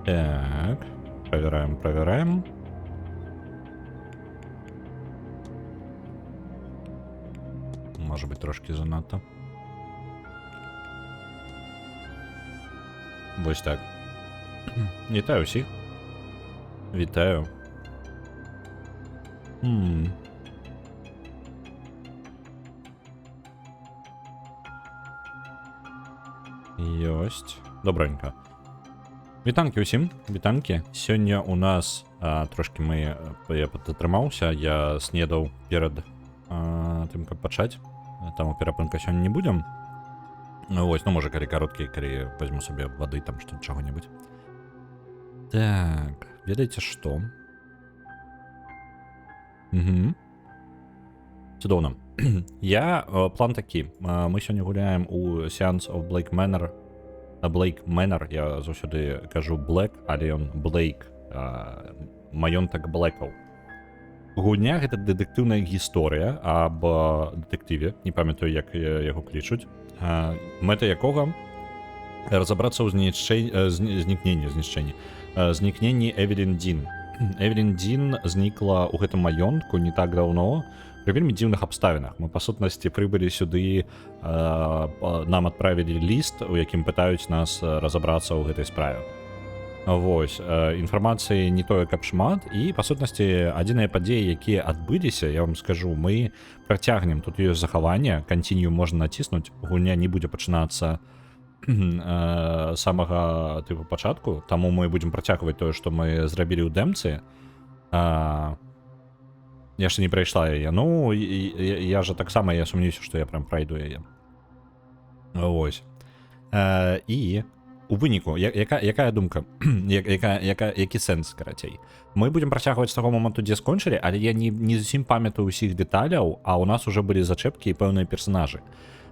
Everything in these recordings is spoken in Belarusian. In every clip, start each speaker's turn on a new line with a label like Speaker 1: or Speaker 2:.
Speaker 1: Так, проверяем, проверяем. Может быть, трошки занадто. Ось так. Вітаю всіх. Вітаю. Ёсть. Добренько. Вітанки усім, вітанки. Сёння у нас трошки я падатрымаўся, я снедаў перад тым, каб пачаць. Таму перапынка сёння не будзем. Вось, ну можа, калі кароткі, калі возьму сабе вады, там што чаго-небудзь. Так, ведаеце што? Цудоўна. План такі. Мы сёння гуляем у Seance of Blake Manor. Blake Manor, я заўсёды кажу Black, але ён Blake. Маёнтак Блэкаў. Гульня — гэта дэтэктыўная гісторыя аб дэтэктыве, не памятаю, як яго клічуць. Мэта якога разабрацца ў знікненні Эвелін Дин. Эвелін Дин знікла ў гэтым маёнтку не так даўно, пры вельмі дзіўных абставінах. Мы, па сутнасці, прыбылі сюды, нам адправілі ліст, у якім пытаюць нас разабрацца ў гэтай справе. Вось, інфармацыі не тое, каб шмат, і, па сутнасці, адзіныя падзеі, якія адбыліся, я вам скажу, мы працягнем. Тут ёсць захаванне, канцінію можна націснуць, гульня не будзе пачынацца самага тыпу пачатку, таму мы будзем працягваць тое, што мы зрабілі ў дэмцы. Яшчэ не прайшла яе. Ну, я же таксама, я сумнюся, што я прям прайду яе. Вось. І у выніку, якая думка, які сэнс, карацей. Мы будзем працягваць з таго моманту, дзе скончылі, але я не зусім памятаю ўсіх дэталяў, а ў нас уже былі зачэпкі і пэўныя персанажы.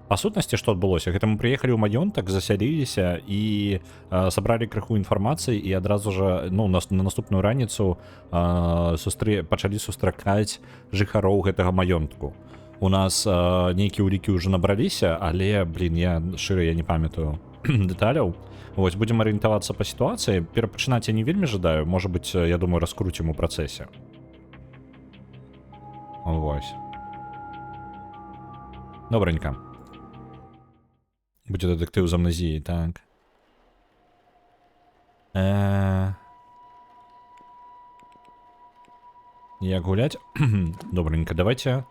Speaker 1: Па сутнасці, што адбылося? Гэта мы прыехалі ў маёнтак, засяліліся і сабралі крыху інфармацыі, і адразу ж, ну, на наступную раніцу пачалі сустракаць жыхароў гэтага маёнтку. У нас нейкія ўлікі ўжо набраліся, але, я шчыра, я не памятаю дэталяў. Вось, будзем арыентавацца па сітуацыі. Перапачынаць я не вельмі жадаю, можа быць, я думаю, раскруцім у працэсе. Вось. Добренька. Будзе дэтэктыў з амнезіяй, так. Як гуляць? Добренька, давайте.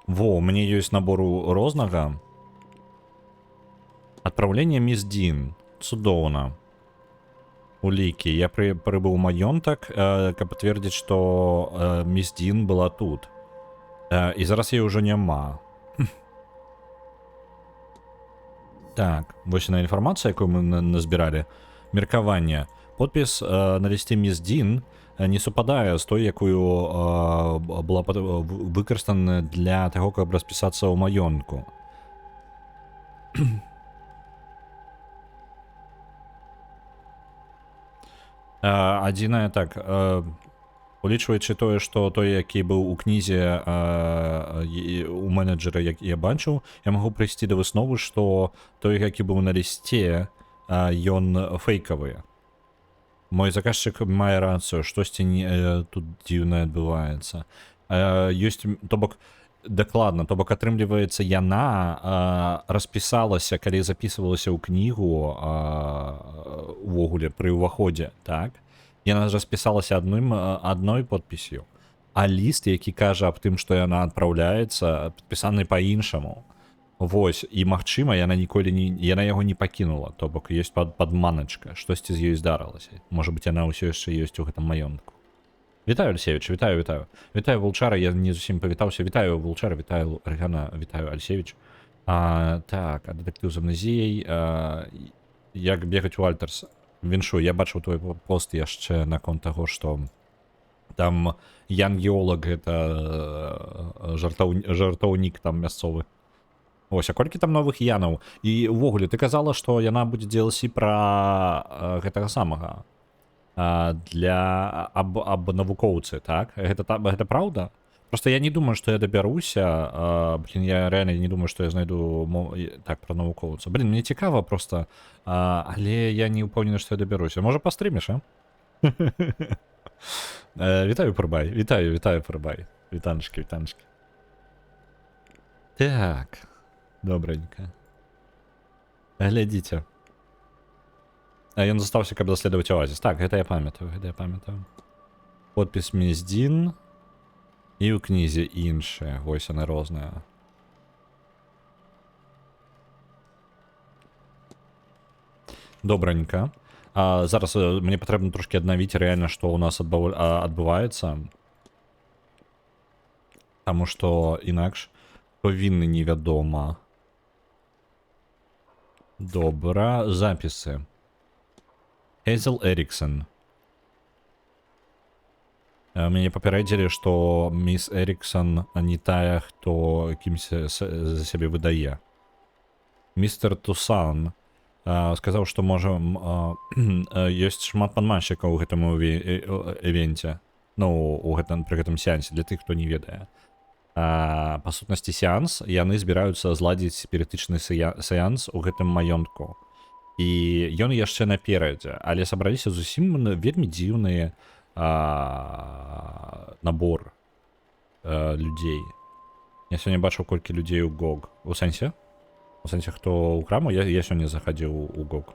Speaker 1: Во, у мяне ёсць набору рознага. Адпраўленне міс Дин. Цудоўна. Улікі. Я прыбыў у маёнтак, каб пацвердзіць, што міс Дин была тут. І зараз яе ўжо няма. Так, вось на інфармацыя, якую мы назбіралі. Меркаванне. Подпіс на лісце міс Дин не супадае з той, якую была выкарыстана для таго, каб распісацца ў маёнтку. Адзінае, так, улічваючы тое, што той, які быў у кнізе у менеджера, як я бачыў, я магу прыйсці да высновы, што той, які быў на лісце, ён фейкавы. Мой заказчык мае рацыю, штосьці тут дзіўнае адбываецца. Ёсць, то бок, дакладна, то бок, атрымліваецца, яна распісалася, калі запісвалася ў кнігу увогуле пры ўваходзе, так? Яна распісалася адной подпісью, а ліст, які кажа аб тым, што яна адпраўляецца, падпісаны па-іншаму. Вось, і магчыма, яна яго не пакінула, то бок ёсць падманачка, штосьці з ёй здарылася. Можа быць, яна ўсё яшчэ ёсць у гэтым маёнтку. Вітаю, Алексеевич, вітаю. Вітаю, Вулчара, я не зусім павітаўся. Вітаю, Вулчара, вітаю, Рэгана, вітаю, Алексеевич. Так, дэтэктыў з амнезіяй. Як бегаць у Альтерс? Віншую, я бачыў твой пост яшчэ наконт таго, што там ян-геолог, гэта жартаўнік там мясцовы. Ось, а колькі там новых янаў? І увогуле, ты казала, што яна будзе DLC пра гэтага самага. Аб навукоўцы, так? Гэта праўда? Просто я не думаю, што я дабяруся. Я реально не думаю, што я знайду так пра навукоўца. Мне цікава просто, але я не ўпэўнены, што я дабяруся. Можа, пастрымеш, а? Вітаю, Порбай. Вітаю, Порбай. Вітаночки, вітаночки. Так. Добренько. Глядзіце. Ён застаўся, каб даследаваць оазіс. Так, гэта я памятаю. Подпіс Мездзін. І ў кнізе іншыя. Вось яны розныя. Добранька. Зараз мне патрэбна трошки аднавіць рэальна, што ў нас адбываецца. Таму што інакш павінны невядома. Добра, запісы. Хейзел Эріксон. Мяне папярэдзілі, што міс Эріксон не тая, хто кімся за сябе выдае. Містер Тусан сказаў, што можа ёсць шмат падманшчыкаў у гэтым івенце. Ну, пры гэтым сеансе, для тых, хто не ведае. Па сутнасці сеанс, яны збіраюцца зладзіць спірытычны сеанс у гэтым маёнтку. І ён яшчэ наперадзе, але сабраліся зусім вельмі дзіўныя набор людзей. Я сёння бачыў колькі людзей у GOG. У сэнсе? У сэнсе, хто ў краму? Я сёння захадзіў у GOG.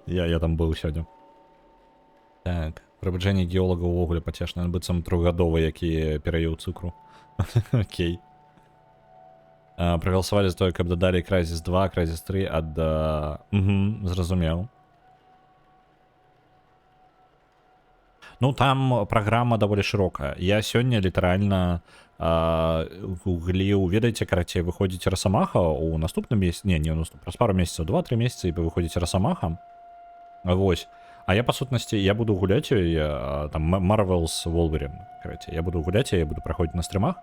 Speaker 1: Я там быў сёння. Так, прыбуджэнне геолага ўвогуле пацешна, быццам трохгадовы, які пераеў цукру. Окей. Прагаласавалі за тое, каб дадалі Crysis 2, Crysis 3 ад... зразумеў. Ну, там праграма даволі шырокая. Я сёння літаральна гугліў, ведаеце, карацей, выходзіць Расамаха ў наступным месяцы, не наступным, праз пару месяцаў, 2-3 месяцы, і выходзіць Расамаха. Вось. А я, па сутнасці, я буду гуляць там Marvel's Wolverine, карацей. Я буду гуляць, я буду праходзіць на стрымах.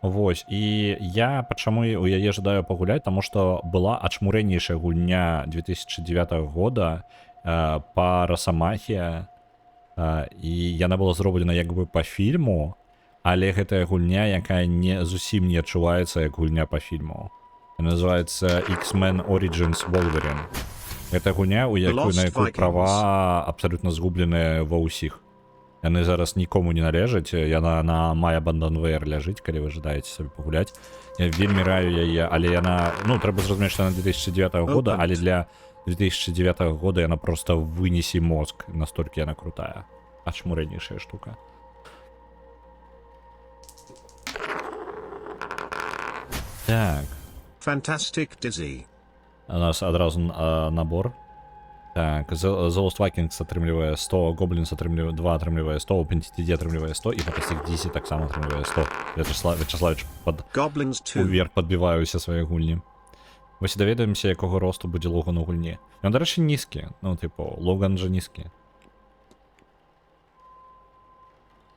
Speaker 1: Вось, і я пачаму у яе жадаю пагуляць, таму што была ачмурэннейшая гульня 2009 года па Расамахе, і яна была зроблена як бы па фільму, але гэтая гульня, якая зусім не адчуваецца як гульня па фільму. Яна называецца X-Men Origins Wolverine. Гэта гульня, на якой права абсалютна згубленыя ва ўсіх. Яны зараз нікому не належаць, яна на My Abandoned Ware ляжыць, калі вы жадаеце сабе пагуляць. Я вельмі раю яе, але яна, ну, трэба зразумець, што яна 2009 года, але для 2009 года яна проста вынесе мозг, настолькі яна крутая. Ачмурэннейшая штука. Так.
Speaker 2: Fantastic Dizzy.
Speaker 1: У нас адразу набор. Так, The Lost Vikings атрымлівае 100, Goblins атрымлівае 2, атрымлівае 100, PNTD атрымлівае 100, і Fantastic Dizzy таксама атрымлівае 100. Вячеславіч уверх падбівае ўсе свае гульні. Вось даведаемся, якога росту будзе Логан у гульні. Ён, дарэчы, нізкі. Ну, типу, Логан жа нізкі.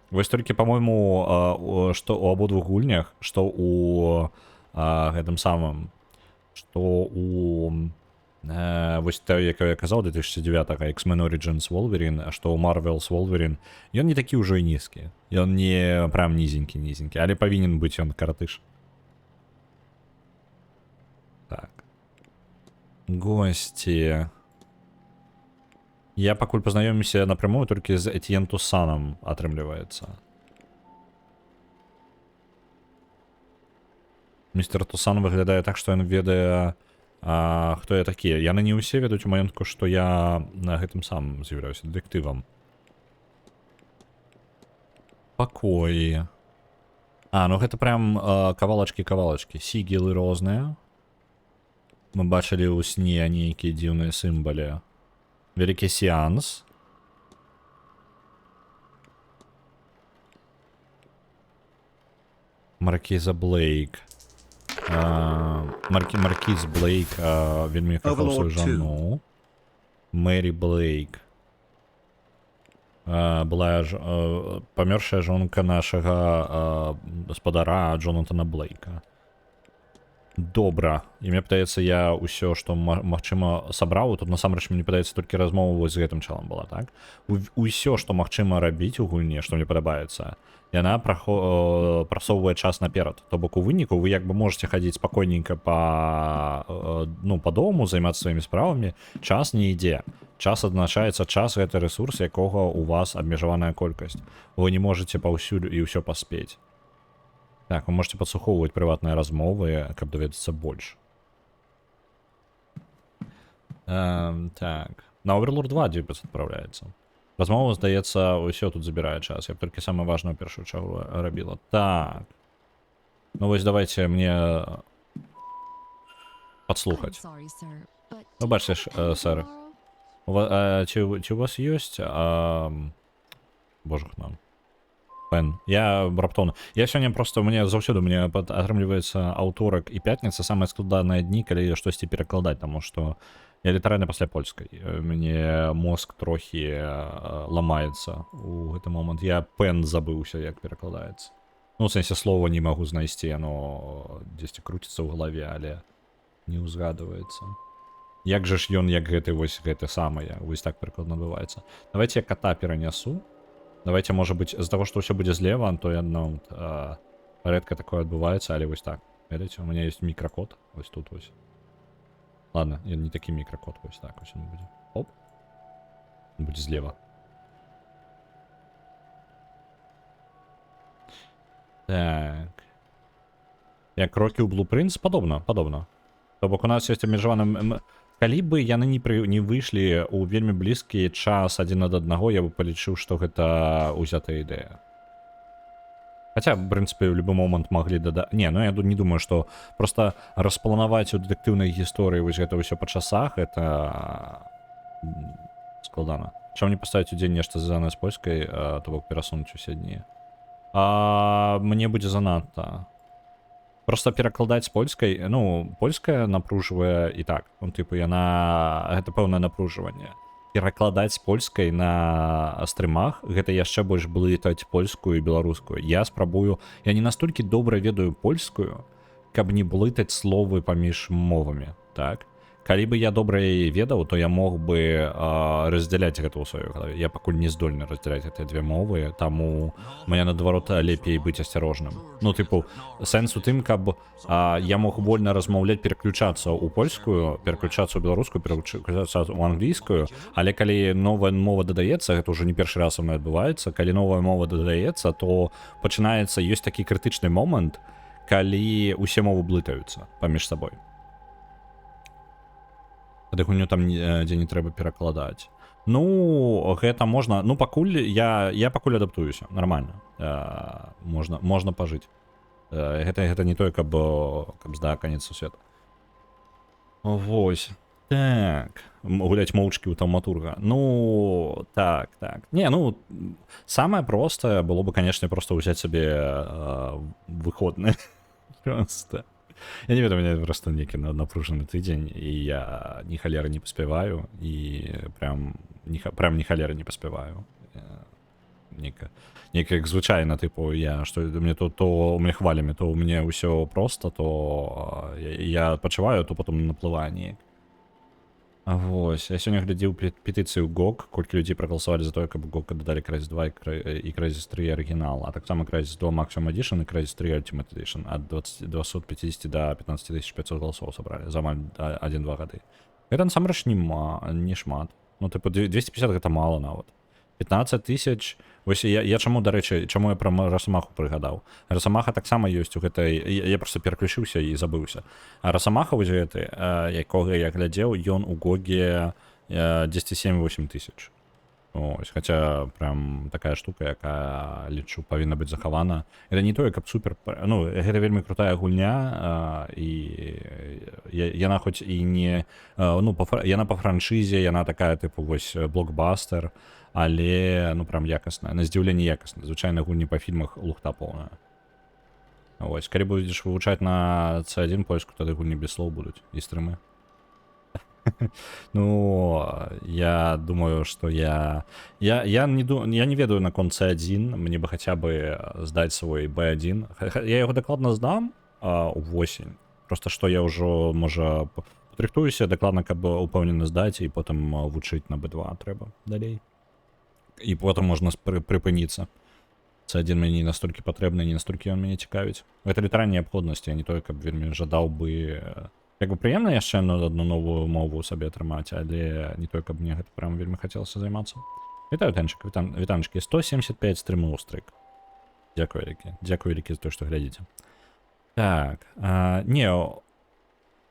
Speaker 1: Вось толькі, па-мойму, што у абодвух гульнях, што у гэтым самым, што у... Вось то, як я казаў, 2009 X-Men Origins Wolverine, а што ў Marvel's Wolverine, ён не такі ўжо і нізкі. Ён не прям нізенькі, але павінен быць ён каратыш. Так. Госці. Я пакуль пазнаёміся напрямую толькі з Этьен Тусанам, атрымліваецца. Містер Тусан выглядае так, што ён ведае... хто я такі? Яны не ўсе ведаюць у маёнтку, што я на гэтым самым з'яўляюся дэтэктывам. Пакоі. Ну гэта прям кавалачкі. Сігілы розныя. Мы бачылі ў сне нейкія дзіўныя сімвалы. Вялікі сеанс. Маркіза Блейк. Маркіз Блейк вельмі кахаў свою жану. Мэри Блейк. Была памершая жонка нашага гаспадара Джонатана Блейка. Добра. І мне падаецца, я ўсё, што магчыма сабраў, тут насамрэч мне падаецца толькі размова вось з гэтым чалам была, так? Усё, што магчыма рабіць у гульні, што мне падабаецца, яна прасоўвае час наперад. То бок у выніку вы як бы можете хадзіць спакойненька па дому, займацца сваімі справамі, час не ідзе. Час адзначаецца час гэта рэсурс, якога у вас абмежаваная колькасць. Вы не можете паўсюль і ўсё паспець. Так, вы можете падслухоўваць прыватныя размовы, каб даведацца больш. Так. На Overlord 2 Дюпец адпраўляецца. Размова, здаецца, ўсё тут забірае час. Я б толькі самае важную першую чаргу рабіла. Так. Ну вось давайте мне падслухаць. Ну бачце ж, сэр. Ці у вас ёсць божах нам пен? Я раптоўна. Я сёння просто мне заўсёды атрымліваецца аўторак і пятніца самыя складаныя дні, калі штосьці перакладаць, таму што я літаральна пасля польскай. Мне мозг трохі ламаецца у гэты момант. Я пен забыўся, як перакладаецца. Ну, в сэнсе слова не магу знайсці, яно дзесьці круціцца ў галаве, але не ўзгадваецца. Як жа ж ён, як гэты вось гэты самае, вось так прыкладна адбываецца. Давайте я кота перанясу. Давайте, можа быць, з-за таго, што ўсё будзе злева, то яно рэдка такое адбываецца, але вось так. Ведаеце, у меня есть мікракод, вось тут вось. Ладно, ён не такі мікракод, вось так вось он будзе. Оп. Он будзе злева. Так. Як крокі ў Blueprints? Падобна. То бок у нас ёсць абмежаваны... Калі бы яны не выйшлі ў вельмі блізкі час адзін ад аднаго, я бы палічыў, што гэта ўзятая ідэя. Хаця, в прынцыпе, ў любы момант маглі дадаць... Не, ну я не думаю, што проста распланаваць у дэтэктыўнай гісторыі вось гэта ўсё па часах, это складана. Чаму не паставіць у дзень нешта звязанае з польскай, то бок перасунуць усе дні? Мне будзе занадта. Просто перакладаць з польскай, ну, польская напружвае і так. Ну, типу, яна... Гэта пэўнае напружванне. Перакладаць з польскай на стрымах, гэта яшчэ больш блытаць польскую і беларускую. Я спрабую... Я не настолькі добра ведаю польскую, каб не блытаць словы паміж мовамі, так? Калі бы я добра яе ведаў, то я мог бы раздзяляць гэта ў сваёй галаве. Я пакуль не здольны раздзяляць гэтыя две мовы, таму мне, наадварот, лепей быць асцярожным. Ну, типу, сэнс у тым, каб я мог вольна размаўляць, пераключацца ў польскую, пераключацца ў беларускую, пераключацца ў англійскую, але калі новая мова дадаецца, гэта ўжо не першы раз са мной адбываецца, калі новая мова дадаецца, то пачынаецца, ёсць такі крытычны момант, калі усе мовы блытаюцца паміж сабой. Тады гульню там дзе не трэба перакладаць. Ну, гэта можна... Ну, пакуль я пакуль адаптуюся. Нармальна. Можна пажыць. Гэта не тое, каб канец сусвета. Вось. Так. Гуляць моўчкі ў таўматурга. Ну, так. Не, ну, самае простае было бы, канешне, проста ўзяць сабе выходны. Просто. Я не ведаю, у меня просто некий напруженный тыдзень, и я ни холеры не поспеваю, и прям ни холеры не поспеваю. Некий звычайно, типу, я, что мне то у меня хвалями, то у меня все просто, то я адпачываю, то потом наплываю неяк. Вось, я сёння глядзеў петыцыю GOG, колькі людзей прагаласавалі за тое, каб GOG дадалі Crysis 2 і Crysis 3 арыгінал, а таксама Crysis 2 Maximum Edition і Crysis 3 Ultimate Edition ад 250 до 15500 галасоў сабралі за амаль 1-2 гады. Гэта насамрэч не шмат. Ну, типу, 250 гэта мала нават. 15 тысяч... Вось я чаму, дарэчы, чаму я пра Расамаху прыгадаў. Расамаха таксама ёсць у гэтай... Я просто пераключыўся і забыўся. А Расамаха вось гэты, якога я глядзеў, ён у Гоге 10,7-8 тысяч. Ось, хаця прям такая штука, якая, лічу, павінна быць захавана. Гэта не тое, каб супер... Ну, гэта вельмі крутая гульня, і яна хоць і не... Ну, яна па франшызе, яна такая, типу, вось, блокбастер, але, ну, прям якасная, на здзіўленне якасная. Звычайна гульні па фільмах лухта поўная. Ось, калі будзеш вывучаць на C1 польску, тады гульні без слоў будуць, і стрымы. Ну, я думаю, что я не ведаю наконт C1, мне бы хотя бы сдать свой B1. Я его докладно сдам увосень. Просто что я уже, може, подрыхтуюся, докладно как бы упэўнены здаць, і потым вучыць на B2 трэба далей. І потым можна прыпыніцца. C1 мне не настолькі патрэбны, не настолькі ён мяне цікавіць. Гэта літаральная неабходнасць, я не тое, каб вельмі жадаў бы Як бы прыемна яшчэ одну новую мову сабе атрымаць, але не той, каб мне гэта прям вельмі хацелася займацца. Вітаю, Тэнчык, вітанчыкі, 175 стрымаў стрык. Дзякую, вялікі. Дзякую, вялікі, за то, што глядзіце. Так, не,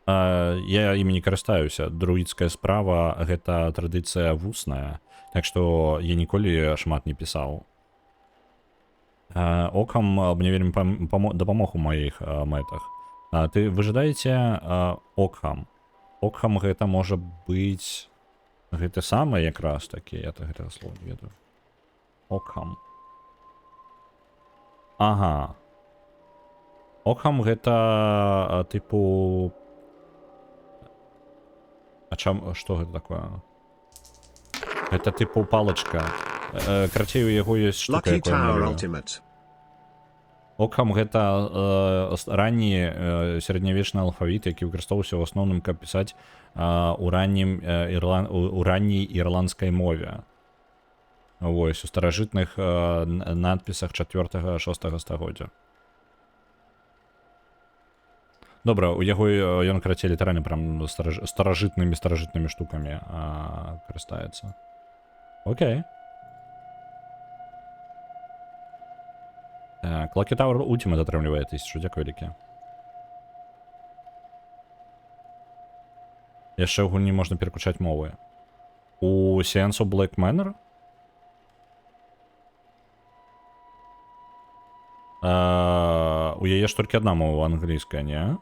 Speaker 1: я імі не карыстаюся. Друідская справа — гэта традыцыя вусная, так што я ніколі шмат не пісаў. Окам мне вельмі дапамог у маіх мэтах. Вы жадаеце Окхам. Окхам гэта можа быць гэта самае якраз такі, я так гэтага слова ведаю. Окхам. Ага. Окхам гэта тыпу... Што гэта такое? Гэта тыпу палачка. Карацей, у яго ёсць штука,
Speaker 2: Lucky
Speaker 1: якую я
Speaker 2: Tower
Speaker 1: люблю.
Speaker 2: Ultimate.
Speaker 1: Окхам гэта ранні сярэднявечны алфавіт, які выкарыстоўваўся ў асноўным, каб пісаць у ранняй ірландскай мове. Вось, у старажытных надпісах 4-6 стагоддзя. Добра, у яго ён, карацей, літаральна прям старажытнымі штукамі карыстаецца. Окей. Так, Lucky Tower Ultimate атрымлівае 1000, дзякую вялікі. Яшчэ ў гульні можна пераключаць мовы. У Seance of Black Manor? У яе ж толькі адна мова англійская, не?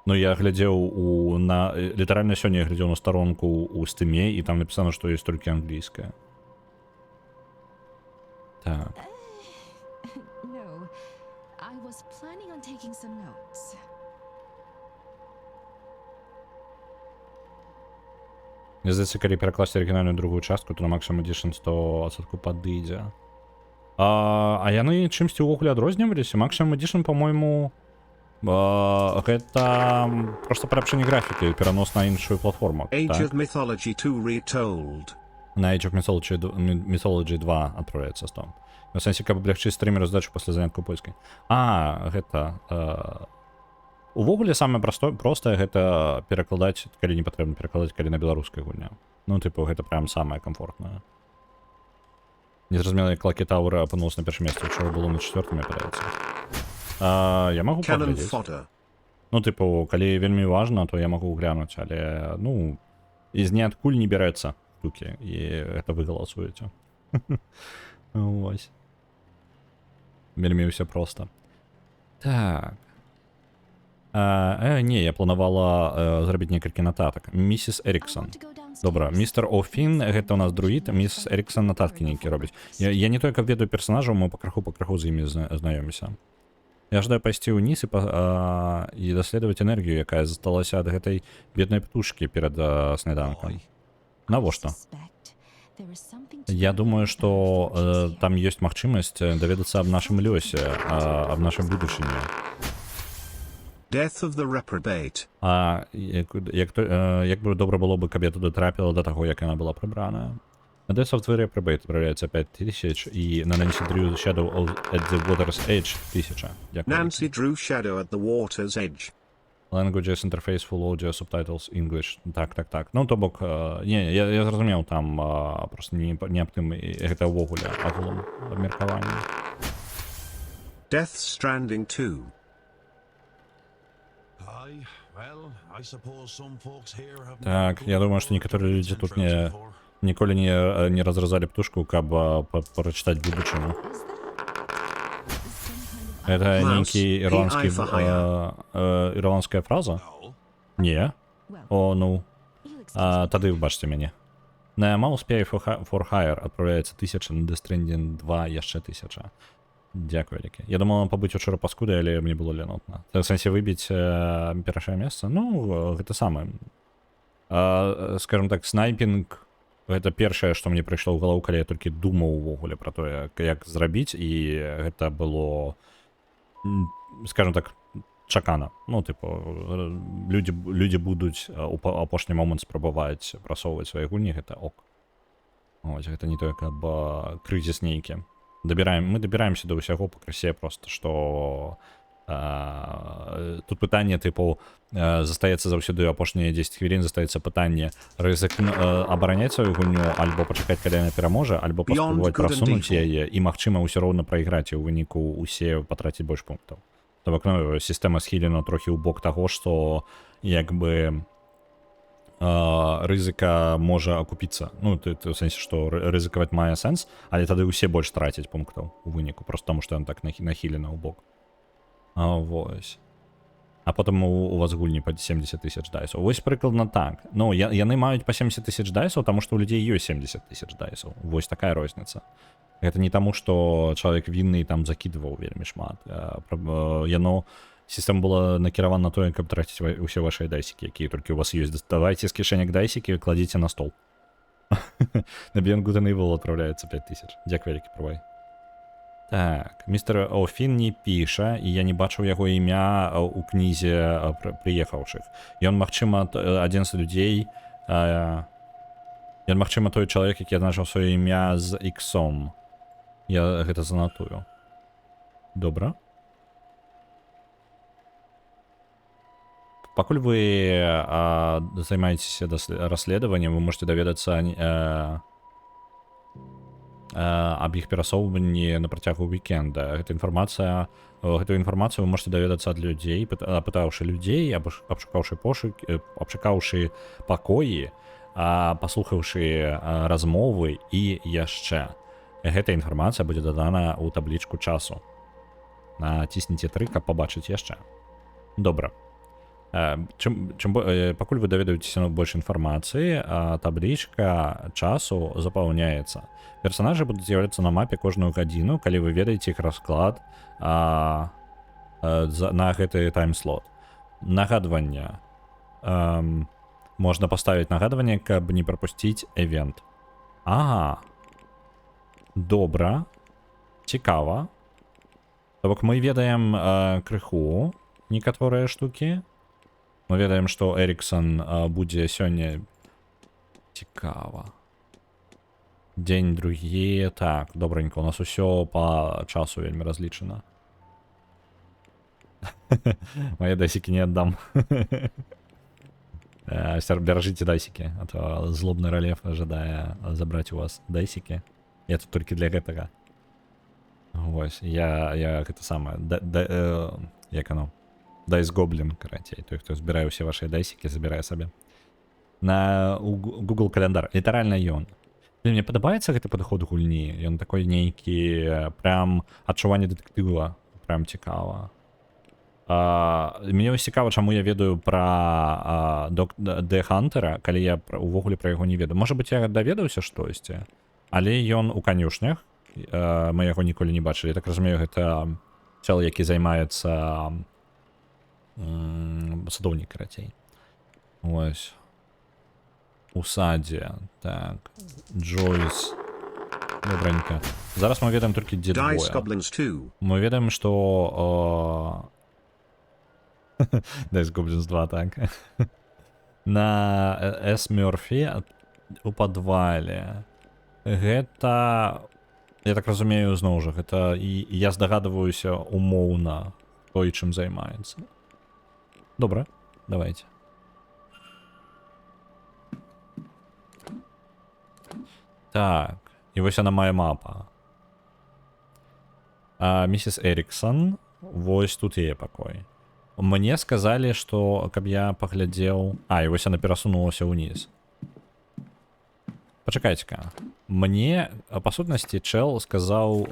Speaker 1: Ну, я глядзеў літаральна сёння я глядзеў на старонку ў Steam'е, і там напісана, што ёсць толькі англійская. Так.
Speaker 3: No, I was planning on taking some notes.
Speaker 1: Мне здаецца, калі перакласці арыгінальную другую частку, то на Maximum Edition 100% падыдзе. А яны чымсьці ўвогуле адрозніваліся? Maximum Edition, по-мойму, гэта проста парабчэнне графікі, перанос на іншую платформу.
Speaker 2: Age of Mythology 2 Retold.
Speaker 1: На Age of Mythology 2 адправляецца 100. У сэнсе, каб аблягчыць стрымеру здачу пасля занятку польскай. Гэта... Увогуле, самае простае гэта перакладаць, калі не патрэбна перакладаць, калі на беларускай гульня. Ну, тыпу, гэта прям самае камфортнае. Незразумела, як Lucky Tower апынулася на першым месцы, учора было на 4-м, ападаецца. Я магу паглядзець. Ну, тыпу, калі вельмі важна, то я магу глянуць, але, ну, з ніадкуль не бярэцца штукі, і гэта вы галасуеце. Вось. Вельмі ўсё проста. Так. Не, я планавала зрабіць некалькі нататак. Місіс Эріксон. Добра, містер О'Фін, гэта у нас друід, місіс Эріксон нататкі нейкі робіць. Я не той, каб ведаю персонажаў, мы пакраху з імі знаёмімся. Я жадаю пайсці ўніз і даследаваць энергію, якая засталася ад гэтай беднай птушкі перад сняданкам. Навошта? Я думаю, што там ёсць магчымасць даведацца аб нашым лёсе, аб нашай будучыні.
Speaker 2: Death of the Reprobate.
Speaker 1: Як бы добра было бы, каб я туды трапіла да таго, як яна была прыбраная. На Death of the Reprobate адпраўляецца 5000 і на Nancy Drew Shadow at the Water's Edge 1000.
Speaker 2: Nancy Drew Shadow at the Water's Edge.
Speaker 1: Languages Interface Full Audio Subtitles English. Так. Ну, то бок, не, я зразумеў, там просто не аб тым, гэта ўвогуле агулам абмеркаванне.
Speaker 2: Death Stranding 2.
Speaker 1: Так, я думаю, што некаторыя людзі тут ніколі не разразалі птушку, каб прачытаць будучыню. Это нейкі ірландская фраза? Не. О, ну. Тады выбачце мяне. На Mouse Pay for Hire адпраўляецца 1000, на Death Stranding 2 яшчэ 1000. Дзякую вялікі. Я думала пабыць учора паскудай, але мне было ленотна. В сэнсе выбіць першае месца? Ну, гэта самае. Скажем так, снайпінг — гэта першае, што мне прыйшло ў галаву, калі я толькі думаў увогуле пра тое, як зрабіць, і гэта было, скажем так, чакана. Ну, тыпу, людзі будуць у апошні момант спрабаваць прасоўваць свае гульні, гэта ок. Ось, гэта не тое, каб крызіс нейкі. Мы дабіраемся да ўсяго пакрысе, просто што Тут пытанне тыпу застаецца заўсёды апошнія 10 хвілін застаецца пытанне абараняць сваю гульню альбо пачакаць калі яна пераможа альбо паспрабаваць
Speaker 2: good and
Speaker 1: прасунуць
Speaker 2: evil.
Speaker 1: яе і магчыма ўсё роўна прайграць і ў выніку усе патраціць больш пунктаў. То бок ну, сістэма схілена трохі ў бок таго што як бы рызыка можа акупіцца. Ну ты ў сэнсе што рызыкаваць мае сэнс, але тады ўсе больш трацяць пунктаў у выніку просто таму што ён так нахілена ў бок. Вось. А потым у вас гульні па 70 тысяч дайсаў. Вось прыкладна так. Ну, яны маюць па 70 тысяч дайсаў, таму што ў людзей ёсць 70 тысяч дайсаў. Вось такая розніца. Гэта не таму, што чалавек вінны і там закідваў вельмі шмат. Яно, сістэма была накіравана на тое, каб траціць усе вашыя дайсікі, якія толькі ў вас ёсць. Давайце з кішэнек дайсікі і кладзіце на стол. На Beyond Good and Evil отправляецца 5000. Дзякуй вялікі, правай. Так, містер Офін не піша, і я не бачыў яго імя ў кнізе прыехаўшых. Ён, магчыма, адзін з людзей, ён, магчыма, той чалавек, які адзначыў сваё імя з іксом. Я гэта занатую. Добра. Пакуль вы займаецеся расследаваннем, вы можете даведацца аб іх перасоўванні на працягу вікенда. Гэтую інфармацыю вы можете даведацца ад людзей, апытаўшы людзей, абшукаўшы пакоі, паслухаўшы размовы і яшчэ. Гэта інфармацыя будзе дадана ў таблічку часу. Націсніце 3, каб пабачыць яшчэ. Добра. Пакуль вы даведаецеся больш інфармацыі, таблічка часу запаўняецца. Персонажы будуць з'яўляцца на мапе кожную гадзіну, калі вы ведаеце іх расклад на гэты тайм-слот. Нагадванне. Можна паставіць нагадванне, каб не прапусціць эвент. Ага. Добра. Цікава. То бок мы ведаем крыху некаторыя штукі. Мы ведаем, што Эріксон будзе сёння. Цікава. Дзень другі. Так, добранька, у нас усё па часу вельмі разлічана. Мае дайсікі не аддам. Беражыце дайсікі, а то злобны рэлеф жадае забраць у вас дайсікі. Я тут толькі для гэтага. Вось, я гэта самае, як оно, Дайс Гоблін, карацей, той, хто збірае ўсе вашыя дайсікі, забірае сабе. На Google каляндар, літаральна ён. Мне падабаецца гэты падыход гульні, ён такой нейкі, прям адчуванне дэтэктыва, прям цікава. Мне вось цікава, чаму я ведаю пра The Hunter, калі я увогуле пра яго не ведаю. Можа быць, я даведаўся штосьці, але ён у канюшнях, мы яго ніколі не бачылі. Я так разумею, гэта чел, які займаецца садоўнік, карацей. Ось. У садзе. Так. Джойс. Добранька. Зараз мы ведаем толькі дзе двое. Мы ведаем, што Dice Goblins 2, так. На С. Мёрфі у падвале. Гэта, я так разумею, зноў жа, гэта і я здагадваюся умоўна той, чым займаецца. Добра, давайте. Так, і вось яна мае мапа. Місіс Эріксон, вось тут яе пакой. Мне сказалі, што каб я паглядзеў... і вось яна перасунулася ўніз. Пачакайце-ка. Мне, па сутнасці, чел сказаў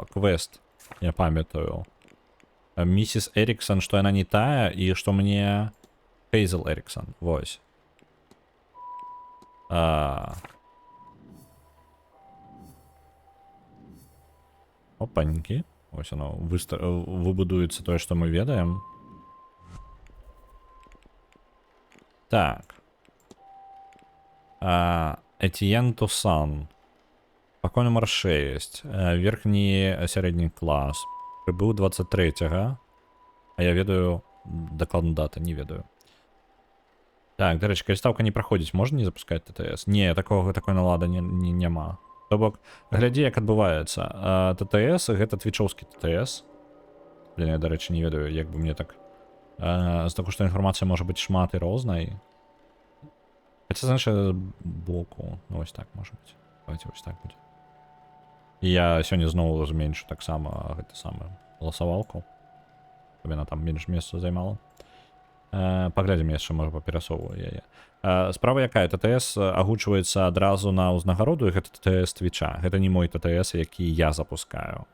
Speaker 1: квест, я памятаю. Місіс Эріксон, што яна не тая, і што мне... Хейзел Эріксон, вось. Опанькі. Вось оно, выбудуецца тое, што мы ведаем. Так. Этьен Тусан. Пакой нумар 6. Верхні сярэдні клас. Прыбыў 23-го. А я ведаю... Дакладна дата, не ведаю. Так, дарэчы, калі ставка не праходзіць, можна не запускаць ТТС? Не, такой налада няма. То бок, глядзі, як адбываецца. ТТС, гэта твічоўскі ТТС. Блін, я, до речі, не ведаю, як бы мне так... З таго, што інфармацыя можа быць шмат і рознай. Хаця, знаеш, боку... Ну, вось так, можа быць. Давайте вось так будзе. І я сёння зноў зменшу таксама гэта самае галасавалку. Каб яна там менш месца займала. Паглядзім яшчэ, можа, паперасоўваю яе. Справа якая? ТТС агучваецца адразу на ўзнагароду, і гэта ТТС Твіча. Гэта не мой ТТС, які я запускаю.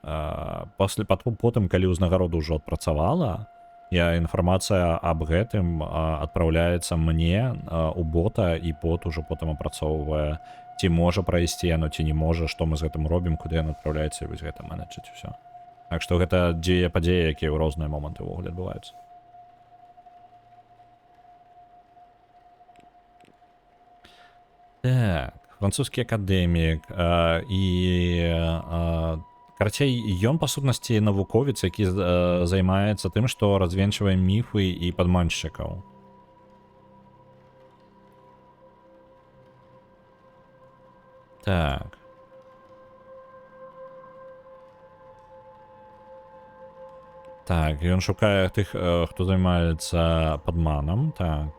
Speaker 1: Потым, калі ўзнагарода ўжо адпрацавала, інфармацыя аб гэтым адпраўляецца мне у бота, і бот ужо потым апрацоўвае, ці можа прайсці яно, ці не можа, што мы з гэтым робім, куды яно адпраўляецца, і вось гэта менеджыць усё. Так што гэта дзве падзеі, якія ў розныя моманты ўвогуле адбываюцца. Так, французскі акадэмік і карацей, ён па сутнасці навуковец, які займаецца тым, што развенчвае міфы і падманшчыкаў. Так. Так, ён шукае тых, хто займаецца падманам, так.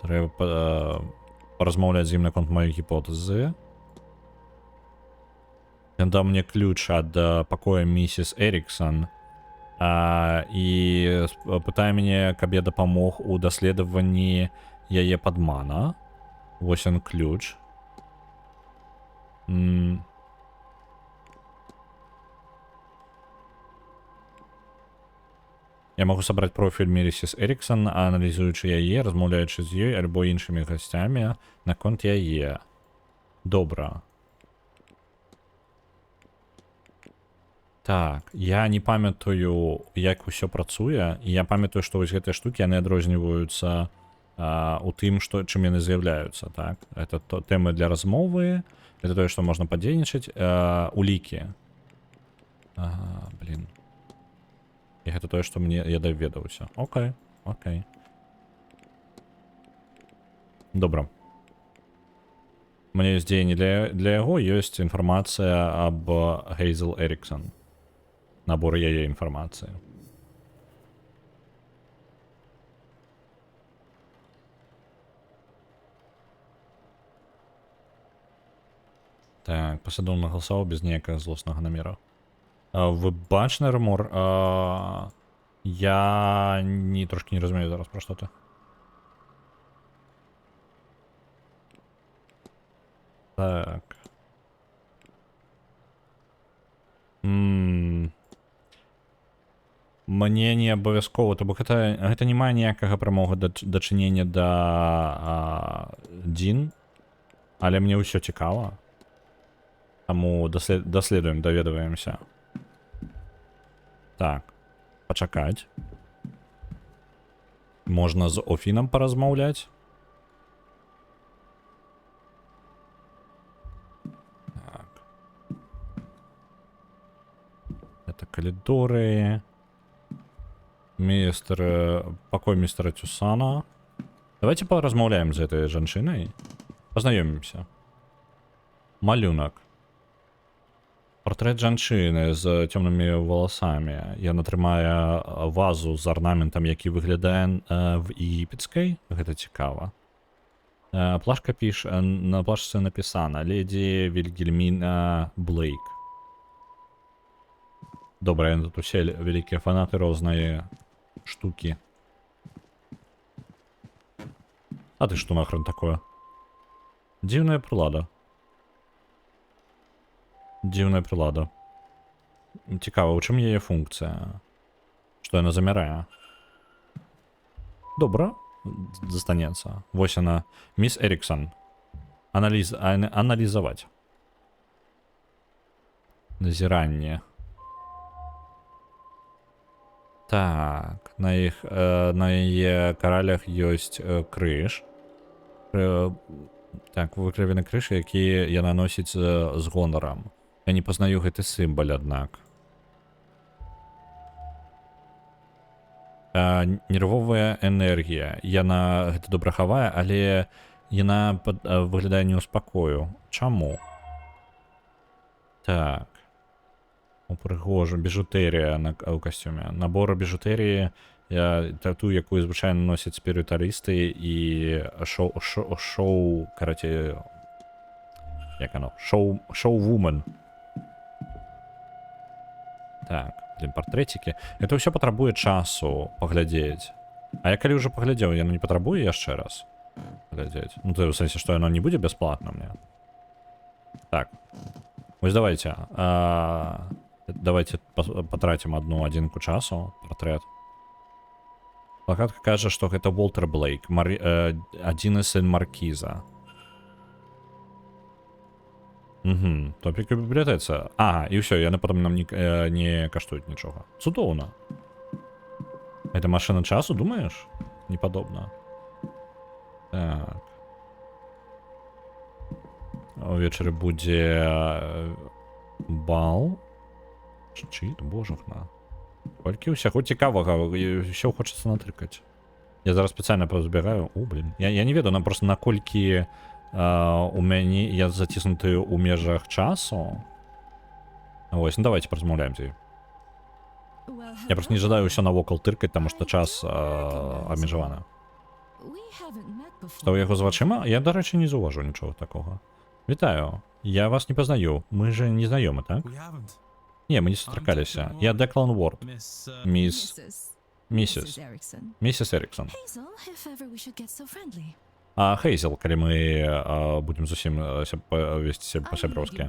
Speaker 1: Трэба паразмаўляць з ім наконт маёй гіпотэзы. Ён даў мне ключ ад пакоя місіс Эріксон і пытае мяне, каб я дапамог у даследаванні яе падмана. Вось ён ключ. Я магу сабраць профіль місіс Эріксон, аналізуючы яе, размаўляючы з ёй альбо іншымі гасцямі наконт яе. Добра. Так, я не памятаю, як усё працуе, і я памятаю, што вось гэтыя штукі, яны адрозніваюцца у тым, чым яны з'яўляюцца, так? Это тэмы для размовы, это тое, што можна падзейнічаць, улікі. Блін. І гэта тое, што я даведаўся. Окей, окей. Добра. У мяне ёсць дзеянні для яго, ёсць інфармацыя аб Гейзел Эріксон. Набор яе інфармацыі. Так, паслядоўна галасаваў без ніякага злоснага намера. Выбачны румор. Я трошки не разумею зараз про што ты. Так. Мне не абавязкова, то бок гэта не мае ніякага прамога дачынення да Дзін, але мне ўсё цікава. Таму даследуем, даведваемся. Так, пачакаць. Можна з Офінам паразмаўляць. Так. Это калідоры. Пакой містера Цюсана. Давайте паразмаўляем з этой жанчынай. Пазнаёмімся. Малюнак. Партрэт жанчыны з цёмнымі валасамі. Яна трымае вазу з арнаментам, які выглядае в егіпецкай. Гэта цікава. Плашка піша, на плашцы напісана леді Вільгельміна Блейк. Добра, яны тут усе вялікія фанаты розныя штукі. А ты што нахрен такое? Дзіўная прылада. Дзіўная прылада. Цікава, у чым яе функцыя? Што яна замярае? Добра, застанецца. Вось яна. Міс Эріксон. Аналізаваць. Назіранне. Так, на яе каралях ёсць крыж. Так, выкравены крыж, які яна носіць з гонарам. Я не пазнаю гэты сімбаль, аднак. Нервовая энергія. Яна гэта добра хавае, але яна выглядае не ў спакою. Чаму? Так. Пригожа, біжутерія у костюмі. Набор біжутерії, ту, яку звичайно носять спіритуалісти, і шоу, короче, як воно? Шоу-вумен. Так, блин, портретики. Это все потребує часу поглядеть. А я коли вже поглядел, я не потребую яшчэ раз глядеть. Ну, то в сенсі, що воно не буде безплатно мне. Так. Ось давайте. Давайте потратим одну одинку часу. Портрет. Плакатка каже, что это Уолтер Блейк, один из сын Маркиза. Угу, топік у бібліотеці. Ага, і все, яны потом нам не каштують нічого. Цудоўна. Это машина часу, думаешь? Неподобно. Так. Увечері буде бал. Чит, божухна. Колькі ўсяго цікавага, все хочацца натрыкаць. Я зараз спецыяльна пазбягаю. О, блин. Я не ведаю, нам просто наколькі у мяне я заціснуты ў межах часу. Вось, ну давайте паразмаўляем з ёй. Я просто не жадаю ўсё навокал тыркаць, таму што час абмежаваны. Што ў яго з вачыма? Я, дарэчы, не заўважу нічога такога. Вітаю. Я вас не пазнаю. Мы же не знаёмы, так? Не, мы не сустракаліся. Я Деклан Уорд. Мисс Эриксон. А Хейзел, калі мы будем зусім весці себе па-сяброўскі.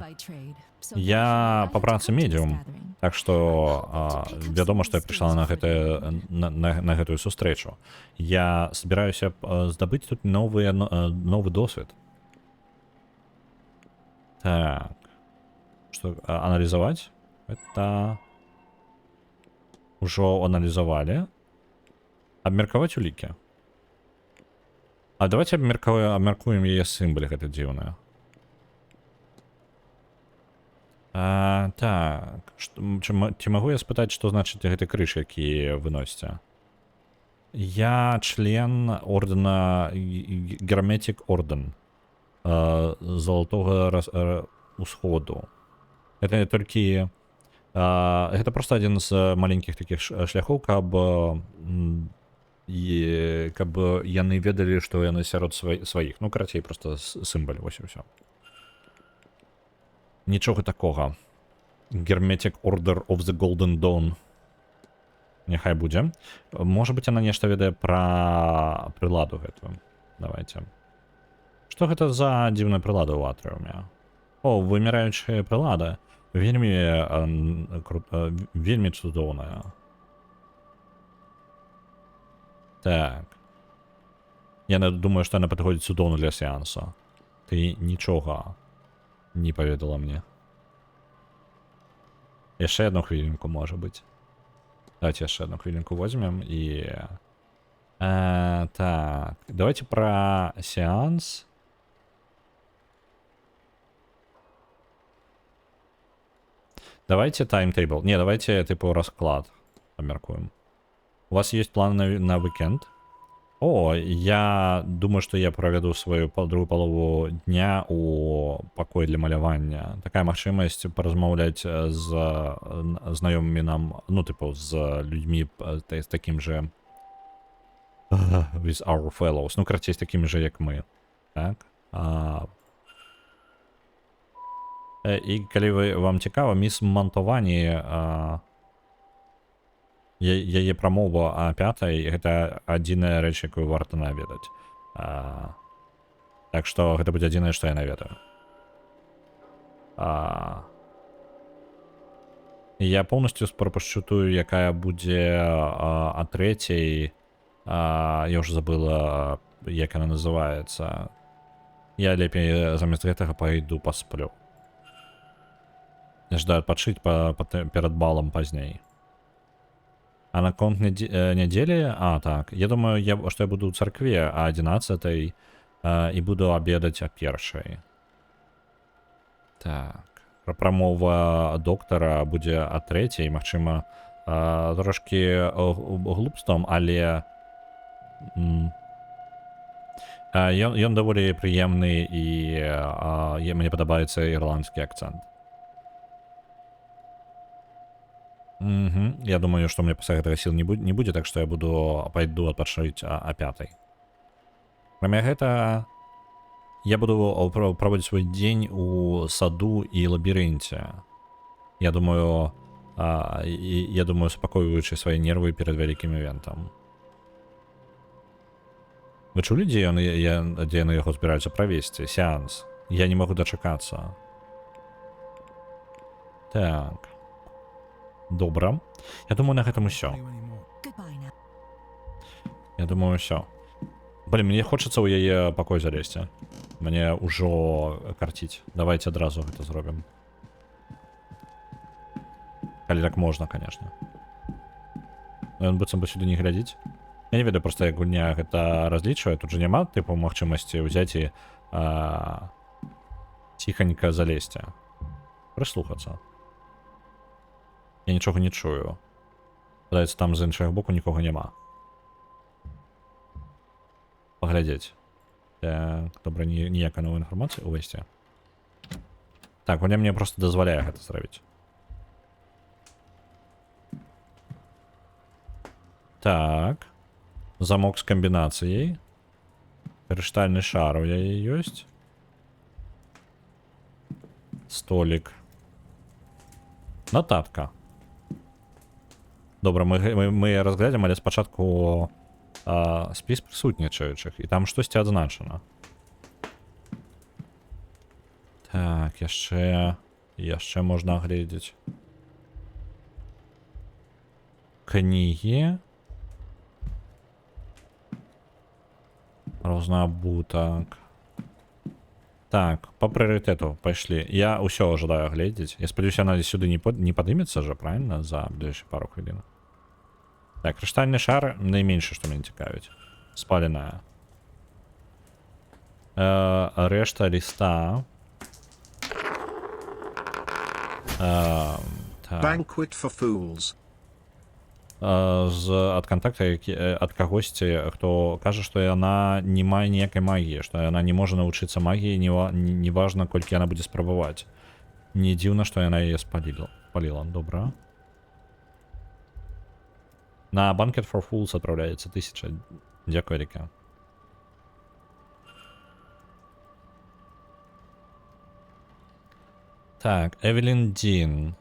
Speaker 1: Я па працы медіум, так што вядома, што я прыйшла на гэтую сустрэчу. Я збіраюся здабыць тут новы досвед. Так. Што, аналізаваць? Это ўжо аналізавалі. Абмеркаваць улікі. А давайте абмяркуем яе сімвалы, гэта дзіўна. Так. Ці магу я спытаць, што значыць гэты крыж, які выносіце? Я член ордена Герметик Орден Золотого Усходу. Это толькі... Гэта просто адзін з маленькіх такіх шляхоў, каб яны ведалі, што яны сярод сваіх. Ну, карацей, просто сімвал, вось і ўсё. Нічога такога. Hermetic Order of the Golden Dawn. Няхай будзе. Можа быць, яна нешта ведае пра прыладу гэтую. Давайте. Што гэта за дзіўная прылада ў атрыуме? О, вымираючая прылада. Вельмі цудоўная. Так. Я думаю, што яна падыходзіць цудоўна для сеанса. Ты нічога не паведала мне. Яшчэ одну хвілінку, можа быць. Давайте яшчэ одну хвілінку возьмем і... Так. Давайте пра сеанс. Давайте таймтейбл. Не, давайте типу расклад обмеркуем. У вас есть план на уикенд? О, я думаю, что я проведу свою другую полову дня у покоя для малявання. Такая магчымасць паразмаўляць з знаёмымі нам, ну, типу, з людьми з таким же with our fellows. Ну, карацей, з такими же, як мы. Так? І калі вам цікава, міс Мантовані, яе прамова о 5-й, гэта адзіная рэч, якую варта наведаць. Так што гэта будзе адзінае, што я наведаю. Я полностью пропушчу тую, якая будзе о 3-й. Я уже забыла, як она называется. Я лепей замест гэтага пойду посплю. Я ждаю адпачыць перад балам пазней. А на конт недели? Так. Я думаю, что я буду в церкве о 11-й и буду обедать о 1-й. Так. Прамова доктора будзе о 3-й, магчыма, трошки глупством, але ён даволі прыемны і мне падабаецца ірландскі акцэнт. Угу. Я думаю, что у меня после этого сил не будет, так что я пойду отпочить о 5. Кроме этого, я буду проводить свой день у саду и лабиринте. Я думаю, успокоиваючи свои нервы перед великим ивентом. Ви чули, де вони його збираються провести? Сеанс. Я не можу дочекатися. Так. Добре. Я думаю, на этом все.
Speaker 3: Goodbye now.
Speaker 1: Я думаю, все. Блин, мне хочется у яе покой залезть. Мне уже картить. Давайте одразу это зробим. Калі так можна, конечно. Ён быццам бы сюды не глядзіць. Я не ведаю, просто як гульня гэта разлічвае. Тут же няма тыпу магчымасці ўзяць і ціханька залезці. Прыслухацца. Я нічога не чую. Падаецца, там з іншага боку нікога няма. Паглядзець. Так, добра, ніякая новая інфармацыя увайсці. Так, гульня мне просто дазваляе гэта зрабіць. Так. Замок с комбинацией. Криштальный шар у яе ёсць. Столик. Нотатка. Добра, мы разглядзім, але спачатку спіс прысутнічаючых. І там штосьці адзначана. Так, яшчэ можна агледзець. Кнігі. Рознабутак. Так, по прыярытэту пайшлі. Я ўсё ожидаю глядзець. Я спадзяюся, яна сюды не падымецца же, правильно? За ближайшие пару хвілін. Так, крыштальны шар найменьше, што мяне цікавіць. Спаленая. Рэшта ліста. Так.
Speaker 2: Banquet for fools.
Speaker 1: Ад кантакта ад кагосьці, хто кажа, што яна не мае ніякай магіі, што яна не можа навучыцца магіі, неважна, колькі яна будзе спрабаваць. Не дзіўна, што яна яе спаліла. Добра. На Banquet for Fools адпраўляецца 1000. Дзякуй, Ріка. Так, Эвелин Дин.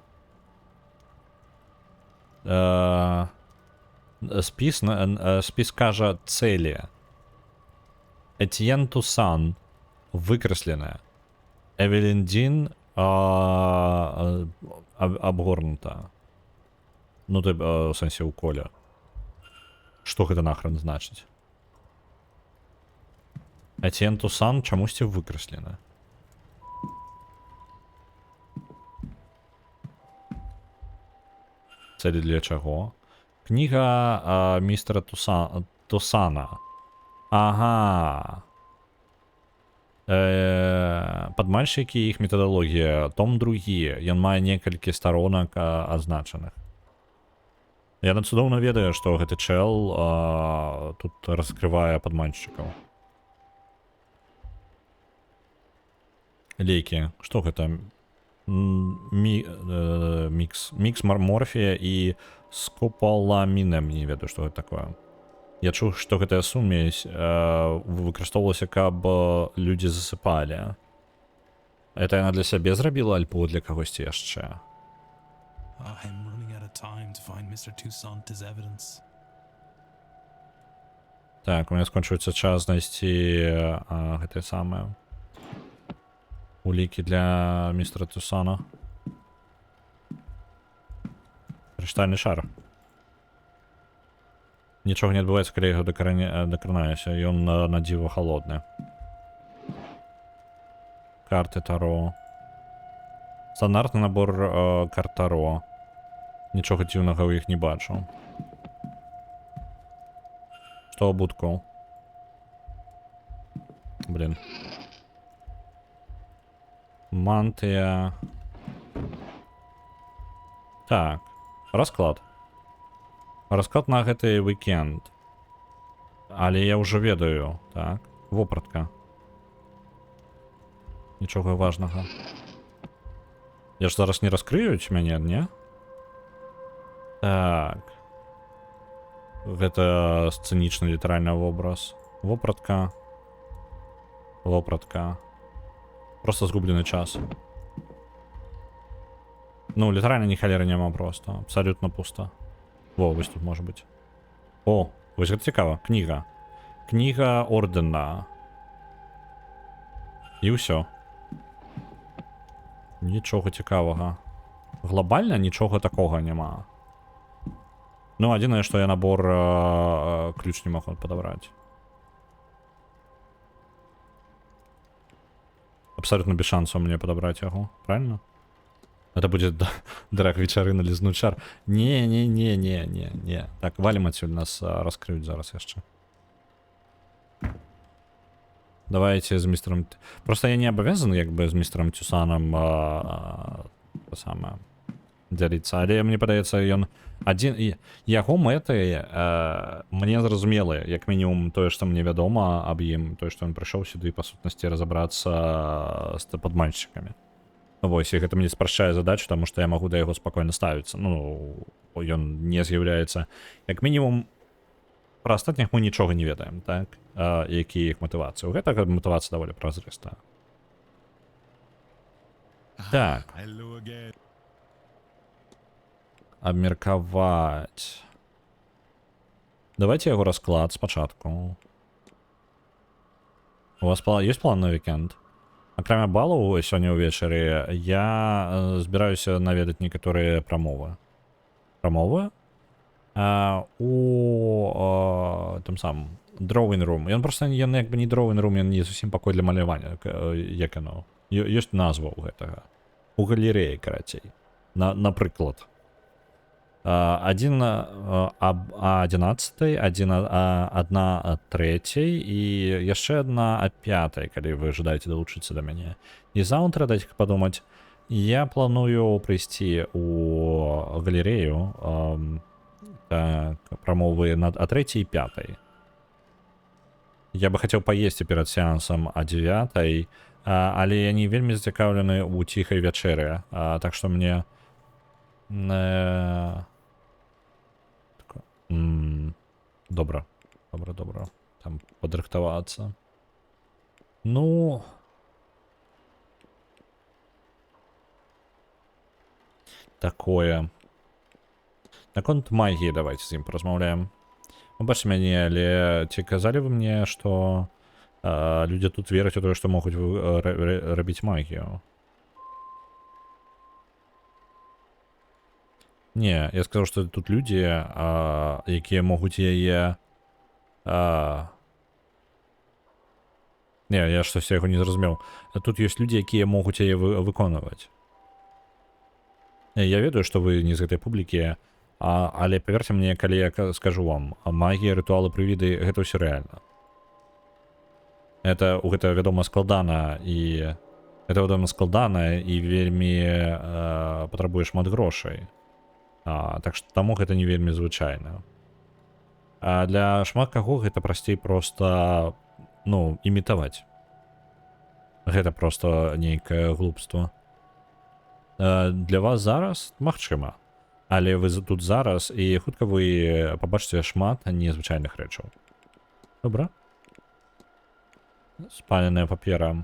Speaker 1: Спіс кажа цэлі. Этьен Тусан выкрэсленая. Эвелин Дин абгорнута. Ну, ты в сэнсе ў коля. Што гэта нахрен значыць? Этьен Тусан чамусьці выкрэслена. Цэлі для чаго? Кніга містера Тусана. Ага. Падманшчыкі і іх метадалогія. Том 2. Ён мае некалькі старонак азначаных. Я цудоўна ведаю, што гэты чэл тут раскрывае падманшчыкаў. Лейкі. Што гэта? Мікс морфія і скополамінем. Не ведаю, што гэта такое. Я чуў, што гэтая сумесь выкарыстоўвалася, каб людзі засыпалі. Это яна для сябе зрабіла, альбо для кагосьці яшчэ?
Speaker 4: I'm running out of time to find Mr. Toussaint as evidence.
Speaker 1: Так, у меня скончваецца час знайсці гэтае самае. Улікі для містера Тусана. Крыштальны шар. Нічога не адбываецца, калі яго дакранаюся. Ён на дзіва халодны. Карты Таро. Стандартны набор карт Таро. Нічога дзіўнага ў іх не бачу. Што абуткаў? Блин. Мантыя. Так. Расклад. Расклад на гэты уикенд. Але я ўжо ведаю. Так. Вопратка. Нічога важнага. Я ж зараз не раскрыюць мяне, не? Так. Гэта сцэнічны літаральны вобраз. Вопратка. Вопратка. Просто згублены час. Ну, літаральна ні халеры няма просто. Абсалютна пуста. Во, вось тут можа быць. О, вось гэта цікава. Кніга. Кніга ордэна. І ўсё. Нічога цікавага. Глобальна нічога такога няма. Ну, адзінае, што я набор ключ не магу падабраць. Абсолютно без шансаў мне падабраць яго, правильно? Это будет драк вечарына лізнуць шар. Не. Так, валім адсюль, нас раскрыюць зараз яшчэ. Давайте з містером... Просто я не абавязаны, як бы, з містером Тюсанам самае дзяліцца, але мне падаецца, ён адзін... Яго мэты мне зразумелыя, як мінімум тое, што мне вядома аб ім, тое, што ён прыйшоў сюды, па сутнасці, разабрацца з падманшчыкамі. Вось, і гэта мне спрашчае задачу, таму што я магу да яго спакойна ставіцца. Ну, ён не з'яўляецца... Як мінімум, пра астатніх мы нічога не ведаем, так? Якія іх матывацыі. У гэтага матывацыя даволі празрыстая. Так. Абмеркаваць. Давайте яго расклад спачатку. У вас ёсць план на вікенд? Акрамя балаў сёння ўвечары, я збіраюся наведаць некаторыя прамовы. Прамовы? Там сам drawing room. Ён просто як бы не drawing room, ён не зусім пакой для малявання, як яно. Ёсць назва ў гэтага. У галерэі, карацей. Напрыклад. 1 аб 11, 1 ад 3 і яшчэ одна ад 5, калі вы жадаеце далучыцца да мяне. І заўтра, дайце падумаць, я планую прыйсці ў галерэю прамовы о 3 і 5. Я бы хацеў паесці перад сеансам о 9, але я не вельмі зацікаўлены ў ціхай вячэры, так што мне добра. Там падрыхтавацца. Ну, такое. Наконт магіі давайте з ім паразмаўляем. Ну, бачце мяне, але ці казалі вы мне, што людзі тут вераць у тое, што могуць рабіць магію? Не, я сказаў, што тут людзі, якія могуць яе... Не, я штось яго не зразумеў. Тут ёсць людзі, якія могуць яе выконваць. Я ведаю, што вы не з гэтай публікі, але паверце мне, калі я скажу вам, магія, рытуалы, прывіды, гэта ўсё рэальна. Гэта вядома складана і вельмі патрабуе шмат грошай. Так што таму гэта не вельмі звычайна. А для шмат каго гэта прасцей проста, ну, імітаваць. Гэта проста нейкае глупства. Для вас зараз магчыма. Але вы тут зараз, і хутка вы пабачыце шмат незвычайных рэчаў. Добра? Спаленая папера.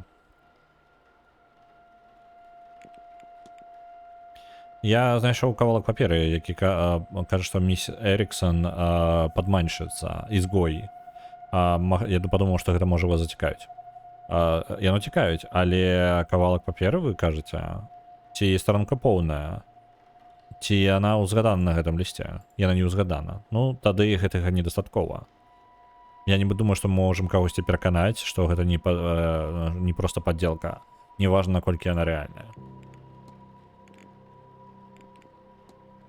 Speaker 1: Я знайшоў кавалак паперы, які кажа, што міс Эріксон падманшчыца, ізгой. Я падумаў, што гэта можа вас зацікавіць. Яно цікавіць, але кавалак паперы, вы кажаце, ці старонка поўная, ці яна ўзгадана на гэтым лісце? Яна не ўзгадана. Ну, тады гэтага недастаткова. Я не думаю, што можам кагосьці пераканаць, што гэта не проста падделка. Неважна, наколькі яна рэальная.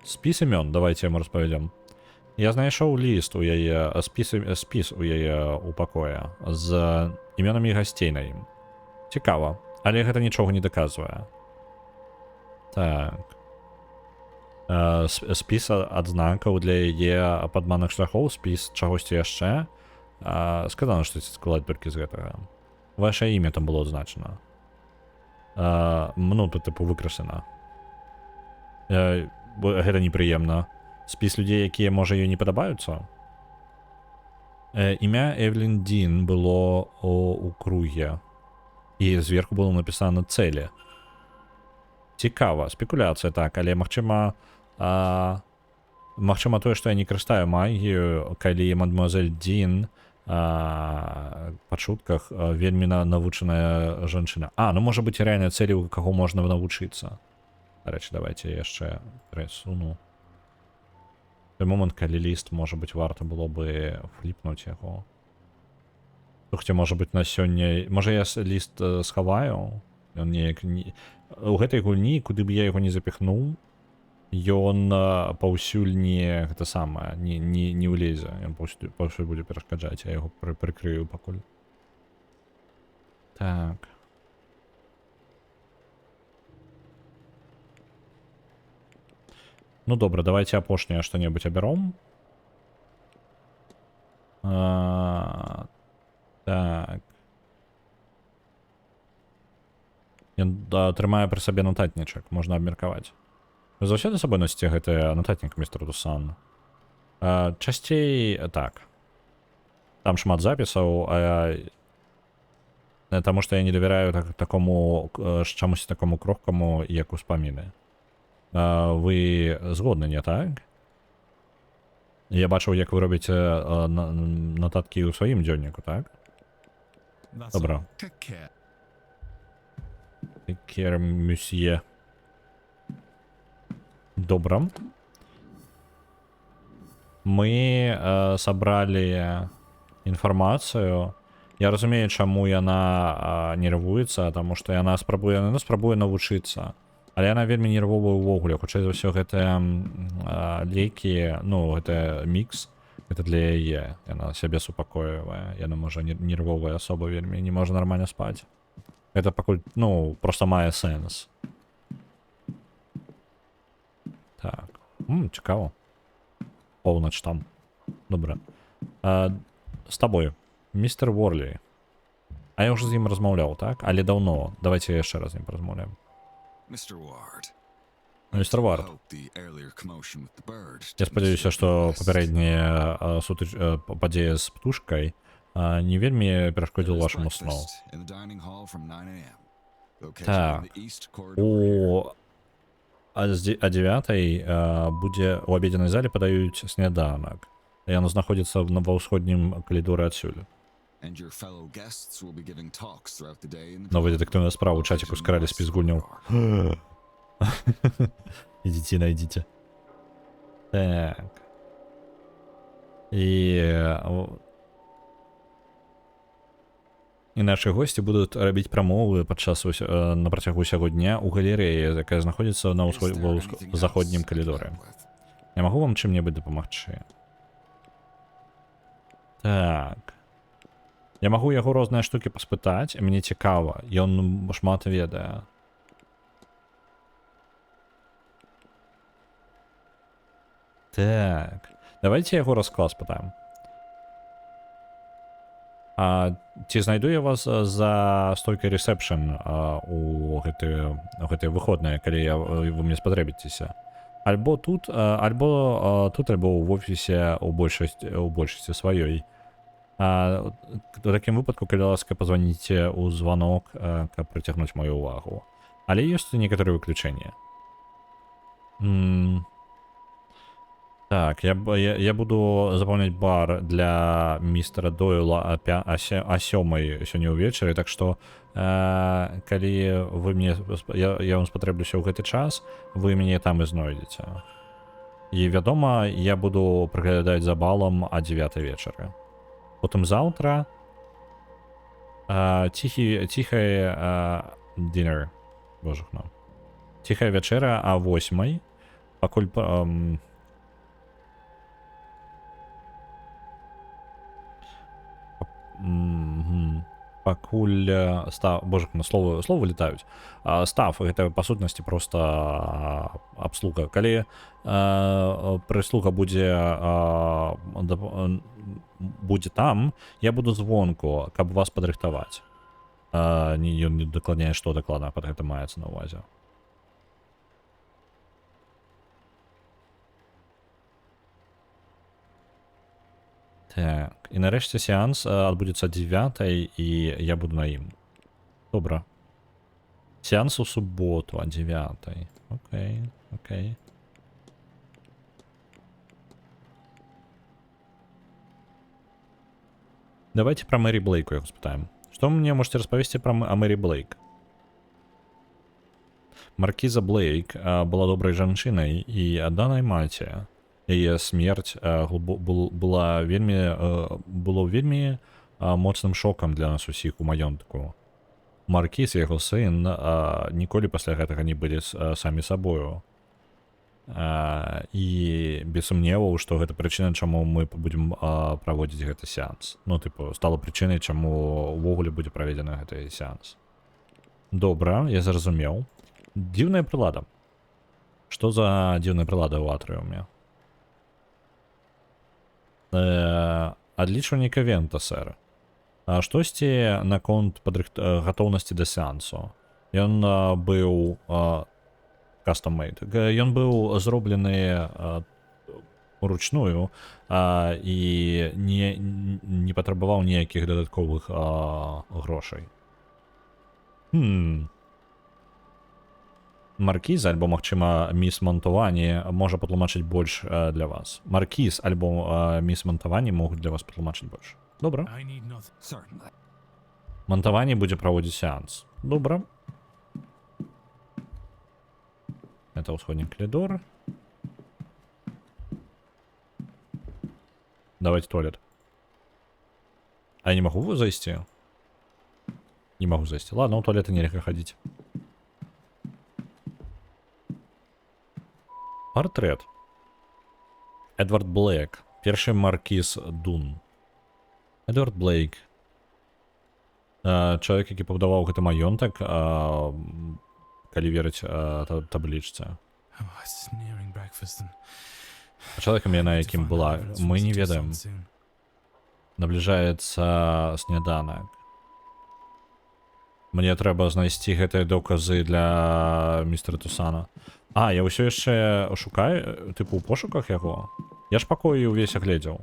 Speaker 1: Спіс імён, давайте яму распавядзем. Я знайшоў ліст у яе, спіс у яе ў пакоі з імёнамі гасцей на ім. Цікава, але гэта нічога не даказвае. Так. Спіс адзнакаў для яе падманных шляхоў, спіс чагосьці яшчэ. Сказано, што складаць толькі з гэтага. Ваше імя там было адзначана. Ну, тут тыпу выкрасена. Гэта непрыемна. спіс людзей, якія, можа, ёй не падабаюцца. Імя Эвелін Дін было у круге. І зверху было напісана цэлі. Цікава, спекуляцыя, так, але магчыма, магчыма тое, што я не карыстаю магію, калі мадмуазель Дін па чутках вельмі навучаная жанчына. Ну можа быць рэальная цэлі, у каго можна навучыцца. Дарэчы, давайте яшчэ прысуну. Той момант, калі ліст, можа быць, варта было бы фліпнуць яго. Слухайте, можа быць, на сёння... Можа, я ліст схаваю? Ён неяк... У гэтай гульні, куды б я яго не запіхнуў, ён паўсюль не... Гэта самае, не ўлезе. Ён паўсюль будзе перашкаджаць, я яго прыкрыю пакуль. Так. Ну, добра, давайте апошняе што-небудзь абяром. Так. Ён трымае пры сабе нататнічак, можна абмеркаваць. Вы заўсёды сабой носіце гэты нататнік, містер Тусан? Часцей так. Там шмат запісаў, таму што я не давяраю такому чамусь такому крохкаму, як успаміны. Вы згодны, не так? Я бачыў, як вы робіце нататкі ў сваім дзённіку, так?
Speaker 4: That's
Speaker 1: Добра.
Speaker 4: all. Take care.
Speaker 1: Take care, monsieur. Добра. Мы сабралі інфармацыю. Я разумею, чаму яна нервуецца, таму што яна спрабуе навучыцца. Але яна вельмі нервовая ўвогуле. Хутчэй за ўсё гэтыя лекі, ну, гэта мікс, гэта для яе. Яна сябе супакоівае. Яна, можа, нервовая асоба вельмі, не можа нармальна спаць. Гэта пакуль, ну, проста мае сэнс. Так. Цікава. Поўнач там. Добра. З табою. Містер Ворлі. А я ўжо з ім размаўляў, так? Але даўно. Давайте яшчэ раз з ім паразмаўляем.
Speaker 5: Mr. Ward.
Speaker 1: Містер Вард. Я спадзяюся, што папярэдняя падзея з птушкай не вельмі перашкодзіла вашаму сну. Так. О 9:00 будзе у абедзенай зале падаюць сняданак. Яно знаходзіцца ва ўсходнім калідоры адсюль. Новая дэтэктыўная справа ў чаціку скаралі спіс гульняў. Ідзіце, найдзіце. Так. І нашы госці будуць рабіць прамовы падчас на працягу ўсяго дня ў галерэі, якая знаходзіцца на заходнім калідоры. Я магу вам чым-небудзь дапамагчы? Так. Я магу яго розныя штукі паспытаць, і мне цікава, ён шмат ведае. Так. Давайте яго расклад спытаем. Ці знайду я вас за стойкай рэсепшн у гэтыя выходныя, калі вы мне спатрэбіцеся? Альбо тут, альбо ў офісе у большасці сваёй. У такім выпадку, калі ласка, пазваніце ў званок, каб прыцягнуць маю ўвагу. Але ёсць некаторыя выключэнні. Так, я буду запаўняць бар для містера Дойла о 7:00 сёння ўвечары, так што калі вы мне, я вам спатрэблюся ў гэты час, вы мяне там і знойдзеце. І, вядома, я буду прыглядаць за балам о 9:00 вечара. Потым заўтра ціхая динер, боже хно. Ціхая вячэра о 8:00, пакуль пакуль став, боже, на слово летаюць. Став, гэта па сутнасці проста абслуга. Калі прыслуга будзе там, я буду звонку, каб вас падрыхтаваць. Ён не дакладняе, што дакладна пад гэта маецца на ўвазе. Так, і нарешті сеанс адбудзецца 9 і я буду на ім. Добра. Сеанс у суботу о 9. Окей, окей. Давайте про Мэри Блейку яго спытаем. Што вы мне можете распавесці пра Мэри Блейк? Маркіза Блейк была добрай жанчынай і адданай маці. Яе смерць было вельмі моцным шокам для нас усіх у маёнтку. Маркіз і яго сын ніколі пасля гэтага не былі самі сабою. І без сумневаў, што гэта прычына, чаму мы будзем праводзіць гэты сеанс. Ну, тыпу, стала прычынай, чаму ўвогуле будзе праведзены гэты сеанс. Добра, я зразумеў. Дзіўная прылада. Што за дзіўная прылада ў атрыуме? Адлічванне івента, сэр. Штосьці наконт гатоўнасці да сеансу. Ён быў custom-made. Ён быў зроблены уручную і не патрабаваў ніякіх дадатковых грошай. Маркіз, альбо, магчыма, міс Монтавані можа патлумачыць больш для вас. Маркіз, альбо міс Монтавані могуць для вас патлумачыць больш. Добра.
Speaker 4: I need nothing.
Speaker 5: Certainly.
Speaker 1: Монтавані будзе праводзіць сеанс. Добра. Это ўсходні коридор. Давайте туалет. А я не могу зайсці? Не могу зайсці. Ладно, у туалета нельга ходить. Портрет. Эдвард Блэк. Першы маркіз Дун. Эдвард Блэк. Чалавек, які пабудаваў гэты маёнтак, калі верыць таблічцы.
Speaker 4: Oh, it's nearing breakfast and
Speaker 1: Чалавекам яна якім была, мы не ведаем.
Speaker 4: Soon.
Speaker 1: Набліжаецца сняданак. Мне трэба знайсці гэтыя доказы для містера Тусана. Я ўсё яшчэ шукаю, тыпу, у пошуках яго. Я ж пакоі ўвесь агледзеў.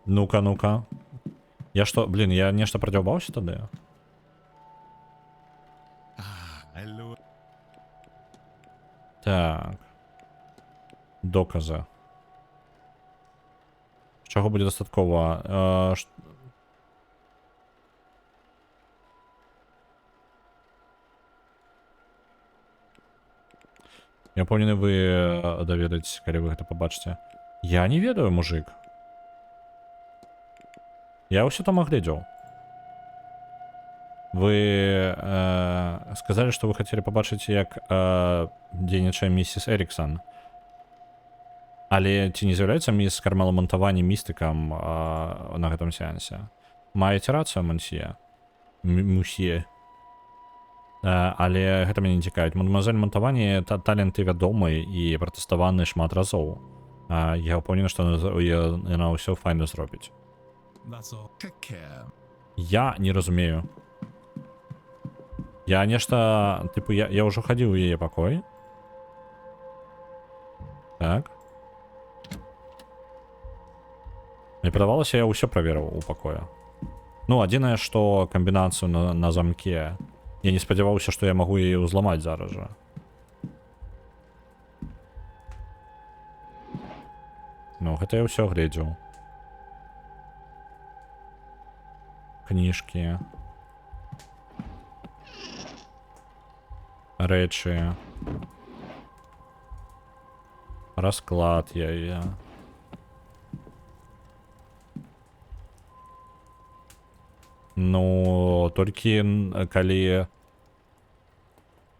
Speaker 1: Ну-ка, ну-ка. Я што, блін, я нешта прадзяўбаўся тады?
Speaker 5: Hello.
Speaker 1: Так. Доказы. Чаго будзе дастаткова? Я павінны вы даведаць, калі вы гэта пабачыце. Я не ведаю, мужик. Я ўсё там агледзеў. Вы сказалі, што вы хацелі пабачыць, як дзейнічае міссіс Эріксон. Але ці не з'яўляецца міс Кармела Монтавані містыкам на гэтым сеансе? Маеце рацыю, мусье. Але гэта мяне не цікавіць. Мадемуазель Монтавані таленты вядомы і пратэставаны шмат разоў. Я ўпэўнены, што яна ўсё файна зробіць.
Speaker 4: That's all.
Speaker 5: Take care.
Speaker 1: Я не разумею. Я нешта... Тыпу, я ўжо хадзіў у яе пакой. Так. Мне падавалася, я ўсё праверыў у пакоя. Ну, адзінае, што камбінацыю на замке. Я не спадзяваўся, што я магу яе ўзламаць зараз жа. Ну, гэта я ўсё гледзеў. Кніжкі. Рэчы. Расклад яе. Ну, толькі калі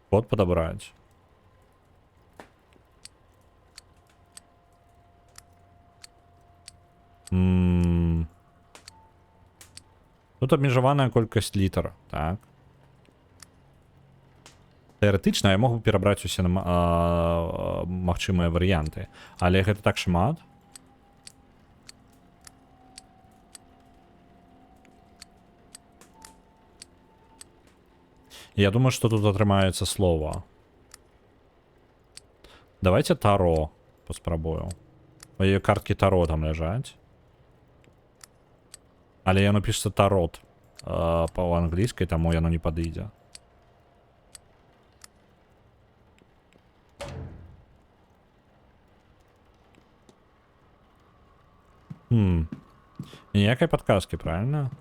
Speaker 1: код падабраць. Тут абмежаваная колькасць літар, так. Тэарэтычна я могу перабраць усе магчымыя варыянты, але гэта так шмат. Я думаю, что тут атрымаецца слово. Давайте Таро паспрабую. Яе карткі Таро там ляжаць. Але яно пішецца Тарот па-англійскай, таму яно не падыдзе. Ніякай падказкі, правильно?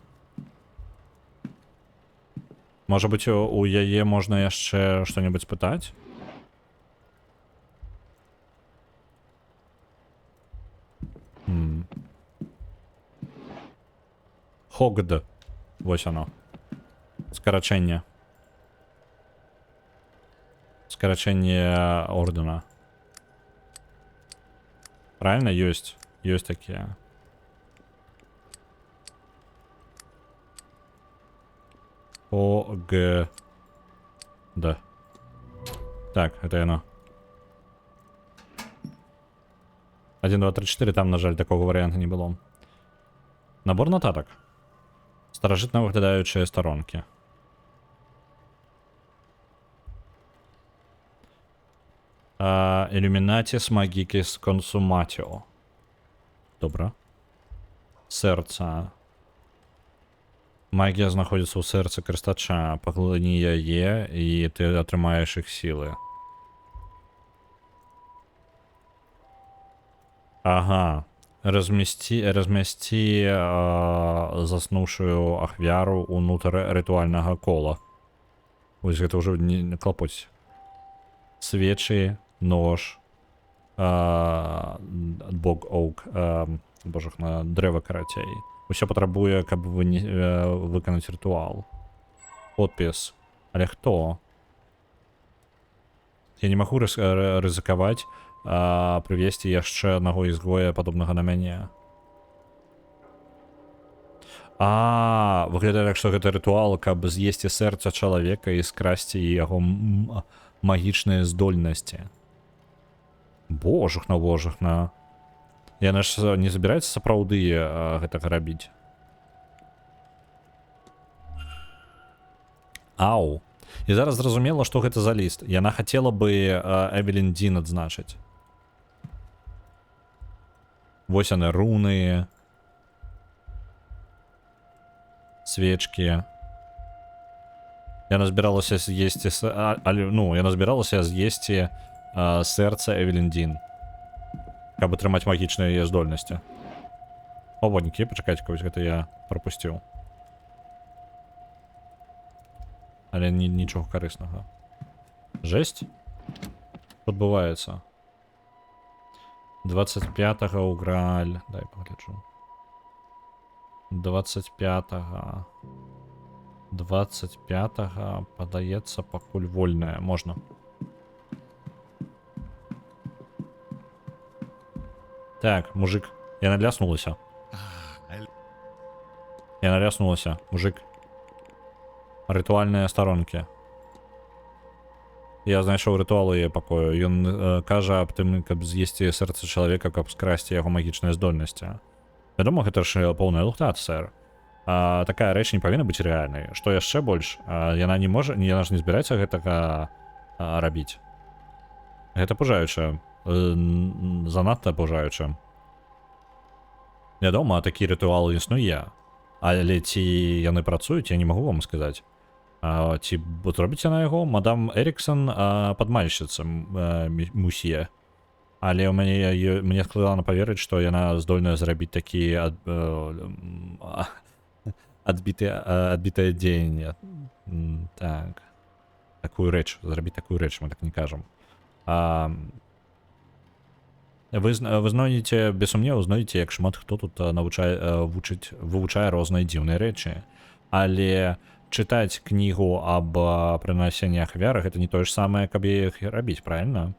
Speaker 1: Можа быць, у яе можна яшчэ што-небудзь спытаць? Хогд. Вось оно. Скарачэнне. Скарачэнне ордэна. Правильно? Ёсць. Ёсць такія. Ог. Да. Так, это яно. 1, 2, 3, 4, там, на жаль, такого варыянта не было. Набор нотаток. Старажытна выглядаючыя старонкі. Ілюмінатіс магікіс консуматіо. Добра. Сэрца. Магія знаходзіцца ў сэрцы карыстача. Паглыні яе, і ты атрымаеш іх сілы. Ага. Размясці заснуўшую ахвяру ўнутр рытуальнага кола. Вось гэта ўжо не клапоць. Свечы, нож, бог оук, божахна, дрэва карацей. Усё патрабуе, каб выканаць рытуал. Подпіс. Але хто? Я не магу рызыкаваць прывесці яшчэ аднаго ізгоя падобнага на мяне. Выглядае так, што гэта рытуал, каб з'есці сэрца чалавека і скрасці яго магічныя здольнасці. Божахна. Яна ж не забіраецца сапраўды гэтага рабіць. Ау. І зараз зразумела, што гэта за ліст. Яна хацела бы Эвелін Дін адзначыць. Вось яны руны. Свечкі. Яна збіралася з'есці... яна збіралася з'есці сэрца Эвелін Дін. Каб атрымаць магічныя яе здольнасці. Оводнікі, пачакайце, вось гэта я прапусціў. Але нічого карыснага. Жесть? Что адбываецца? 25-го ў Грааль. Дай пагляджу. 25-го. 25-го падаецца пакуль вольная. Можна. Так, мужик. Яна ляснулася. Яна ляснулася. Мужик. Рытуальныя старонкі. Я знайшоў рытуал у яе пакою. Ён кажа аб тым, каб з'есці сэрца чалавека, каб скрасці яго магічныя здольнасці. Вядома, гэта ж поўная лухта, сэр. Такая рэч не павінна быць рэальнай. Што яшчэ больш? Яна не можа, яна ж не збіраецца гэтага рабіць. Гэта пужаюча. Занадта пужаюча. Вядома, такі рытуал існуе. Але ці яны працуюць, я не магу вам сказаць. Ці зробіце на яго? Мадам Эріксон падмальшчыца мусье. Але мне складана паверыць, што яна здольная зрабіць такі адбітае дзеянне. Так. Такую рэч, зрабіць такую рэч, мы так не кажам. Вы знойдзеце, без сумневу, знойдзеце, як шмат хто тут вывучае розныя дзіўныя рэчы. Але чытаць кнігу аб прынасенні ахвярах — гэта не тое ж самае, каб іх рабіць, правильно?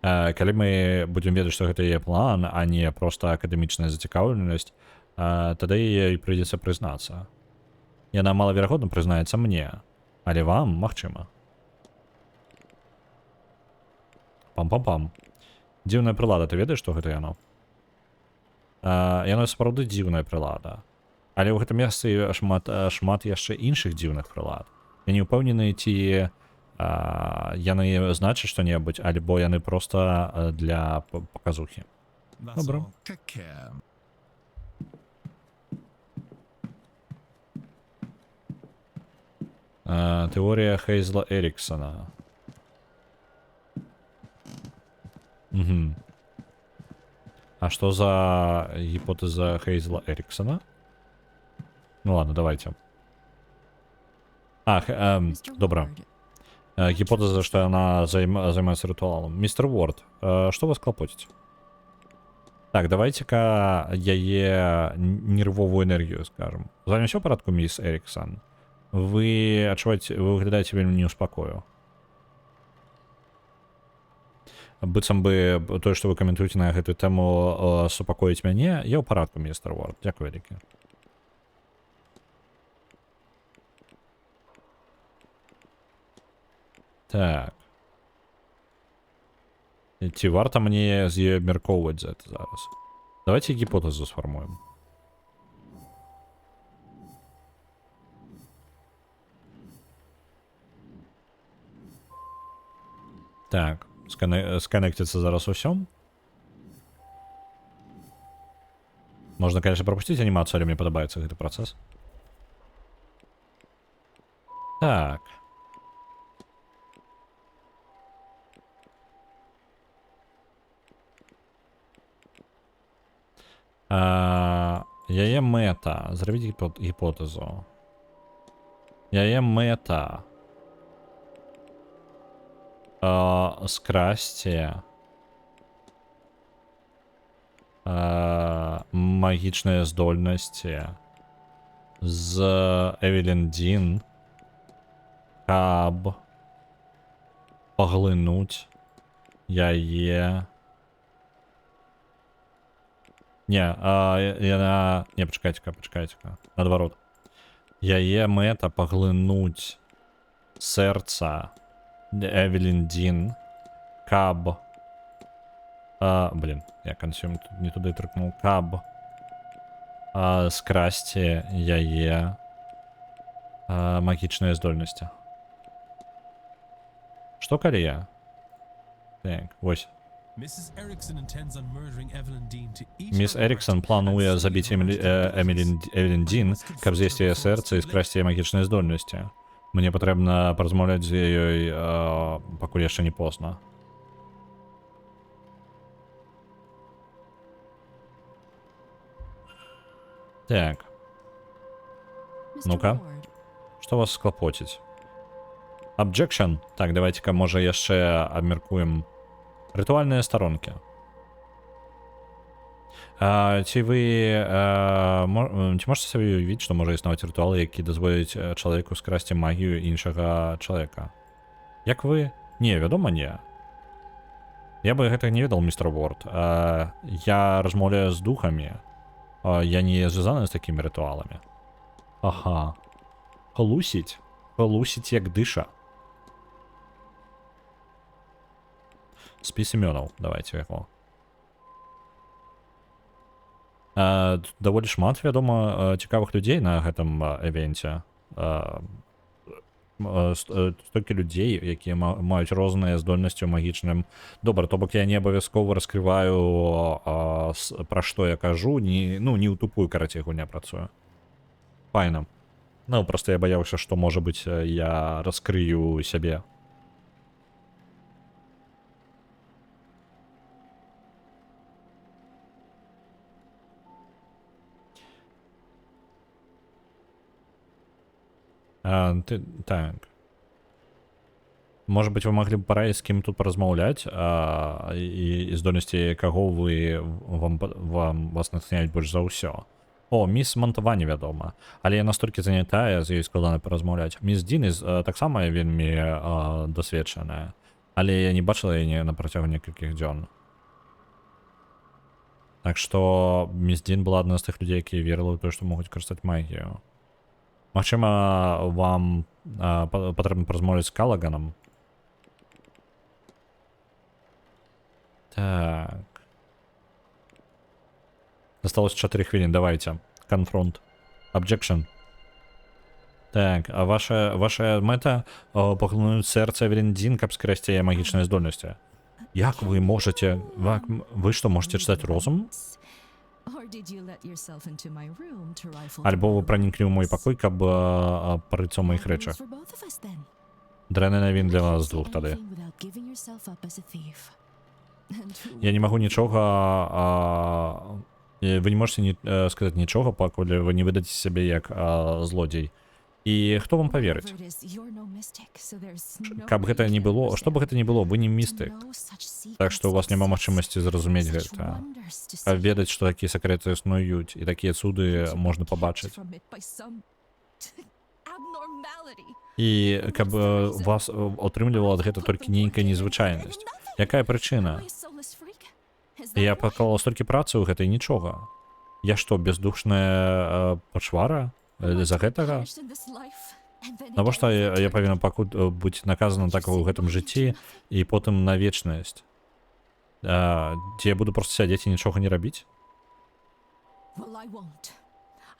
Speaker 1: Калі мы будзем ведаць, што гэта яе план, а не проста акадэмічная зацікаўленасць, тады ёй прыйдзецца прызнацца. Яна малаверагодна прызнаецца мне, але вам магчыма. Пам-пам-пам. Дзіўная прылада, ты ведаеш, што гэта яно? Яно сапраўды дзіўная прылада. Але ў гэтым месцы шмат яшчэ іншых дзіўных прылад. Я не ўпэўнены, ці яны значаць што-небудзь, альбо яны проста для паказухі.
Speaker 4: That's
Speaker 1: Добре.
Speaker 4: all.
Speaker 5: Take care.
Speaker 1: Теорія Хейзла Еріксона. Угу. А что за гипотеза Хейзла Эриксона? Ну ладно, давайте.
Speaker 3: Mr.
Speaker 1: Добро.
Speaker 3: Ward,
Speaker 1: Гипотеза, что она занимается ритуалом. Мистер Уорд, что вас клопотить? Так, давайте-ка яе нервовую энергию скажем. З вами все в порядку, мисс Эриксон? Вы выглядаете вельмі не ў спакою. Быццам бы тое, што вы каментуеце на гэтую тэму, супакоіць мяне, я ў парадку, містер Уорд. Дзякуй вялікі. Так. Ці варта мне з ёй абмяркоўваць за это зараз? Давайте гіпотэзу сфармуем. Так. Сконнектиться зараз усё. Можно, конечно, пропустить анимацию, але мне падабаецца гэты працэс. Так. Яе мэта. Зрабіць гіпотэзу. Яе мэта. Скрасці магічныя здольнасці з Эвелін Дін, каб паглынуць яе. Не, пачакайце-ка. Наадварот. Яе мэта паглынуць сэрца Эвелін Дін, каб... я консюм не туды трыкнуў. Каб скрасці яе магічныя здольнасці. Што калі я? Так, вось.
Speaker 4: Mrs. Erickson intends on murdering Evelyn Dean to eat
Speaker 1: Міс
Speaker 4: her
Speaker 1: Эріксон
Speaker 4: heart
Speaker 1: плануе
Speaker 4: and
Speaker 1: забіць
Speaker 4: seal her
Speaker 1: Эвелін Дін, каб з'есці яе сэрца і скрасці яе магічныя здольнасці. Мне патрэбна паразмаўляць з ёй, пакуль яшчэ не позна. Так,
Speaker 3: Mr.
Speaker 1: Ну-ка.
Speaker 3: Ward,
Speaker 1: што вас склапоціць? Objection. Так, давайте-ка, можа, яшчэ абмяркуем рытуальныя старонкі. Ці вы... ці можете сабе уявіць, што можа існаваць рытуалы, які дазволяць чалавеку скрасці магію іншага чалавека? Як вы? Не, вядома, не. Я бы гэтага не ведал, містер Уорд. Я размаўляю з духамі. Я не звязаны з такімі рытуаламі. Ага. Халусіць. Халусіць як дыша. Спіс імёнаў. Давайте яго. Даволі шмат, вядома, цікавых людзей на гэтым эвенце. Столькі людзей, якія маюць розныя здольнасці ў магічным. Добра, то бок я не абавязкова раскрываю, пра што я кажу, не ў тупую, карацей, гульня працую. Файна. Ну, проста я баяўся, што, можа быць, я раскрыю сябе. Так. Может быть, вы могли бы параіць, з кім тут паразмаўляць, і здольнасці каго вас натхняюць больш за ўсё. О, міс Монтава невядома. Але я настолькі занятая, з ёй складана паразмаўляць. Міс Дін таксама вельмі досведчаная. Але я не бачыла яе на працягу некалькіх дзён. Так што міс Дін была адна з тых людзей, якія верыла ў тое, што могуць карыстаць магію. Магчыма, вам патрэбна паразмаўляць з Калаганам. Так. Осталось 4 хвилин, давайте. Конфронт. Objection. Так, а ваша мета поглинуть серце Евелін Дін, каб скрасти її магічні здольності. Як ви можете... Ви що, можете читати розум?
Speaker 3: Or did you let yourself into my room to rifle
Speaker 1: Альбо ви
Speaker 3: through
Speaker 1: проникли в мій покой, каб поритися в моїх
Speaker 3: Bad
Speaker 1: речах.
Speaker 3: news for both of us, then.
Speaker 1: Дренний новин для
Speaker 3: You
Speaker 1: вас
Speaker 3: can't
Speaker 1: двох
Speaker 3: say
Speaker 1: тоді.
Speaker 3: anything without giving yourself up as a thief. And who
Speaker 1: Я не можу нічого... ви не можете сказати нічого, поки ви не видаєте себе як злодій. І хто вам повірить?
Speaker 3: Whatever it is, you're no mystic, so there's no
Speaker 1: Каб
Speaker 3: way
Speaker 1: гэта
Speaker 3: you
Speaker 1: не
Speaker 3: can
Speaker 1: было, што бы
Speaker 3: understand.
Speaker 1: гэта не было, вы не
Speaker 3: To
Speaker 1: містик.
Speaker 3: know such
Speaker 1: Так што у вас
Speaker 3: secrets
Speaker 1: няма
Speaker 3: exist,
Speaker 1: магчымасці зразумець
Speaker 3: such
Speaker 1: гэта.
Speaker 3: wonders to
Speaker 1: Каб
Speaker 3: see,
Speaker 1: ведаць, што такія сакрэты існуюць, і такія цуды
Speaker 3: to be
Speaker 1: можна
Speaker 3: kept
Speaker 1: пабачыць.
Speaker 3: from it by some abnormality.
Speaker 1: І каб вас атрымлівала ад гэта толькі нейкая незвычайнасць. Якая прычына?
Speaker 3: Am I a soulless freak? Is
Speaker 1: Я
Speaker 3: that why?
Speaker 1: паклала столькі працы ў гэтай нічога. Я што, бездушная пачвара?
Speaker 3: Am I
Speaker 1: За
Speaker 3: to be
Speaker 1: гэтага?
Speaker 3: punished in this life, and then
Speaker 1: Навошта
Speaker 3: again
Speaker 1: я
Speaker 3: in
Speaker 1: павінен
Speaker 3: eternity?
Speaker 1: быць наказаны так у гэтым жыцці і потым на вечнасць? Ці я буду проста сядзець і нічога не рабіць?
Speaker 3: Well, I won't.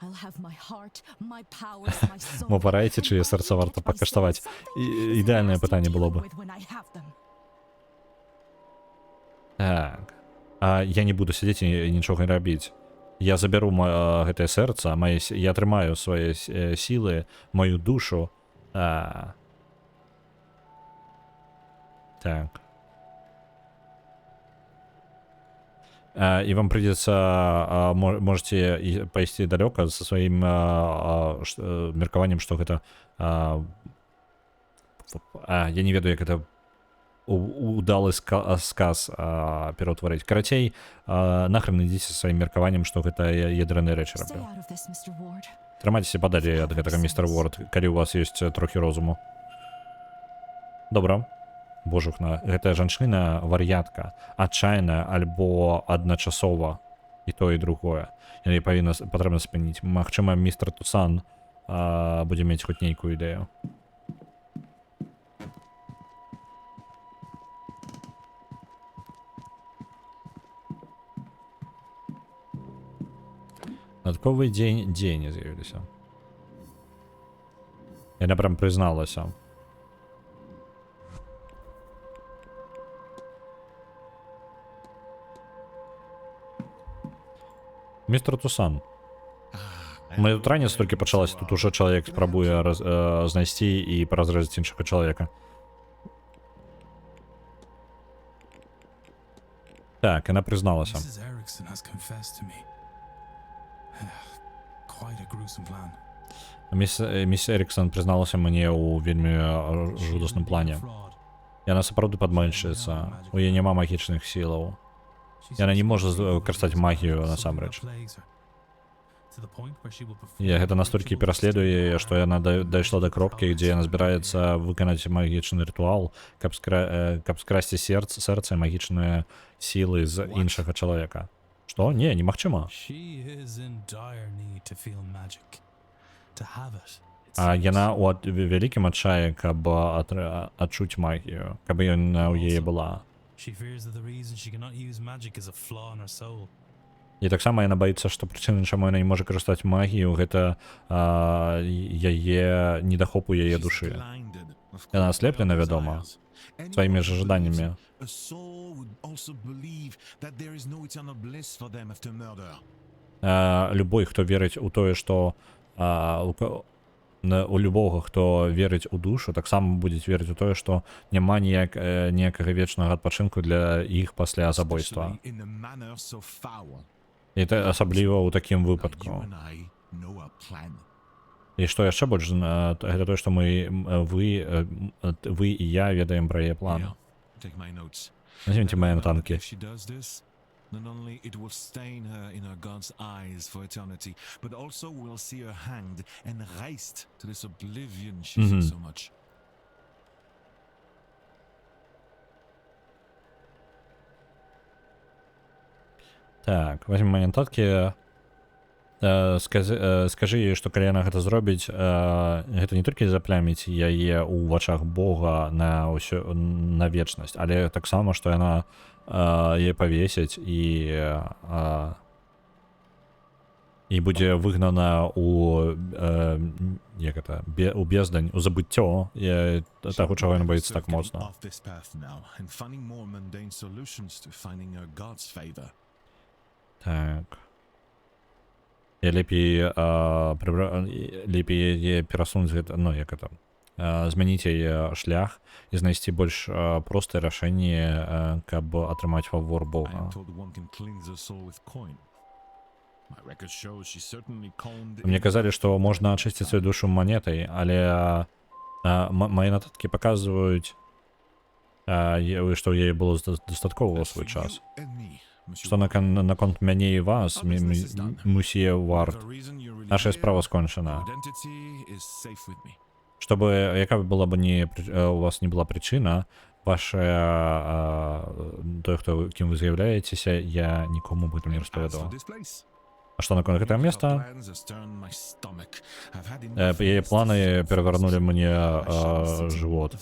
Speaker 3: I'll have my heart, my powers, my soul.
Speaker 1: Мо параіце,
Speaker 3: and
Speaker 1: чые
Speaker 3: I'll
Speaker 1: сэрца
Speaker 3: get
Speaker 1: варта
Speaker 3: myself
Speaker 1: пакаштаваць?
Speaker 3: something
Speaker 1: Ідэальнае
Speaker 3: easy
Speaker 1: пытанне
Speaker 3: to
Speaker 1: было
Speaker 3: deal
Speaker 1: бы.
Speaker 3: with when I have them.
Speaker 1: Так. Я не буду сядзець і нічога не рабіць. Я забяру гэтае сэрца, я атрымаю свае сілы, мою душу. Так. И вам придется, можете пойти далеко со своим меркаваннем, что это... я не ведаю, як это удалы сказ пераўтварыць. Карацей, нахрен ідзіце са сваім меркаваннем, што гэта ядраныя рэчы
Speaker 3: Stay
Speaker 1: раблю.
Speaker 3: out of this, Mr. Ward.
Speaker 1: Трымайцеся падалей ад гэтага, містер Уорд, калі у вас ёсць трохі розуму. Добра. Божухна, гэтая жанчына вар'ятка, адчайная альбо адначасова і тое і другое. Яе патрэбна спыніць. Магчыма, містер Тусан будзе мець хоць нейкую ідэю. Дадатковы дзеянні з'явіліся. Яна прям прызналася. Містер Тусан. Моя тут раніца толькі пачалася, тут уже чалавек спрабуе знайсці і разрэзаць іншага чалавека. Так, яна прызналася.
Speaker 4: Mrs. Erickson has confessed to me. Quite a gruesome plan.
Speaker 1: Міс Еріксон прызналася мне ў вельмі жудасным плане. Яна сапраўды падманшчыца, у яе няма магічных сілаў. Яна не можа карыстаць магію насамрэч. Гэта настолькі пераследуе, што яна дайшла да кропкі, дзе яна збіраецца выканаць магічны рытуал, каб скрасці сэрца і магічныя сілы з іншага чалавека. Што? Не, немагчыма. Яна ў вялікім адчаі, каб адчуць магію, каб яна ў яе была. І таксама яна баіцца, што прычынай, чаму яна не можа карыстаць магію, гэта яе недахоп у яе душы. Яна аслеплена, вядома, сваімі ж жаданнямі. Любой, хто верыць у тое, што у любога, хто верыць у душу, таксама будзе верыць у тое, што няма ніякага вечнага адпачынку для іх пасля забойства. І асабліва ў такім выпадку. І што яшчэ больш, гэта тое, што вы і я ведаем пра яе план. Наземце мае натанкі.
Speaker 5: Not only it will stain her in her God's eyes for eternity, but also we'll see her hanged and raised to this oblivion she seeks so much.
Speaker 1: Так, возьмем мае нататкі. Скажы ёй, што калі яна гэта зробіць, гэта не толькі запляміць яе ў вачах Бога на вечнасць, але таксама, што яна яе павесяць і і будзе выгнана у як это, у бездань, у забыццё таго, чаго ён боіцца так моцна.
Speaker 5: Off this path now and finding more mundane solutions to finding her God's favor.
Speaker 1: Так. Я лепей лепей перасунуць гэта, ну як это, змяніць яе шлях і знайсці больш простае рашэнне, каб атрымаць фавор
Speaker 5: I
Speaker 1: Бога.
Speaker 5: am told one can cleanse the soul with coin. My record shows she certainly coined.
Speaker 1: Мне казалі, што можна ачысціць сваю душу манетай, але мае нататкі паказваюць, што ў яе было дастаткова ў свой час. Што наконт мяне і вас, мусіе Вард, наша справа скончана. Чтобы, яка б была б у вас не была прычына, той, хто кім вы з'яўляецеся, я нікому об этом не распавядаў. А што наконт гэтага места? Яе планы перавярнулі мне жывот.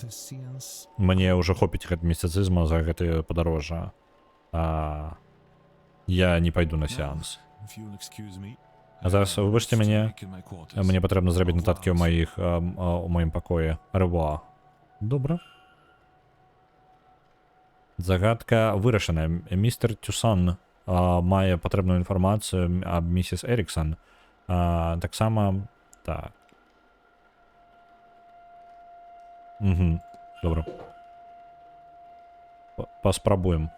Speaker 1: Мне ўжо хопіць гэты містыцызма за гэтае падарожжа. Я не пайду на сеанс. А зараз выбачце мяне, мне патрэбна зрабіць нататкі ў маім пакоі. Арва. Добра. Загадка вырашаная. Містер Тюсон мае патрэбную інфармацыю аб місіс Эріксон. Таксама... Так. Добра. Паспрабуем.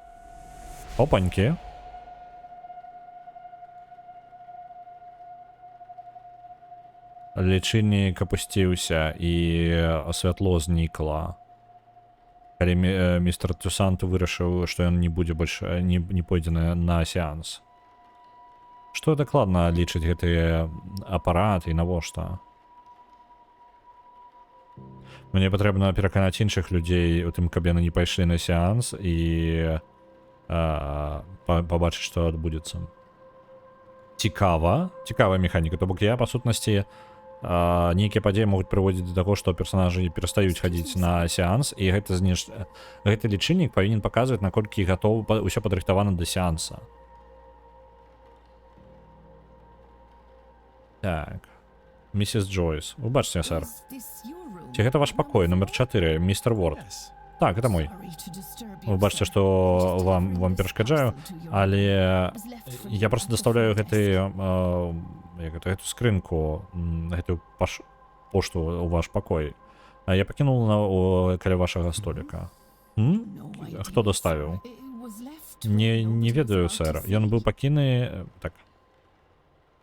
Speaker 1: Опанькі. Лічыльнік апусціўся і святло знікла. Калі містер Тюсант вырашыў, што ён не будзе больш не пойдзе на сеанс. Што дакладна лічыць гэтыя апараты і навошта? Мне патрэбна пераканаць іншых людзей у тым, каб яны не пайшлі на сеанс і пабачыць, што адбудзецца. Цікавая механіка. То бок я, па сутнасці, нейкія падзеі могуць прыводзіць да таго, што персанажы перастаюць хадзіць на сеанс, і гэты лічыльнік павінен паказваць, наколькі гатова ўсё падрыхтавана да сеанса. Так. Місіс Джойс. Выбачце, сэр. Ці гэта ваш пакой, номер 4, містер Ворд? Так, гэта мой. Выбачце, што вам перашкаджаю, але я просто даставляю гэту скрынку, гэтую пошту ў ваш пакой. Я пакінуў каля вашага століка. Хто доставіў? Не ведаю, сэр. Ён быў пакіны... Так.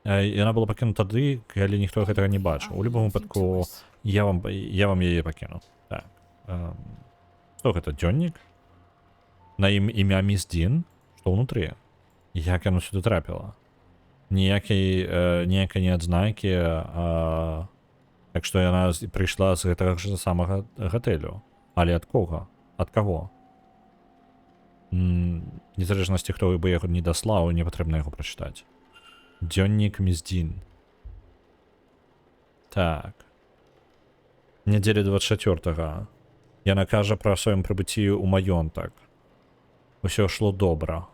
Speaker 1: Яна была пакіну тады, калі ніхто гэтага не бачыў. У любым выпадку я вам яе пакіну. Так. Што гэта, дзённік? На ім імя міс Дін? Што ўнутры? Як яно сюды трапіла? Ніякай не адзнакі, так што яна прыйшла з гэтага ж самага гатэлю. Але ад кога? Ад каго? Незалежнасці, хто бы яго не даслаў, не патрэбна яго прачытаць. Дзённік міс Дін. Так. Нядзеля 24-га. Яна кажа пра сваім прыбыцці ў маёнтак. Усё шло добра.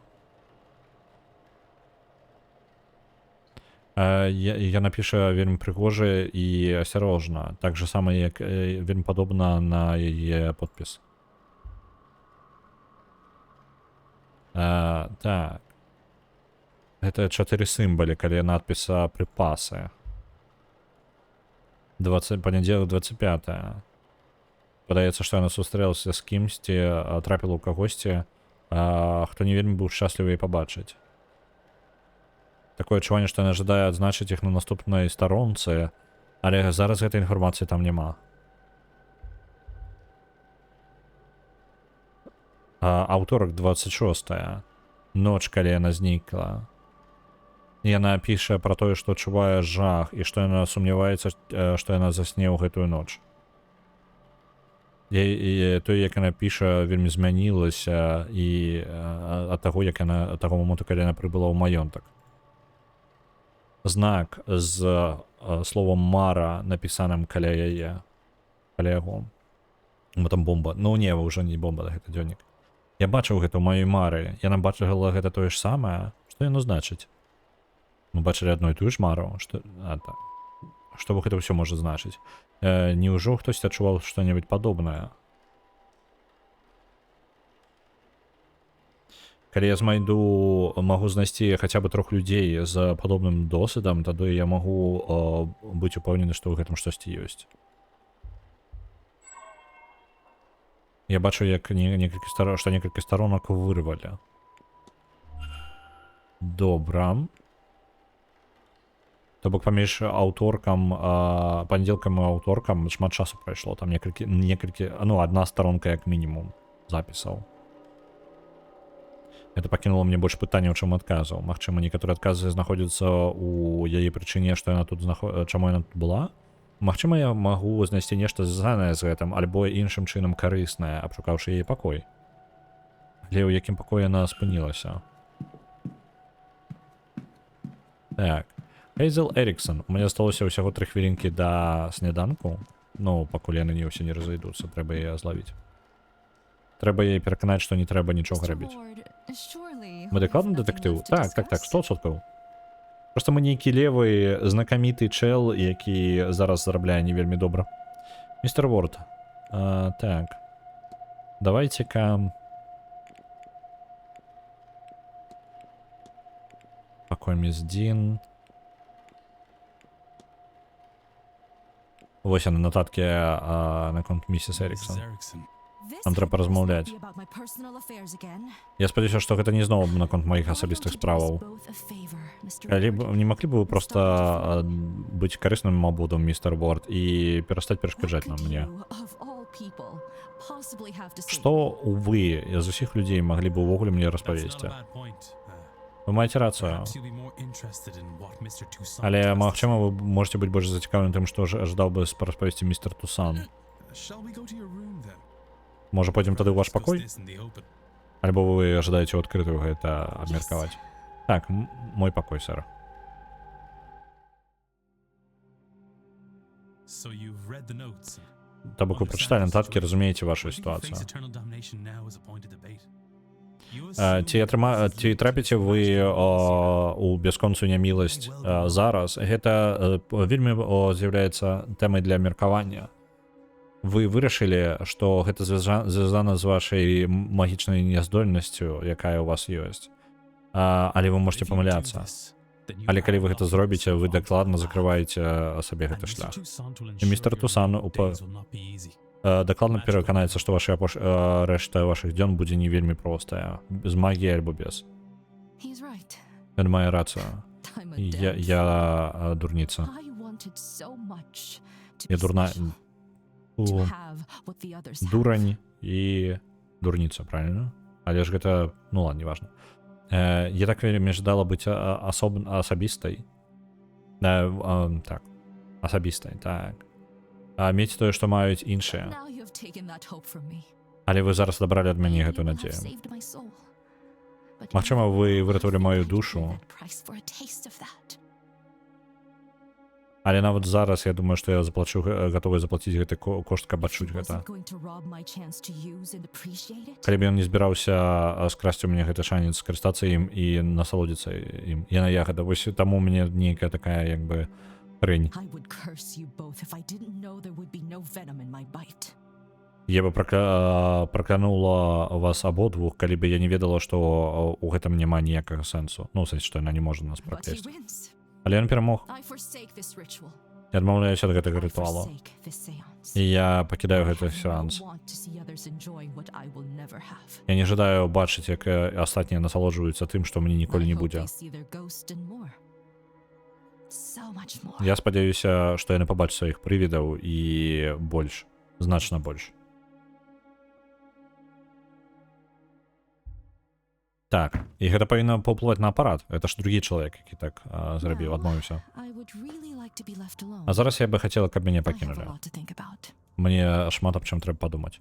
Speaker 1: Яна піша вельмі прыгожа і асцярожна. Так же сама, як вельмі падобна на яе подпіс. Так. Гэта 4 сімвалы, калі надпіса прыпасы. Панядзелак 25. Падаецца, што яна сустрэлася з кімсьці, трапіла ў кагосьці, хто не вельмі быў шчаслівы яе пабачыць. Такое адчуванне, што яна жадае адзначыць іх на наступнай старонцы, але зараз гэтай інфармацыі там няма. Аўторак 26. Ноч, калі яна знікла. Яна піша пра тое, што адчувае жах, і што яна сумняваецца, што яна засне ў гэтую ноч. І тое, як яна піша, вельмі змянілася і ад таго, як яна, ад таго моманту, калі яна прыбыла ў маёнтак. Знак з словом «Мара» напісаным каля яе, каля яго. Там бомба. Ну, не, ўжо не бомба, гэта дзённік. Я бачыў гэта ў маёй Мары. Яна бачыла гэта тое ж самае. Што яно значыць? Мы бачылі адну і тую ж мару, што... А, так. Што гэта ўсё можа значыць? Неўжо хтось адчуваў што-небудзь падобнае? Калі я знайду, магу знайсці хаця бы 3 людзей з падобным досведам, тады я магу быць упэўнены, што ў гэтым штосьці ёсць. Я бачу, як што некалькі старонак вырвалі. Добра. То бок паміж аўторкам, панядзелкам і аўторкам шмат часу прайшло. Там некалькі, ну, адна старонка як мінімум запісаў. Это пакінула мне больш пытанняў, чым адказаў. Магчыма, некаторыя адказы знаходзяцца ў яе прычыне, што яна тут чаму яна тут была. Магчыма, я магу знайсці нешта звязанае з гэтым, альбо іншым чынам карыснае, абшукаўшы яе пакой. Але ў якім пакоі яна спынілася? Так. Хейзел Эріксон. У мяне засталося ўсяго 3 хвілінкі да сняданку. Ну, пакуль яны не ўсе не разойдуцца, трэба яе злавіць. Трэба яе пераканаць, што не трэба нічога рабіць. Мы дакладна дэтэктыў? Так, 100%. Просто мы нейкі левы, знакаміты чэл, які зараз зарабляе не вельмі добра. Містер Ворд. Так. Давайте-ка... Пакой мисс Дин. Вось яны нататкі наконт місіс Эріксон. Нам трэба размаўляць. Я спадзяюся, што гэта не зноў наконт маіх асабістых справаў. Калі не маглі б вы проста быць карысным абодам, містер Ворд, і перастаць перашкаджаць нам мне? Што вы з усіх людзей маглі б увогуле мне распавесці? Вы маеце рацыю. Але, магчыма, вы можете быць больш зацікаўлены тым, што жадаў бы распавесці містер Тусан. Можа, пойдзем тады ў ваш пакой? Альбо вы жадаеце ў адкрытую гэта абмеркаваць? Так, мой пакой, сэр. То бок вы прачыталі нататкі, разумееце вашу сітуацыю. Ці трапіце вы у бясконцую няміласць зараз? Гэта вельмі з'яўляецца тэмай для меркавання. Вы вырашылі, што гэта звязана з вашай магічнай няздольнасцю, якая ў вас ёсць. Але вы можете памыляцца. Але калі вы гэта зробіце, вы дакладна закрываеце сабе гэты шлях. І містер Тусан дакладна пераканаецца, што рэшта вашых дзён будзе не вельмі простая. Без магіі альбо без. Ён мае рацыю. Я дурніца. Я дурная... Дурань і дурніца, правильно? Але ж гэта, ну ладно, неважно. Я так вельмі жадала быць асабістай. Так, асабістай, так. Мець тое, што маюць іншыя. Але вы зараз адабралі ад мяне гэтую надзею. Магчыма, вы выратавалі мою душу. Але нават зараз я думаю, што я гатовы заплаціць гэты кошт, каб адчуць гэта. Калі б ён не збіраўся скрасці у мяне гэты шанец скарыстацца ім і насалодзіцца ім. Я на ягада. Вось таму мне нейкая такая, як бы, рынь. Я бы праклянула вас абодвух, калі бы я не ведала, што у гэтым няма ніякага сэнсу. Ну, сэнс, што яна не можа нас праклясці. Але ён перамог. Я адмаўляюся ад гэтага рытуалу. І я пакідаю гэты сеанс. Я не жадаю бачыць, як астатнія насалоджваюцца тым, што мне ніколі не будзе. Я спадзяюся, што яны пабачаць сваіх прывідаў і больш, значна больш. Так, і гэта павінна паўплываць на апарат. Гэта ж другі чалавек, які так зрабіў, адмовіўся. А зараз я бы хацела, каб мяне пакінулі. Мне шмат аб чым трэба падумаць.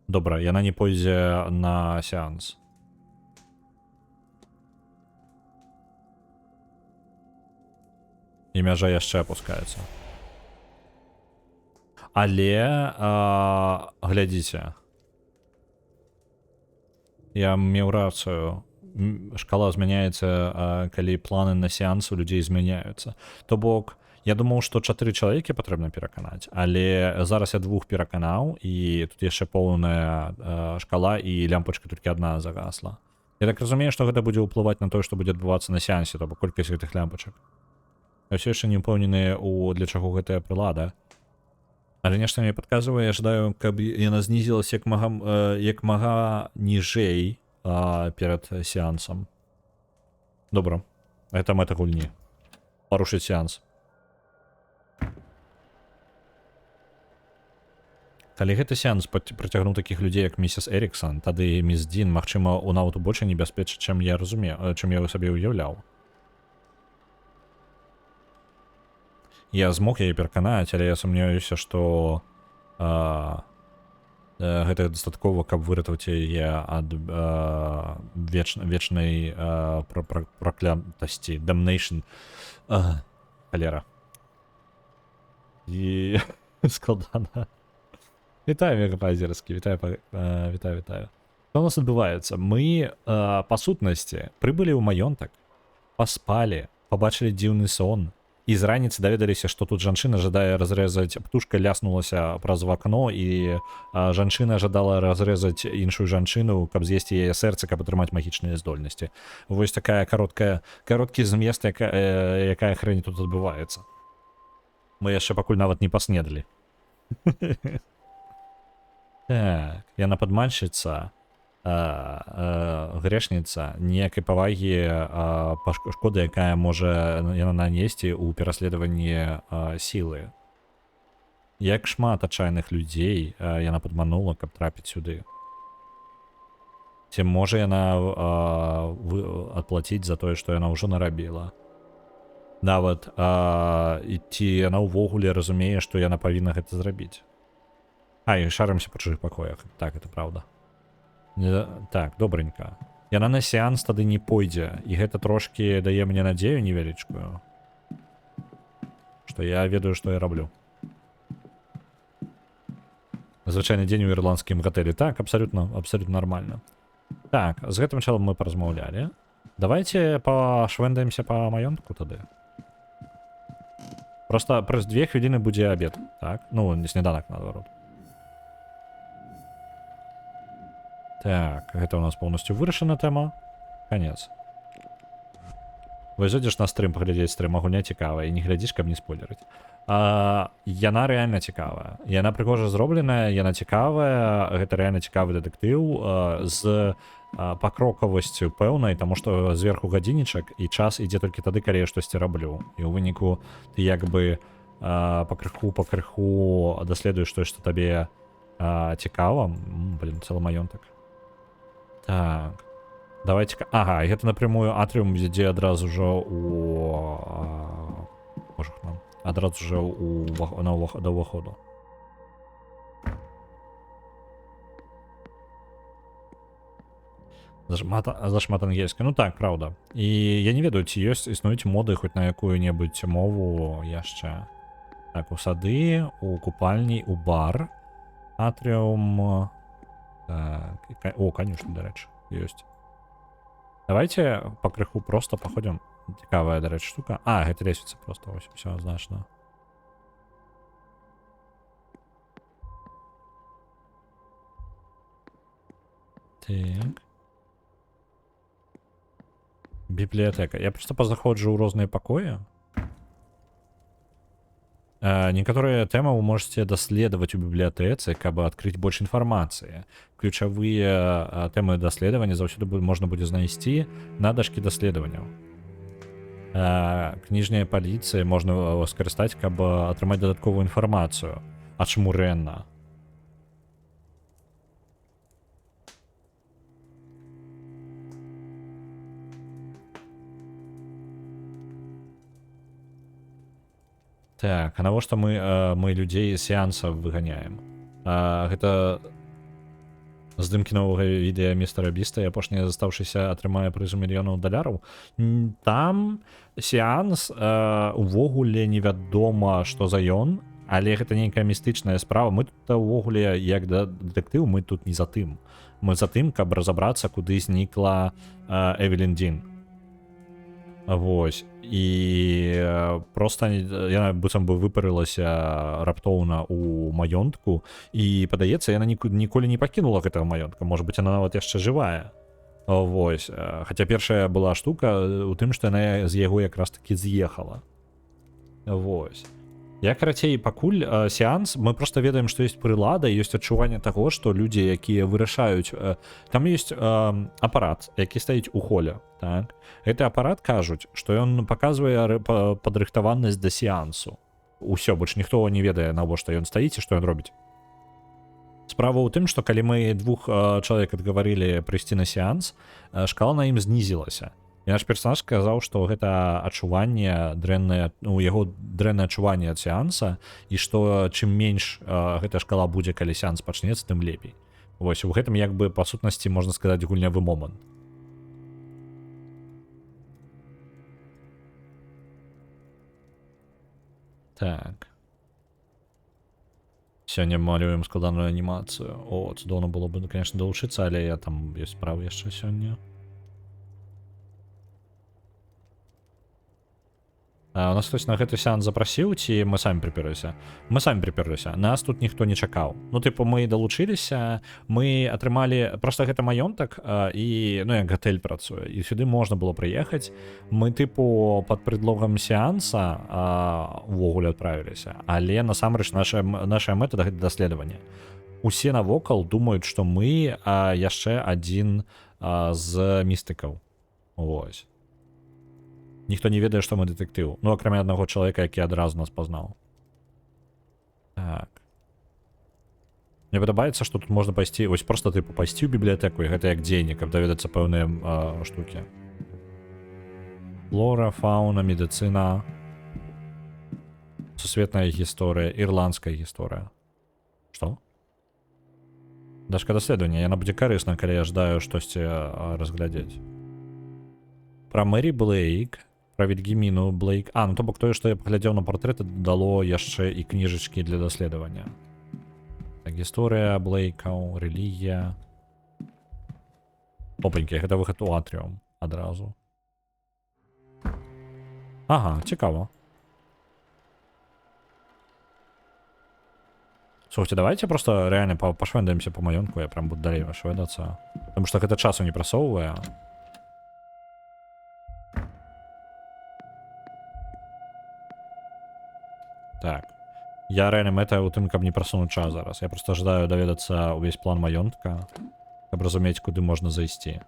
Speaker 1: Добра, яна не пойдзе на сеанс. І мяжа яшчэ апускаецца. Але, глядзіце. Я меў рацыю. шкала змяняецца, калі планы на сеанс у людзей змяняюцца. То бок, я думаў, што 4 чалавекі патрэбна пераканаць, але зараз я 2 пераканаў, і тут яшчэ поўная шкала, і лямпачка толькі адна загасла. Я так разумею, што гэта будзе ўплываць на тое, што будзе адбывацца на сеансе, то бок колькасць гэтых лямпачак. Я ўсё яшчэ не ўпэўнены, для чаго гэтая прылада. Але нешта мне падказвае, я жадаю, каб яна знізілася як мага ніжэй перад сеансам. Добра. Гэта мэта гульні. Парушыць сеанс. Калі гэты сеанс прыцягнуў такіх людзей, як місіс Эріксон, тады міс Дін, магчыма, у нават больш небяспечна, чым я сабе ўяўляў. Я змог яе пераканаць, але я сумняваюся, што гэта дастаткова, каб выратаваць яе ад вечнай праклятасці, damnation. Халера. І складана. Вітаю, мегапазерскі, вітаю. Што у нас адбываецца? Мы, па сутнасці, прыбылі ў маёнтак, паспалі, пабачылі дзіўны сон, і з раніцы даведаліся, што тут жанчына жадае разрэзаць, птушка ляснулася праз вакно, і жанчына жадала разрэзаць іншую жанчыну, каб з'есці яе сэрца, каб атрымаць магічныя здольнасці. Вось такая кароткі змест, якая хрэнь тут адбываецца. Мы яшчэ пакуль нават не паснедалі. Так, яна падманшчыца, грэшніца, ніякай павагі шкоды, якая можа яна нанесці ў пераследаванні сілы. Як шмат адчайных людзей яна падманула, каб трапіць сюды. Ці можа яна адплаціць за тое, што яна ўжо нарабіла. Нават ці яна ўвогуле разумее, што яна павінна гэта зрабіць. І шарымся па чужых пакоях. Так, это правда. Так, добренька. Яна на сеанс тады не пойдзе, і гэта трошкі дае мне надзею невялічкую. Што я ведаю, што я раблю. Звычайны дзень у ірландскім гатэлі. Так, абсалютна нормально. Так, з гэтым чалом мы паразмаўлялі. Давайте пашвэндаемся па маёнтку тады. Просто праз 2 хвіліны будзе абед. Так, ну, не сніданак, наадварот. Так, гэта у нас полностью вырашана тэма. Конец. Вы зайдзеш на стрым паглядзець стрым, гульня цікавая, і не глядзіш, каб не спойлерыць. Яна рэальна цікавая. Яна прыгожа зробленая, яна цікавая, гэта рэальна цікавы дэтэктыў з пакрокавасцю пэўнай, таму што зверху гадзіннічак, і час ідзе толькі тады, калі я штосьці раблю. І ў выніку ты як бы пакрыху даследуеш тое, што табе цікава. Блін, цэлы маёнтак. Так, давайте... Ага, гэта напрямую атрыум, дзе адразу ўжо адразу ўжо да ўваходу. Зашмат ангельскай. Ну так, праўда. І я не ведаю, ці існуюць моды хоць на якую-небудзь мову яшчэ. Так, у сады, у купальні, у бар. Атріум... Так, о, конечно, дарэчы, ёсць. Давайте пакрыху просто паходзім. Цікавая, дарэчы, штука. Гэта лесвіца просто, ось, все значно. Так. Бібліятэка. Я просто пазаходжу ў розныя пакоі. Некаторыя тэмы вы можете даследаваць у бібліятэцы, каб адкрыць больш інфармацыі. Ключавыя тэмы даследавання заўсёды можна будзе знайсці на дашкі даследаванняў. Кніжныя паліцыі можна скарыстаць, каб атрымаць дадатковую інфармацыю. А чаму Ренна? Так, а навошта мы людзей з сеанса выганяем? Гэта здымкі новага відэа містера Біста, і апошняе застаўшыся атрымае прыз $1 мільёнаў. Там сеанс увогуле невядома, што за ён, але гэта нейкая містычная справа. Мы тут увогуле, як дэтэктыў, мы тут не за тым. Мы за тым, каб разабрацца, куды знікла Эвелін Дін. Вось. І проста яна быццам бы выпарылася раптоўна ў маёнтку, і падаецца, яна ніколі не пакінула гэтага маёнтка. Можа быць, яна нават яшчэ жывая. Вось. Хаця першая была штука у тым, што яна з яго якраз такі з'ехала. Вось. Я, карацей, пакуль сеанс, мы просто ведаем, што ёсць прылада, ёсць адчуванне таго, што людзі, якія вырашаюць... Там ёсць апарат, які стаіць у холе. Так? Гэты апарат кажуць, што ён паказвае падрыхтаванасць да сеансу. Усё, больш ніхто не ведае, навошта ён стаіць і што ён робіць. Справа ў тым, што калі мы двух чалавек адгаварылі прыйсці на сеанс, шкала на ім знізілася. І наш персонаж сказаў, што гэта адчуванне дрэннае, у яго дрэннае адчуванне ад сеанса, і што чым менш гэта шкала будзе, калі сеанс пачнецца, тым лепей. Вось, у гэтым як бы па сутнасці, можна сказаць, гульнявы момант. Так. Сёння малюем складаную анімацыю. О, цудоўна было бы, конечно, далучыцца, але я там ёсць справы яшчэ сёння. У нас хтось на гэты сеанс запрасіў, ці мы самі прыперліся? Мы самі прыперліся. Нас тут ніхто не чакаў. Ну, тыпу, мы далучыліся, мы атрымалі... Проста гэта маёнтак, і, ну, як гатэль працуе. І сюды можна было прыехаць. Мы, тыпу, пад предлогам сеанса увогуле адправіліся. Але, насамрэч, наша мэта да гэта даследавання. Усе навокал думаюць, што мы яшчэ адзін з містыкаў. Вось. Ніхто не ведае, што мы дэтэктыў. Ну, акрамя аднаго чалавека, які адразу нас пазнаў. Так. Мне падабаецца, што тут можна пайсці... Вось проста, тыпу, пайсці ў бібліятэку, і гэта як дзейнік, каб даведацца пэўныя штукі. Флора, фауна, медыцына. Сусветная гісторыя, ірландская гісторыя. Што? Дашка даследавання. Яна будзе карысна, калі я жадаю штосьці разглядзець. Пра Мэри Блейк, пра Вільгіміну Блейк. Ну то бок тое, што я паглядзеў на партрэты, дало яшчэ і кніжачкі для даследавання. Так, гісторыя Блейкаў, рэлігія. Опанькі, гэта выхад у атріум адразу. Ага, цікава. Слухайте, давайте просто реально пошвендаемся по маёнтку, я прям буду далей шведацца. Потому что гэта часу не прасоўвае. Так. Я реально мэта ў тым, каб не прасунуць час зараз. Я просто жадаю даведацца ўвесь план маёнтка, каб разумець, куды можна зайсці.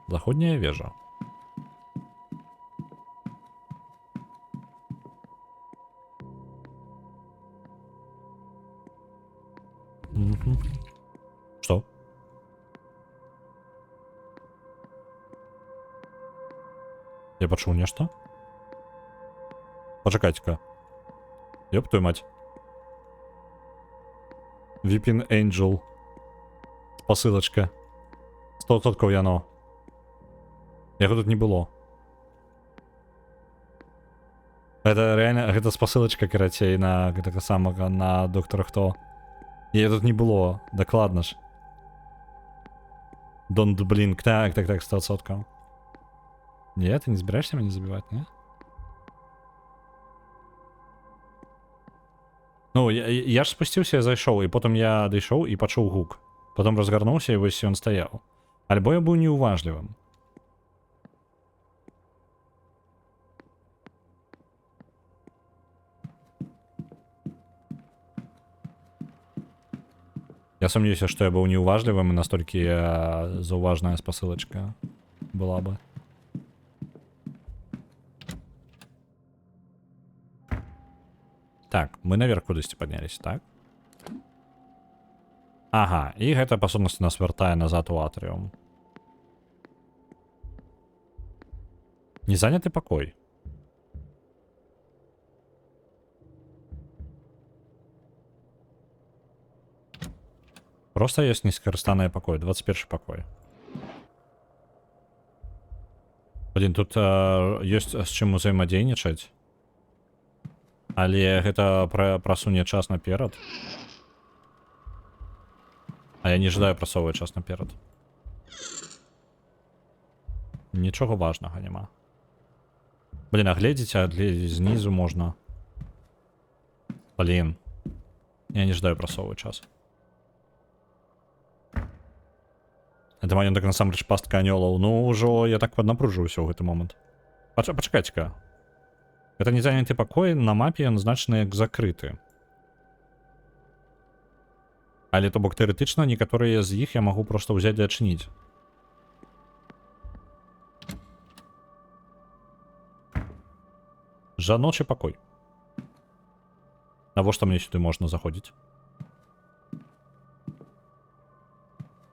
Speaker 1: Заходняя вежа. Што? Я пачуў нешта? Пачакайце-ка. Ёб твою мать. Weeping Angel. Посылачка. 100% яно. Яго тут не было. Это реально, гэта спасылачка, карацей, на гэтага самага, на доктора Хто. Яе тут не было, дакладна ж. Don't blink, так, 100%. Нет, ты не збираешься меня забивать, не? Ну, я ж спусціўся, я зайшоў, і потым я дайшоў і пачуў гук. Потом разгарнуўся, і вось ён стаяў. Альбо я быў неуважлівым. Я сумнеюся, што я быў неуважлівым, і настолькі заўважная спасылачка была бы. Так, мы наверх кудысьці падняліся, так? Ага, і гэта, па сутнасці, нас вяртае назад у атрыум. Незаняты пакой. Просто ёсць нескарыстаныя пакоі, 21 пакой. Блин, тут ёсць з чым узаемадзейнічаць. Але гэта прасуне час наперад. А я не жадаю прасоўваць час наперад. Нічога важнага няма. Блин, а глядзіце знізу можна. Блин. Я не жадаю прасоўваць час. Это маёнтак насамрэч пастка анёлаў. Ну, ўжо я так паднапружыўся ў гэты момант. Пачакайце-ка. Гэта не заняты пакой, на мапе ён значны як закрыты. Але то бок тэарэтычна некаторыя з іх я магу проста ўзяць і адчыніць. Жаночы пакой. Навошта мне сюды можна заходзіць?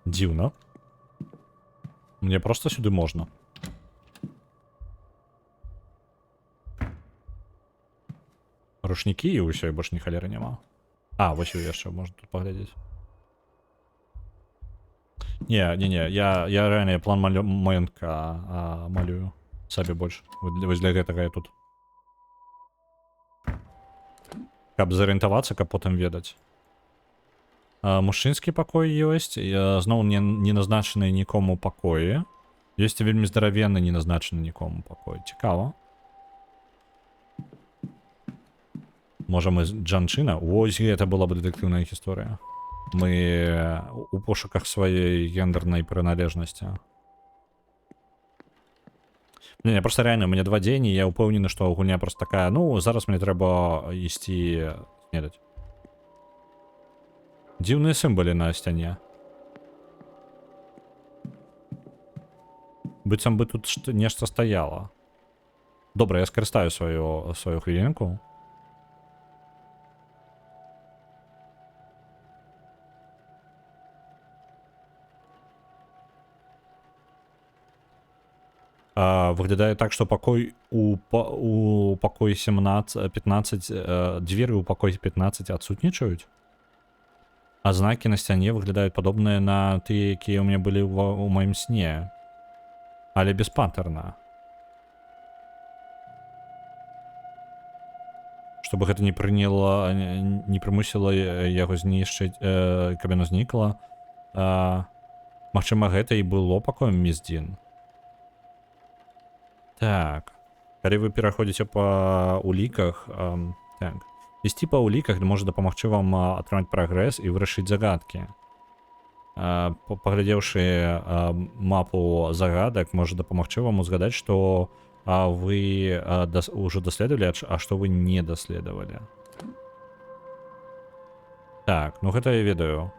Speaker 1: Дзіўна. Мне просто сюды можна. Рушнікі і ўсё, і больш ні халеры няма. А, вось яшчэ можна тут паглядзець. Не, я реально план маёнтка малюю сабе больш. Вось для гэтага я тут. Каб зарыентавацца, каб потым ведаць. Мужчынскі пакой ёсць, зноў не назначаны нікому пакоі. Ёсць вельмі здаравенны не назначаны нікому пакой. Цікава. Можа мы жанчына? Ось гэта была бы дэтэктыўная гісторыя. Мы у пошуках сваёй гендернай прыналежнасці. Не, просто реально, у меня 2 дзені, я ўпэўнены, што гульня просто такая, ну, зараз мне трэба ісці снедаць. Дзіўныя сімвалы на сцяне. Быццам бы тут нешта стаяла. Добра, я скарыстаю сваю хвілінку. Выглядае так, што пакой у пакоі 15, дзверы ў пакоі 15 адсутнічаюць. А знакі на сцяне выглядаюць падобныя на тыя, якія ў мяне былі ў маім сне. Але без паттерна. Чтобы гэта не прымусіла яго знішчыць, каб яно знікла. Магчыма, гэта і было пакоем міс Дин. Так. Калі вы пераходзіце па уліках, так. Ісці па уліках можа дапамагчы вам атрымаць прагрэс і вырашыць загадкі. Паглядзеўшы мапу загадак, можа дапамагчы вам узгадаць, што вы ўжо даследавалі, а што вы не даследавалі. Так, ну гэта я ведаю.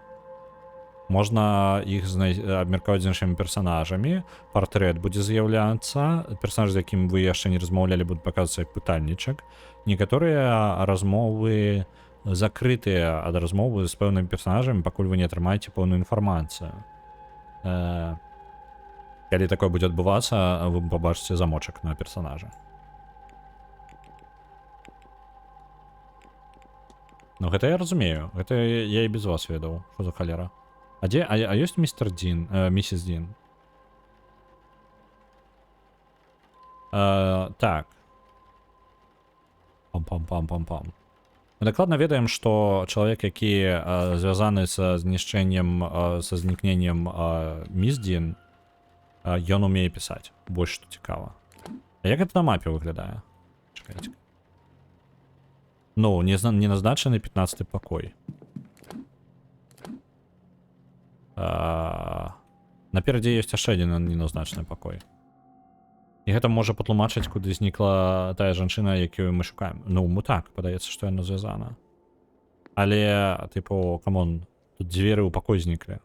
Speaker 1: Можна іх абмеркаваць з іншымі персанажамі. Партрэт будзе з'яўляцца. Персанаж, з якім вы яшчэ не размаўлялі, будуць паказвацца як пытальнічак. Некаторыя размовы закрытыя ад размовы з пэўнымі персанажамі, пакуль вы не атрымаеце пэўную інфармацыю. Калі такое будзе адбывацца, вы пабачыце замочак на персанажа. Ну гэта я разумею. Гэта я і без вас ведаў. Што за халера? А ёсць містер Дин, місіс Дин? Так. Пам-пам-пам-пам-пам. Мы дакладна ведаем, што чалавек, які звязаны са знішчэннем, са знікненнем міс Дин, ён умее пісаць. Больш што цікава. А як гэта на мапе выглядае? Чакайце. Ну, не назначаны 15-й пакой. Наперадзе ёсць яшчэ адзін неназначаны пакой. І гэта можа патлумачыць, куды знікла тая жанчына, якую мы шукаем. Ну, так, падаецца, што яна звязана. Але, тыпу, камон, тут дзверы ў пакой зніклі.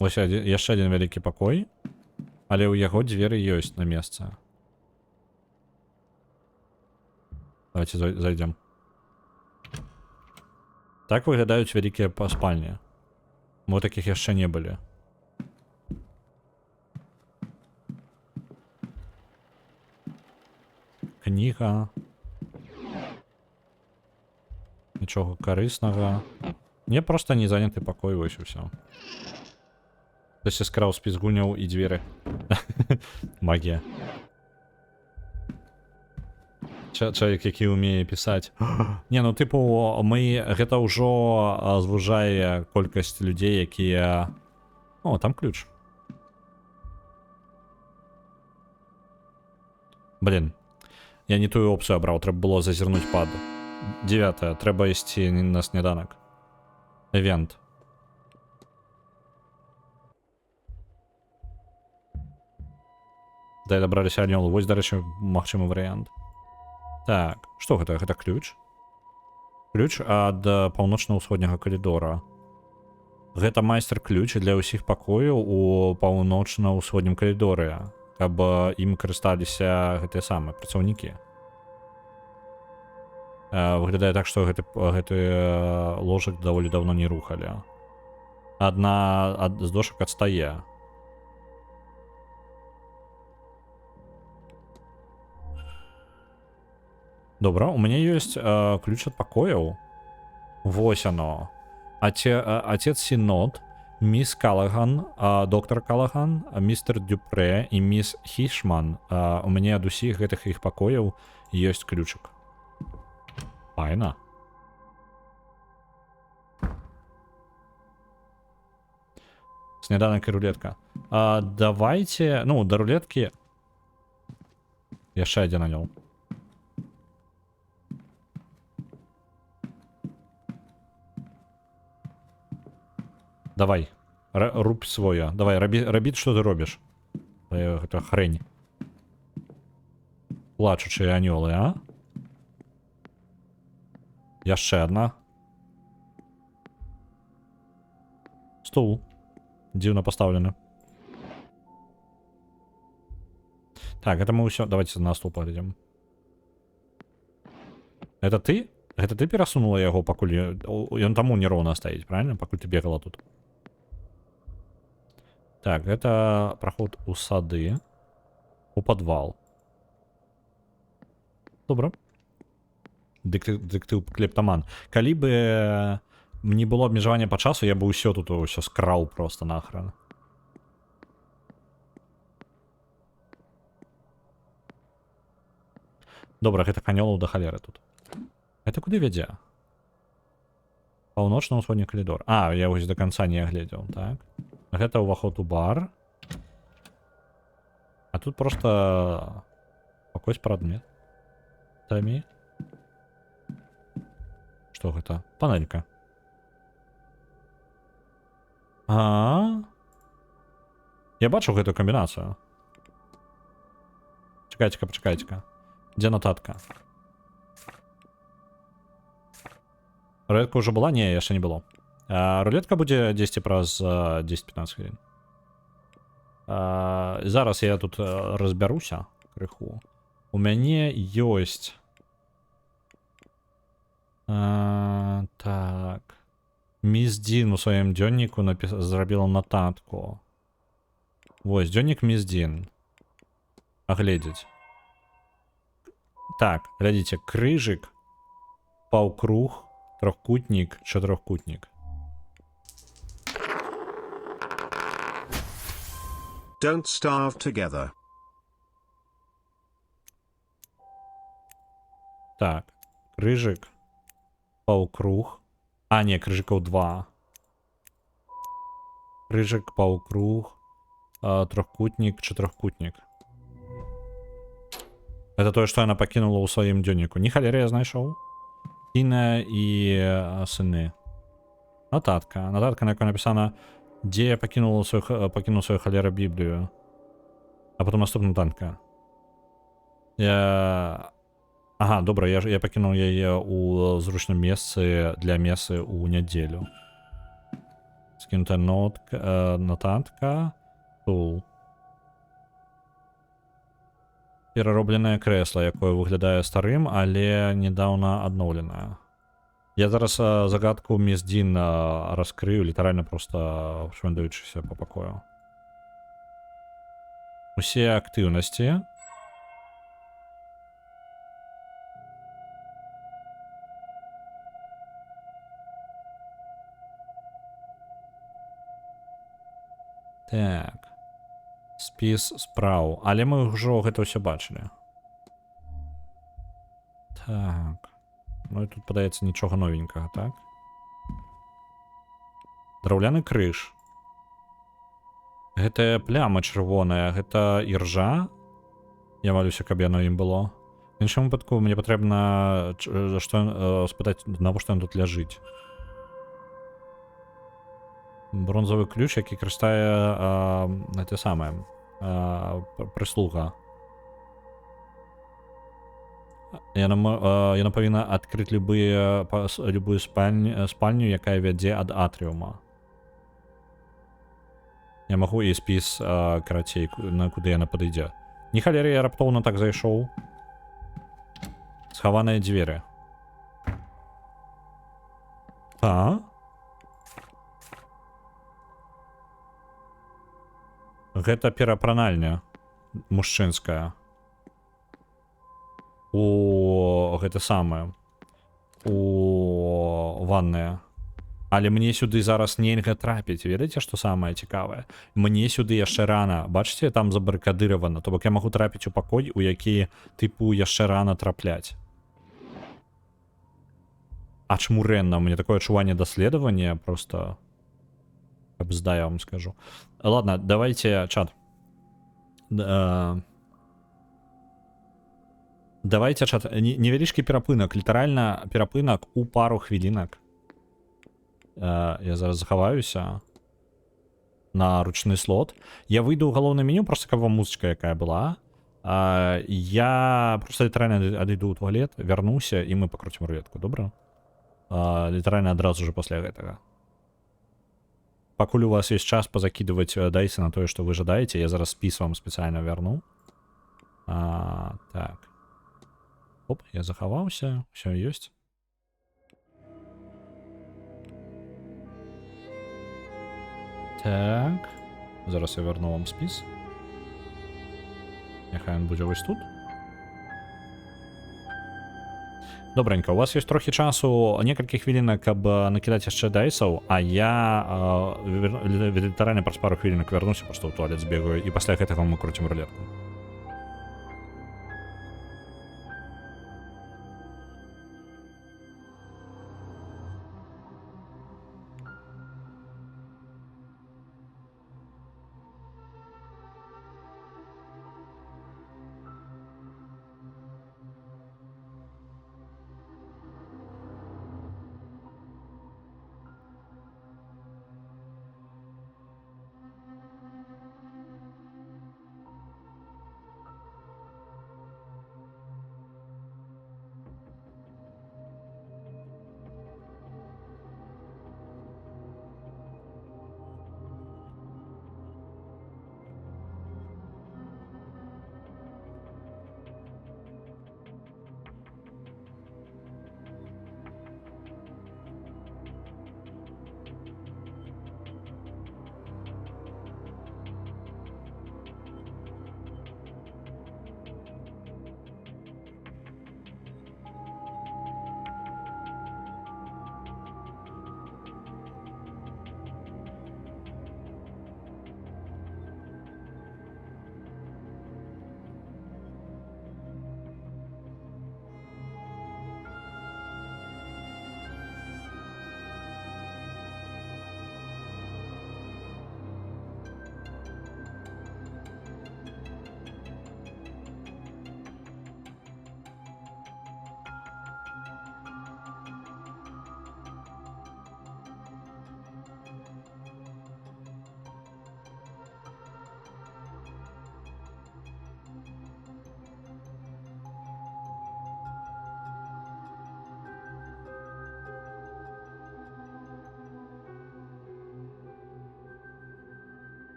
Speaker 1: Вось яшчэ адзін вялікі пакой, але ў яго дзверы ёсць на месцы. Давайте зайдем. Так выглядаюць вялікія спальні. Мы такіх яшчэ не былі. Кніга. Нічога карыснага. Не, просто не заняты пакой, вось усё. Хтось яскраў спіс гульняў і дзверы. Магія. Чалавек, які ўмее пісаць. Не, ну тыпу, гэта ўжо звужае колькасць людзей, якія... О, там ключ. Блин, я не тую опцыю абраў, трэба было зазірнуць пад. 9. Трэба ісці на сняданак. Эвент. Дай дабраліся анёлы. Вось, дарэчы, магчымы варыянт. Так, што гэта? Гэта ключ? Ключ ад паўночна-ўсходняга калідора. Гэта майстар-ключ для ўсіх пакояў у паўночна-ўсходнім калідоры, каб ім карысталіся гэтыя самыя працаўнікі. Выглядае так, што гэты ложак даволі даўно не рухалі. Адна з дошак адстае. Добра, у мяне ёсць ключ ад пакояў. Вось оно. Отец Синод, мисс Каллаган, доктор Каллаган, мистер Дюпре і мисс Хішман. У мяне ад усіх гэтых іх пакояў ёсць ключик. Файна. Сняданак і рулетка. Давайте, ну, да рулеткі... Яшчэ адзін анёл. Давай, рубь свое. Давай, рабі, что ты робіш. Гэта хрень. Плачучыя анёлы, а? Яшчэ одна. Стул. Дзіўна пастаўлены. Так, это мы ўсё... Давайте на стул пойдем. Это ты? Гэта ты перасунула яго, пакуль... Ён таму нероўна стаіць, правильно? Пакуль ты бегала тут. Так, это проход у сады. У подвал. Добра. Дэтэктыў клептаман. Калі бы не было абмежавання па часу, я бы ўсё тут ўсё скраў просто нахрен. Добра, гэта анёлаў да халеры тут. Гэта куды вядзе? Паўночна-ўсходні калідор. А, я вось до конца не агледзеў, так. Гэта ўваход у бар. А тут просто какой-то предмет. Тами. Что это? Панелька. Я бачу гэту камбінацыю. Чакайце-ка, пачакайце-ка. Дзе нататка? Рулетка уже была? Не, яшчэ не было. Рулетка будзе 10 праз 10-15 хвілін. Зараз я тут разбяруся крыху. У мяне ёсць... Так... Мисс Дин у сваім дзённіку зрабіла нататку. Вось, дзённік Мисс Дин. Агледзець. Так, глядзіце, крыжык, паўкруг, трохкутнік, чатырохкутнік.
Speaker 2: Don't starve together.
Speaker 1: Так, крыжык, паўкруг. А, не, крыжыкаў 2. Крыжык, паўкруг, трохкутнік, чатырохкутнік. Это тое, што яна пакінула ў сваім дзённіку. Не халеры я знайшоў. Тіна і сыны. Нататка. Нататка, на якой напісана, дзе я пакінуў сваю халера Біблію. А потом наступна танка. Ага, добра, я пакінуў яе ў зручным месцы для месы ў нядзелю. Скінутая нататка. Тул. Пераробленае крэсла, якое выглядае старым, але недаўна адноўленае. Я зараз загадку Мисс Дин раскрыю, літаральна просто швэндаючыся по пакою. Усе актыўнасці. Так. Спіс спраў. Але мы ўжо гэта ўсё бачылі. Так. Ну і тут падаецца нічога новенькага, так? Драўляны крыж. Гэтая пляма чырвоная, гэта іржа? Я малюся, каб яно ім было. В іншым выпадку мне патрэбна спытаць, навошта ён тут ляжыць. Бронзовый ключ, які карыстае те самае прыслуга. Яна павінна адкрыць любую спальню, якая вядзе ад атрыума. Я магу і спіс карацей, на куды яна падыдзе. Не халеры, я раптоўна так зайшоў. Схаваныя дзверы. Гэта перапранальня мужчынская. Гэта самае. Ванная. Але мне сюды зараз нельга трапіць. Ведаеце, што самае цікавае? Мне сюды яшчэ рана. Бачыце, там забарыкадыравана. То бок я магу трапіць у пакой, у які, тыпу, яшчэ рана трапляць. А чмурэнна, у мяне такое адчуванне даследавання просто... Каб зда, я вам скажу. Ладно, давайте, чат. Давайте, чат. Невялічкі перапынак, літаральна перапынак у пару хвілінак. Я зараз захаваюся на ручны слот. Я выйду ў галоўнае меню, просто каб вам музычка якая была. Я просто літаральна адыду ў туалет, вярнуся, і мы пакруцім рулетку, добра? Літаральна адразу же пасля гэтага. Пакуль у вас есть час позакидывать дайсы на тое, что вы жадаете, я зараз спіс вам специально верну. Так. Оп, я захаваўся, все ёсць. Так. Зараз я верну вам спіс. Няхай ён будзе вось тут. Добренько, у вас есть трохи часу, некалькі хвілінак, каб накидаць яшчэ дайсаў, а я літаральна праз пару хвілінак вярнуся, просто ў туалет збегаю, і пасля гэтага мы круцім рулетку.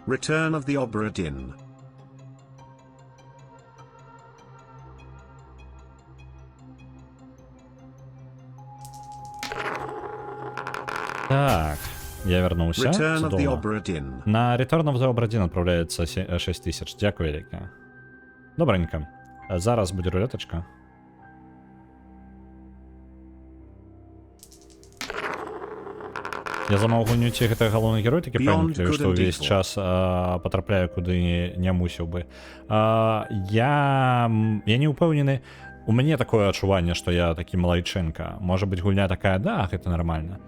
Speaker 2: Return of the Obra Dinn.
Speaker 1: Так, я вернувся.
Speaker 2: Return of the
Speaker 1: Чудово.
Speaker 2: Obra Dinn.
Speaker 1: На Return of the Obra Dinn відправляється 6000. Дякую велике. Добренько. Зараз буде рулеточка. Я замовгуню ці гэта галоўны герой, такі
Speaker 2: Beyond
Speaker 1: памятаю,
Speaker 2: good
Speaker 1: што
Speaker 2: and
Speaker 1: ўвесь
Speaker 2: evil.
Speaker 1: час патрапляю куды не мусіў бы. Я не ўпэўнены. У мяне такое адчуванне, што я такі малайчынка. Можа быць, гульня такая, да, гэта нармальна.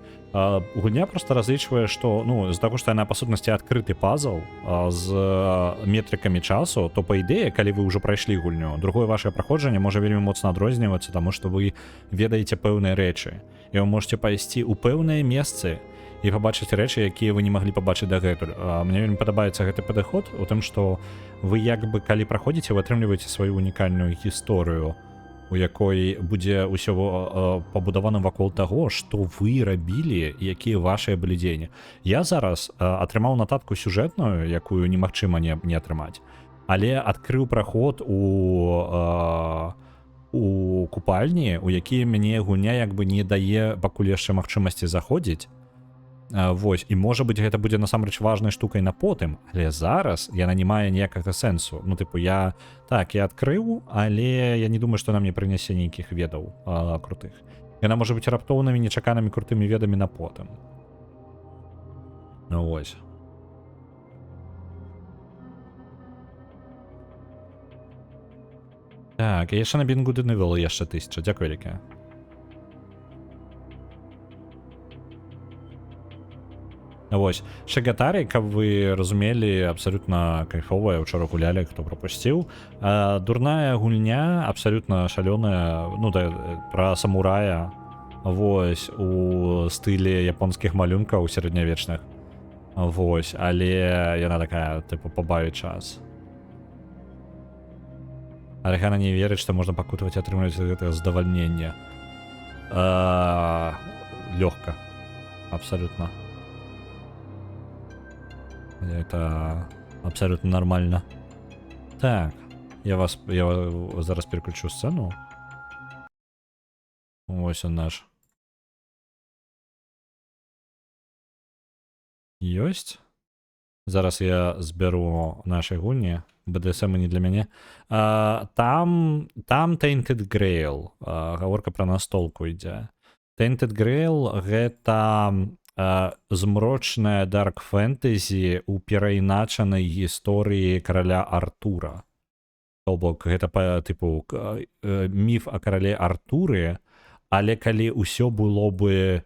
Speaker 1: Гульня просто разлічвае, што, ну, з-за таго, што яна, па сутнасці, адкрыты пазл з метрыкамі часу, то, па ідэі, калі вы ўжо прайшлі гульню, другое вашае праходжанне можа вельмі моцна адрознівацца, таму што вы ведаеце пэўныя рэчы. І вы можете пайсці ў пэўныя месцы і пабачыць рэчы, якія вы не маглі пабачыць дагэтуль. Мне вельмі падабаецца гэты падыход у тым, што вы як бы, калі праходзіце, вы атрымліваеце сваю унікальную гісторыю, у якой будзе ўсё пабудавана вакол таго, што вы рабілі, якія вашыя былі дзеянні. Я зараз атрымаў нататку сюжэтную, якую немагчыма не атрымаць, але адкрыў праход у купальні, у якія мяне гульня як бы не дае пакуль яшчэ магчымасці заходзіць. Вось, і можа быць гэта будзе насамрэч важнай штукай на потым, але зараз яна не мае ніякага сэнсу. Ну тыпу я адкрыў, але я не думаю, што нам не прынясе нейкіх ведаў крутых. Яна можа быць раптоўнымі нечаканымі крутымі ведамі на потым. Ну вось. Так, і яшчэ на Бінгуды Невелу яшчэ 1000. Дзякуй вялікае. Вось, Шагатарі, каб вы разумелі, абсалютна кайфовая, учора гулялі, хто прапусціў. Дурная гульня, абсалютна шалёная, ну, пра самурая, вось, у стылі японскіх малюнкаў сярэднявечных. Вось, але яна такая, тыпу, пабавіць час. Але яна не верыць, што можна пакутаваць і атрымліваць гэтае задавальненне. Лёгка. Абсалютна. Это абсолютно нормально. Так, я зараз переключу сцену. Ось он наш. Ёсць. Зараз я зберу наши гульні. BDSM не для мяне. Там Tainted Grail. Гаворка пра настолку ідзе. Tainted Grail гэта змрочная дарк фэнтэзі ў перайначанай гісторыі караля Артура. То бок, гэта па тыпу міф о карале Артуры, але калі ўсё было бы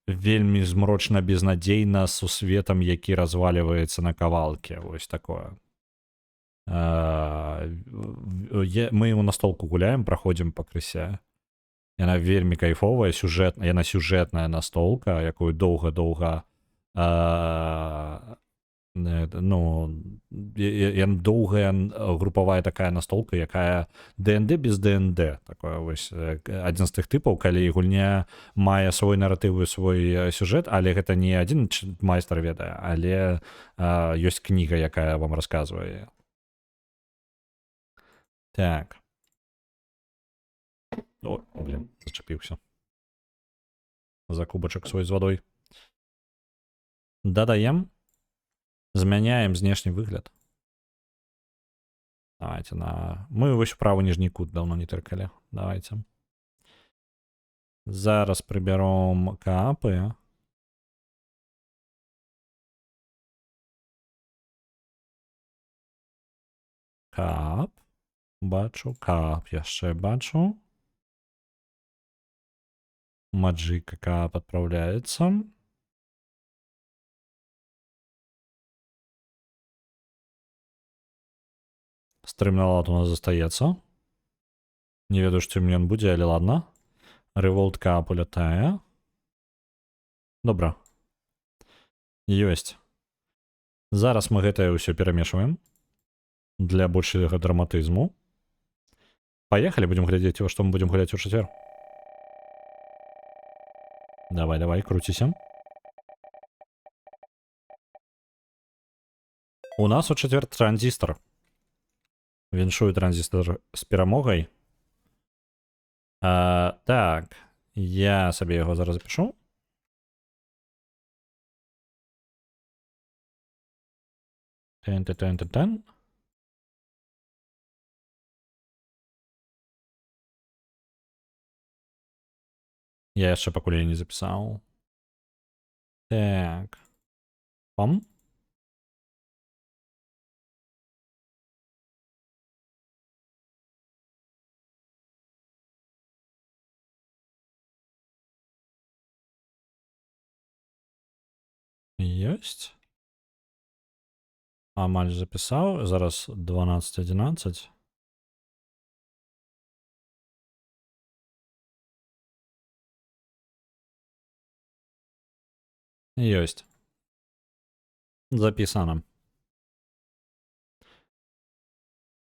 Speaker 1: вельмі змрочна безнадзейна з сусветам, які разваліваецца на кавалкі. Вось такое. Мы ў настолку гуляем, праходзім пакрысе. Яна вельмі кайфовая, яна сюжэтная настолка, якую доўга-доўга яна доўгая групавая такая настолка, якая ДНД без ДНД. Такое вось адзін з тых тыпаў, калі гульня мае свой наратыў і свой сюжэт, але гэта не адзін майстар ведае, але ёсць кніга, якая вам расказвае. Так. О, блин, зачапіўся. За кубачак свой з вадой. Дадаем. Змяняем знешні выгляд. Давайте на... Мы вось правы ніжні кут даўно не тыркалі. Давайте. Зараз прыбяром капы. Кап. Бачу. Кап яшчэ бачу. Маджика кап отправляется. Стримналат у нас застаецца. Не ведаю, што мне он будзе, але ладно. Револт кап улятае. Добра. Ёсць. Зараз мы гэтае ўсё перамешваем. Для большага драматызму. Поехали, будем глядзець, во што мы будем гуляць у чацвер. Давай, крутися. У нас у четвер транзістор. Віншую транзістор з перемогою. Так, я собі його зараз запишу. Тен. Я ще пакуль не записав. Так. Пам. Єсть. Амаль записав. Зараз 12:11. Єсть. Записано.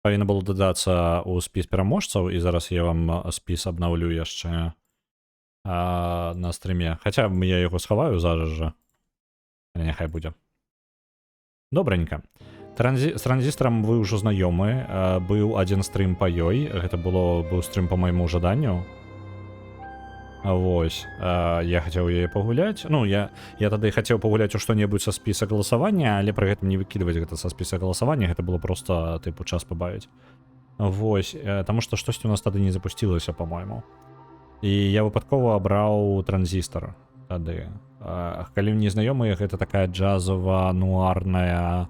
Speaker 1: Павінно було додатися у спіс переможців, і зараз я вам спіс обновлю яшчэ на стрімі. Хоча я його сховаю зараз же. Нехай буде. Добренько. З транзістором ви ўжо знаёмы. Быў адзін стрім па ёй. Гэта быў стрім по майму жаданню. Вось. Я хацеў яе пагуляць. Ну, я тады хацеў пагуляць у што-небудзь са спіса галасавання, але пры гэтым не выкідваць гэта са спіса галасавання. Гэта было просто, тыпу, час пабавіць. Вось. Таму што штосьці у нас тады не запусцілася, па-мойму. І я выпадкова абраў транзістор тады. Калі мне знаёмыя, гэта такая джазова-нуарная,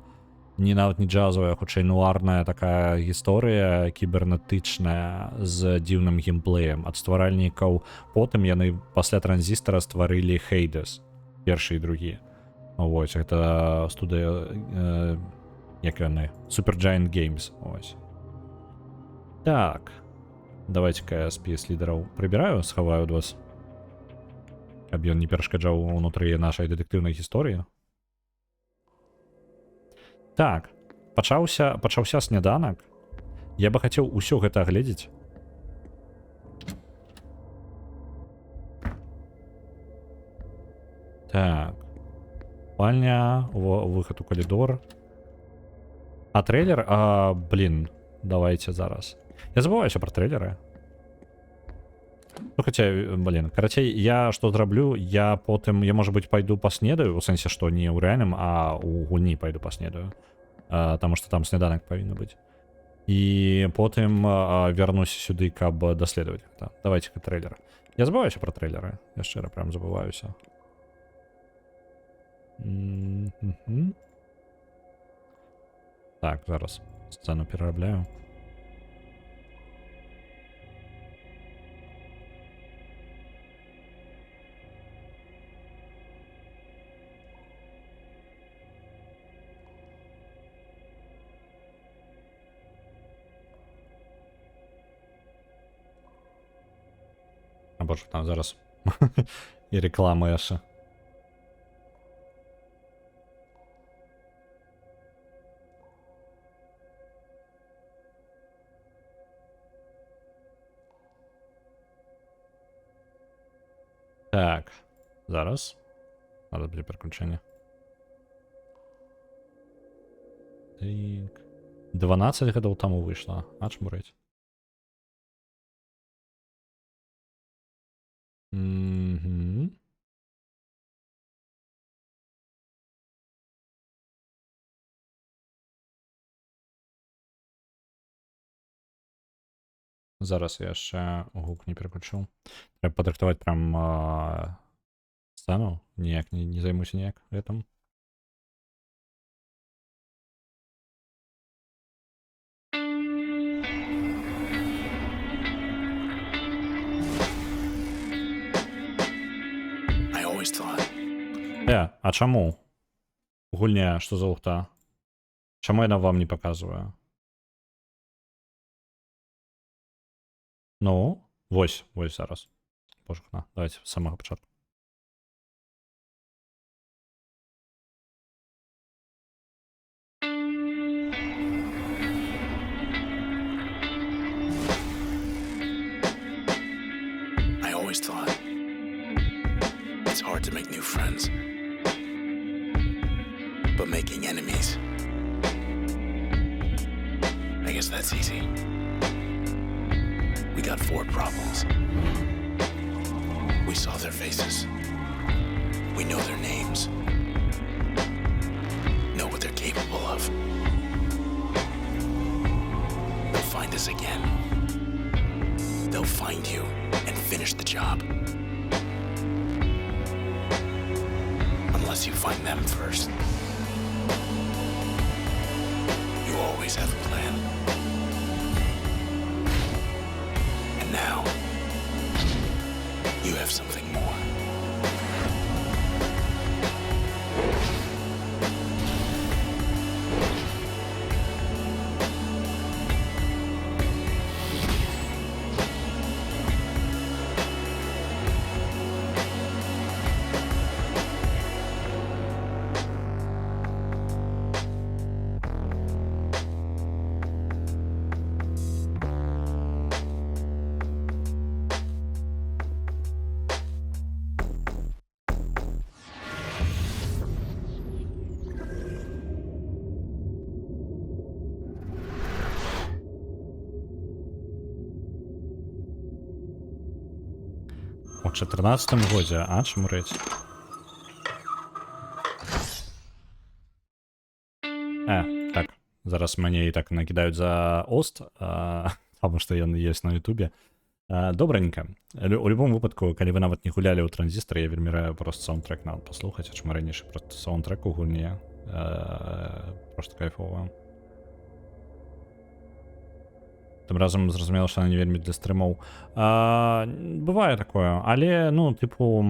Speaker 1: не нават не джазовая, хутчэй нуарная такая гісторыя кібернетычная з дзіўным геймплеем ад стваральнікаў. Потым яны пасля транзістара стварылі Hades, першы і другі. Вось, гэта студыя, як яны, Supergiant Games. Ось. Так. Давайте-ка я спіс лідараў прыбіраю, схаваю ад вас. Каб ён не перашкаджаў унутры нашай дэтэктыўнай гісторыі. Так, пачаўся сняданак. Я бы хацеў усё гэта агледзець. Так. Спальня, выхад у калідор. А трэйлер? Блін, давайте зараз. Я забываюся пра трэйлеры. Ну, хотя, блин, карацей, я што зраблю, я потым, я, может быть, пайду паснедаю, у сэнсе, што не ў рэальным, а ў гульні пайду паснедаю. Таму што там сняданак павінны быць. І потым вярнуся сюды, каб даследаваць гэта. Давайте-ка трэйлер. Я забываюся пра трэйлеры. Я шчыра прям забываюся. Так, зараз сцэну перарабляю. Боже, там зараз і реклама яшчэ. Так, зараз. Зараз буде переключення. Так. 12 гадоў таму выйшла. Ачмурыць. Зараз я яшчэ гук не переключу. Трэба падрыхтаваць прям сцэну. Ніяк не займуся ніяк гэтым. А чаму? Гульня, што за лухта? Чаму яна вам не паказвае? Ну, вось зараз. Боже, давайте з самого початку.
Speaker 6: I always thought it's hard to make new friends, but making enemies us that's easy. We got 4 problems. We saw their faces. We know their names. Know what they're capable of. They'll find us again. They'll find you and finish the job. Unless you find them first. You always have a plan. And now, you have something more.
Speaker 1: У 14-му годзе, а чмурить. Так. Зараз мені і так накидають за ост, тому що ён є на ютубе. Добренько. У любом випадку, калі ви нават не гулялі ў транзістор, я вельмі раю просто саундтрек нават паслухаць, ачмарэннейшы просто саундтрек у гульні. Просто кайфово. Тым разам зразумела, што она не вельмі для стрымаў. Бывае такое, але, ну, тыпу,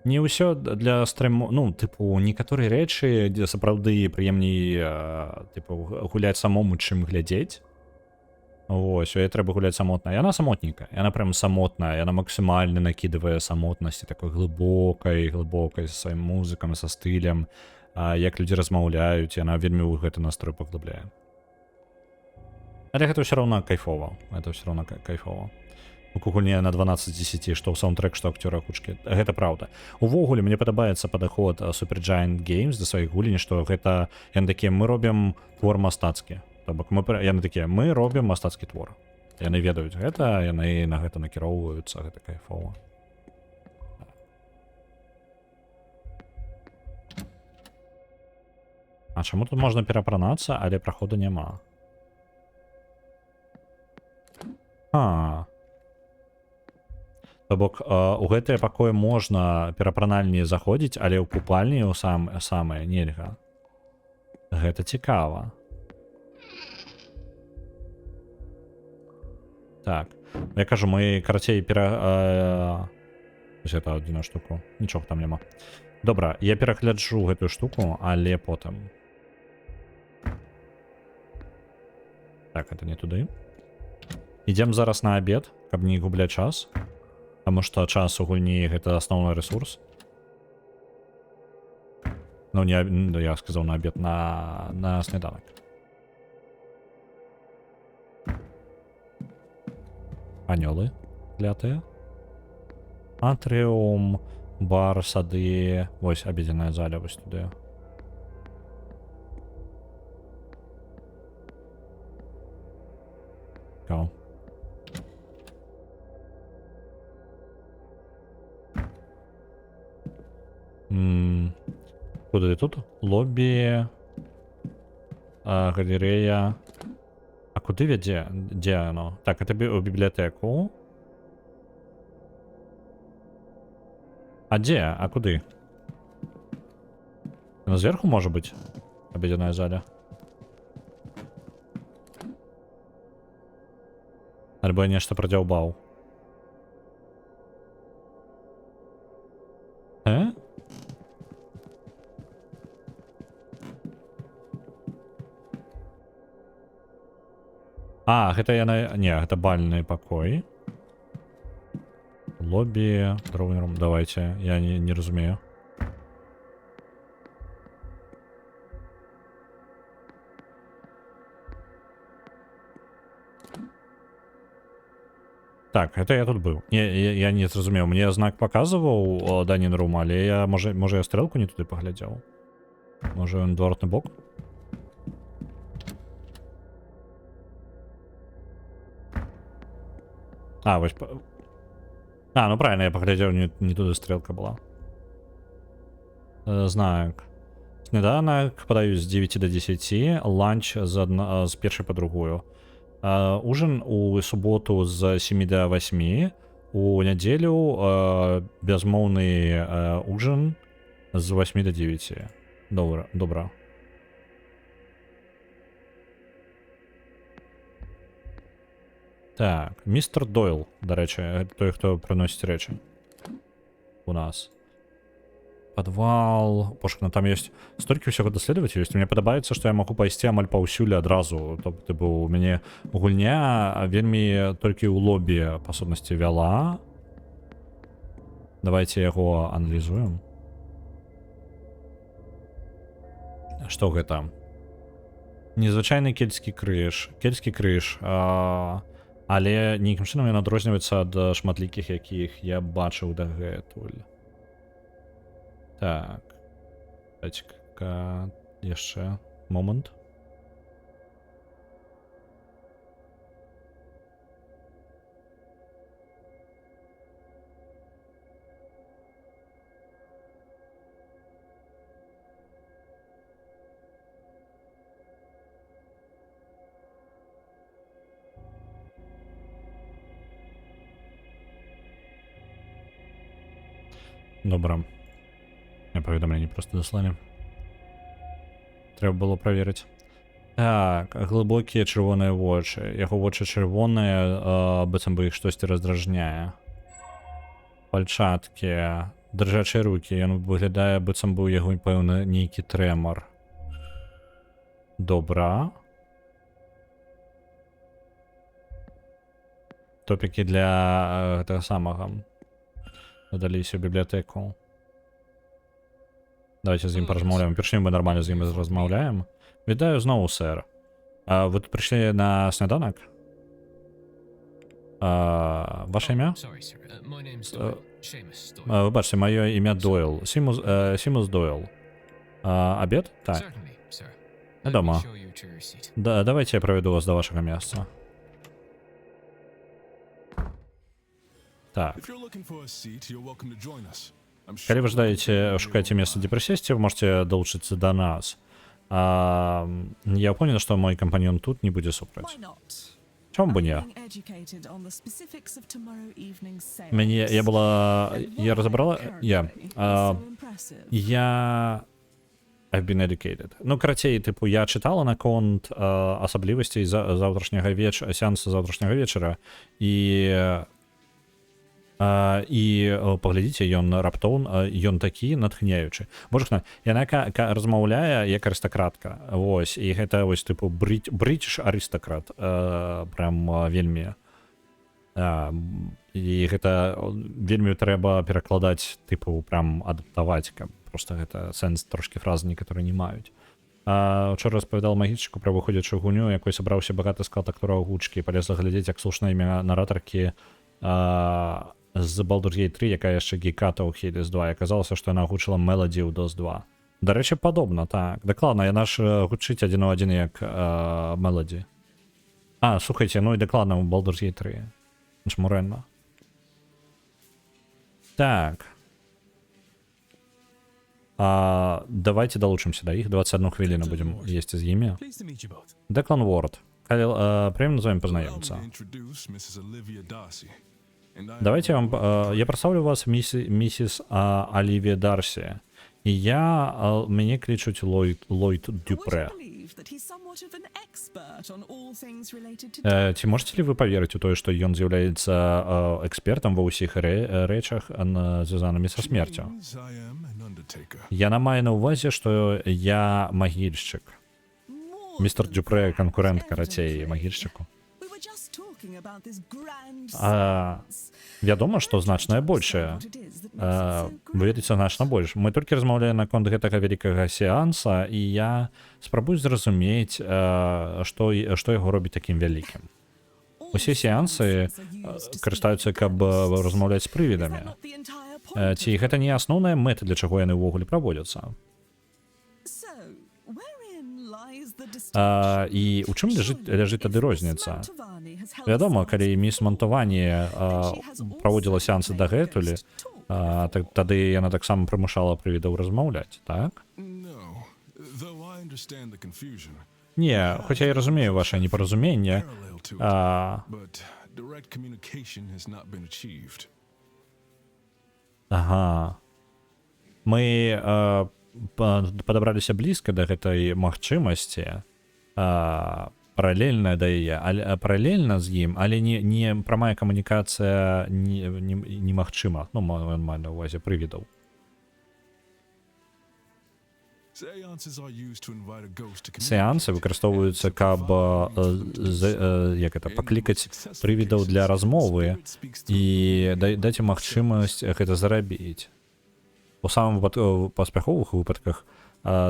Speaker 1: не ўсё для стрыму, ну, тыпу, некаторыя рэчы, дзе сапраўды прыемней, тыпу, гуляць самому, чым глядзець. Вось, ёй трэба гуляць самотна. Яна самотненькая, яна прям самотная, яна максімальна накідывае самотнасці такой глыбокай са сваім музыкам, са стылем, як людзі размаўляюць, яна вельмі ў гэты настрой паглыбляе. Але гэта ўсё роўна кайфова. Это ўсё роўна кайфова. У гульне на 12 з 10, што ў саундтрэк, што акцёра кучкі. Гэта праўда. Увогуле, мне падабаецца падаход Supergiant Games да сваіх гулень, што гэта, яны такія, мы робім твор мастацкі. То бок, яны такія, мы робім мастацкі твор. Яны ведаюць гэта, яны на гэта накіроўваюцца, гэта кайфова. А чаму тут можна перапранацца, але праходу няма? То бок, у гэтыя пакоі можна перапранальні заходзіць, але ў купальні ў самае нельга. Гэта цікава. Так. Я кажу, мы карацей Вось гэта адзіную штуку. Нічога там няма. Добра, я перагляджу гэтую штуку, але потым. Так, это не туды. Ідзем зараз на абед, каб не губляць час. Таму што час у гульні гэта асноўны рэсурс. Ну, не, я сказаў на абед, на сняданак. Анёлы клятыя. Атрыум, бар, сады. Вось абедзенная заля, вось туды. Кау. Куды тут? Лобі, галерея. А куды вядзе? Дзе оно? Так, это у бібліятэку. А дзе? А куды? Яно зверху можа быць? Абедзеная заля. Альбо я нешта прадзяўбаў. Гэта яна... Не, гэта бальны пакой. Лобі, дровны рум. Давайте, я не разумею. Так, это я тут быў. Я не зразумеў. Мне знак паказваў Данін рум, але я, можа я стрэлку не туды паглядзеў. Можа ён адваротны бок? А, вось... А, ну правильно, я поглядел, не туда стрелка была. Знак. Сніданок подают с 9 до 10, ланч с 1 по другую. Ужин у субботу с 7 до 8, у неделю безмолвный ужин с 8 до 9. Добро. Так, містер Дойл, до речі, той, хто приносить речі. У нас. Подвал, пошук, там есть столько всего доследовать есть. Мне подобаецца, што я могу пайсці амаль паўсюль адразу. Тобто, типу, у мяне гульня вельмі толькі ў лобі па сутнасці вяла. Давайте яго аналізуем. Што гэта? Незвычайны кельцкі крыж. Кельцкі крыж. Але нейкім чынам ён адрозніваецца ад шматлікіх, якіх я бачыў дагэтуль. Так. Дайте-ка яшчэ момент. Добра. Мне паведамленне просто даслалі. Трэба было праверыць. Так, глыбокія чырвоныя вочы. Яго вочы чырвоныя, быццам бы іх штосьці раздражняе. Пальчаткі, дрыжачыя рукі. Ён выглядае, быццам бы у яго, пэўна, нейкі трэмор. Добра. Топікі для гэтага самага. Дадаліся ў бібліятэку. Давайте з ім паразмаўляем. Першым мы нормально з ім размаўляем. Вітаю зноwu, сэр. Вы тут прыйшлі на сняданак? Ваше імя? Вы бачыце, маё імя Дойл. Сімус Дойл. Абед? Так. Дома. Давайте я праведу вас до вашага месца. Так. Калі вы жадаеце, шукаеце месца, дзе прысесці, вы можете далучыцца да нас. Я ўпэўнены, што мой кампаньён тут не будзе супраць. Чаму бы не? Я разабрала... I've been educated. Ну, карацей, тыпу, я чытала наконт асаблівасцей заўтрашняга вечара, сеанса заўтрашняга вечара, і паглядзіце, ён раптоўна, ён такі натхняючы. Божухна, яна размаўляе як арыстакратка. Вось, і гэта вось тыпу брitish арыстакрат. Прям вельмі. І гэта вельмі трэба перакладаць, тыпу, прям адаптаваць, каб просто гэта сэнс трошкі фразы некаторыя не маюць. Учора распавядал магічку пра выходзячую гульню, якой сабраўся багаты склад актораў гучкі, палезла глядзець, як слушна імя наратаркі з Baldur's Gate 3, якая яшчэ гейката ў Hades 2, і аказалася, што яна гучыла Melody ў DOS 2. Дарэчы, падобна, так. Дакладна, яна ж гучыць адзін у адзін як Melody. Слухайце, ну і дакладна ў Baldur's Gate 3. Чмурэнна. Так. Давайте далучымся да іх. 21 хвіліну будзем есці з імі. Declan Ward. Прыемна з вами пазнаёміцца. Давайте я представлю вас миссис Оливия Дарси. И меня кличут Ллойд Дюпре. Ці можете ли вы поверить у тое, што ён з'яўляецца экспертам ва ўсіх рэчах, звязанымі са смерцю? Яна мае на ўвазе, што я магільшчык. Містер Дюпре канкурэнт, карацей, магільшчыку. Вядома, што значна большае. Вы ведаеце, значна больш. Мы толькі размаўляем наконт гэтага вялікага сеанса, і я спрабую зразумець, што яго робіць такім вялікім. Усе сеансы карыстаюцца, каб размаўляць з прывідамі. Ці гэта не асноўная мэта, для чаго яны ўвогуле праводзяцца? І у чым ляжыць тады розніца? Вядома, калі міс Монтавані праводзіла сеансы дагэтуль, тады яна таксама прымушала прывідаў размаўляць, так?
Speaker 7: No, though I understand the confusion.
Speaker 1: Не, хоць я і разумею вашае непаразуменне,
Speaker 7: Parallel to it, but direct communication has not been achieved.
Speaker 1: ага. Мы падабраліся блізка да гэтай магчымасці, паралельна да яе, паралельна з ім, але не прамая камунікацыя немагчыма, ну, маю на ўвазе прывідаў.
Speaker 7: Seances are used to invite a ghost to communicate.
Speaker 1: Сеансы выкарыстоўваюцца, каб паклікаць прывідаў для размовы і даць ім магчымасць гэта зарабіць. У самым паспяховых выпадках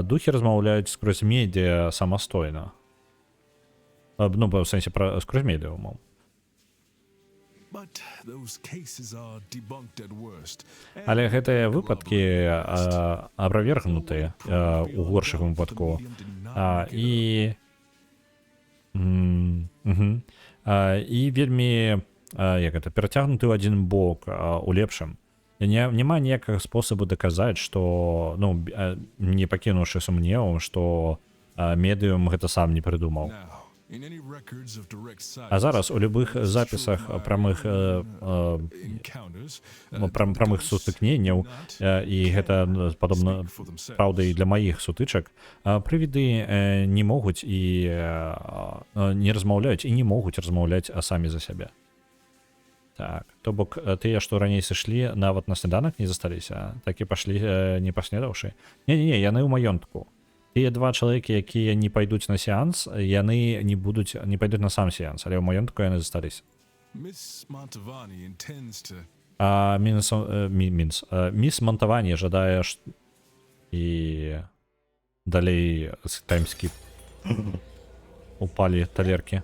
Speaker 1: духі размаўляюць скрозь медіа самастойна. Ну, в сэнсе скрозь медіа, умоў.
Speaker 7: But those cases are debunked at worst.
Speaker 1: Але гэтыя выпадкі аправергнутыя у горшым выпадку. І вельмі перацягнуты ў адзін бок у лепшым. Няма ніякага спосабу даказаць, што, ну, не пакінуўшы сумневам, што медыум гэта сам не прыдумаў.
Speaker 7: Now, in any records of direct
Speaker 1: А зараз у любых запісах прамых сутыкненняў, і гэта падобна праўда і для маіх сутычак, прывіды не могуць і не размаўляюць і не могуць размаўляць самі за сябе. Так, то бок тыя, што раней сышлі, нават на сняданак не засталіся, так і пашлі не паснедаўшы. Не, яны ў маёнтку. Тыя два чалавекі, якія не пайдуць на сеанс, яны не пайдуць на сам сеанс, але ў маёнтку яны засталіся.
Speaker 7: Miss Montavani intends to.
Speaker 1: Міс Монтавані жадае і далей таймскіп. Упалі талеркі.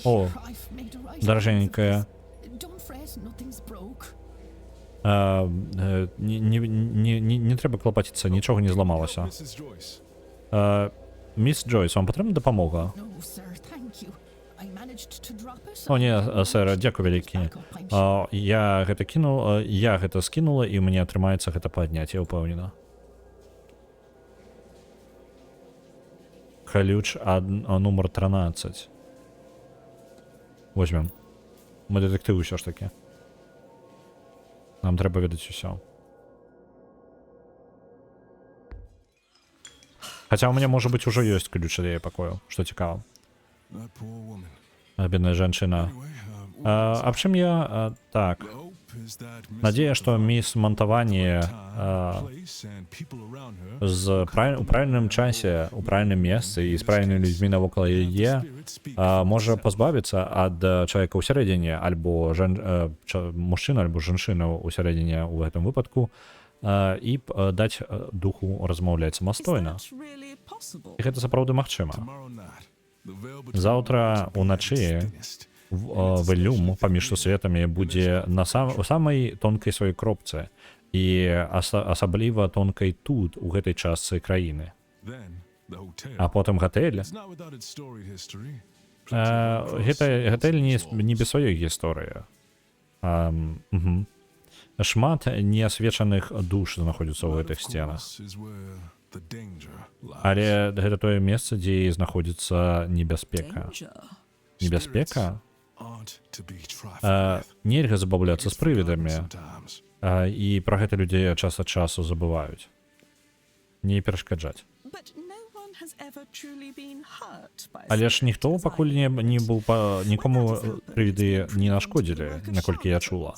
Speaker 1: О, даражэнькая. Не трэба клапаціцца, нічога не зламалася.
Speaker 7: Mrs. Joyce.
Speaker 1: Міс Джойс, вам патрэбна дапамога? О, не, сэр, дзякуй вялікі. Я гэта кінуў, я гэта скінула, і мне атрымаецца гэта падняць, я ўпэўнена. Ключ нумар 13. Возьмем. Мы дэтэктывы ўсё ж такі. Нам трэба ведаць усё. Хаця ў мяне, можа быць, ужо ёсць ключ ад яе пакою, што цікава.
Speaker 7: That poor woman.
Speaker 1: Бедная жанчына.
Speaker 7: Anyway,
Speaker 1: Аб чым я... Так.
Speaker 7: the hope is that Miss
Speaker 1: Надзея, што міс Монтавані
Speaker 7: place and people around her
Speaker 1: у правільным часе, у правільным месцы і з правільнымі людзьмі навокал яе можа пазбавіцца ад чалавека ў сярэдзіне, альбо мужчына, альбо жанчына ў сярэдзіне ў гэтым выпадку, і даць духу размаўляць самастойна. І гэта сапраўды магчыма.
Speaker 7: tomorrow night. The veil between
Speaker 1: Заўтра уначы
Speaker 7: thinnest.
Speaker 1: вэлюм паміж сусветамі будзе у самай тонкай сваёй кропцы і асабліва тонкай тут, у гэтай частцы краіны.
Speaker 7: Then the hotel.
Speaker 1: А потым гатэль.
Speaker 7: It's not without its storied history.
Speaker 1: Гатэль не без сваёй гісторыі. Шмат неасвечаных душ знаходзіцца ў гэтых сценах.
Speaker 7: This is where the danger lies.
Speaker 1: Але гэта тое месца, дзе знаходзіцца небяспека. Небяспека?
Speaker 7: Aren't to be trifled with.
Speaker 1: Нельга забаўляцца з прывідамі.
Speaker 7: Sometimes.
Speaker 1: І пра гэта людзей час ад часу забываюць. Не перашкаджаць. Але ж ніхто пакуль не быў нікому прывіды не нашкодзілі, наколькі я чула.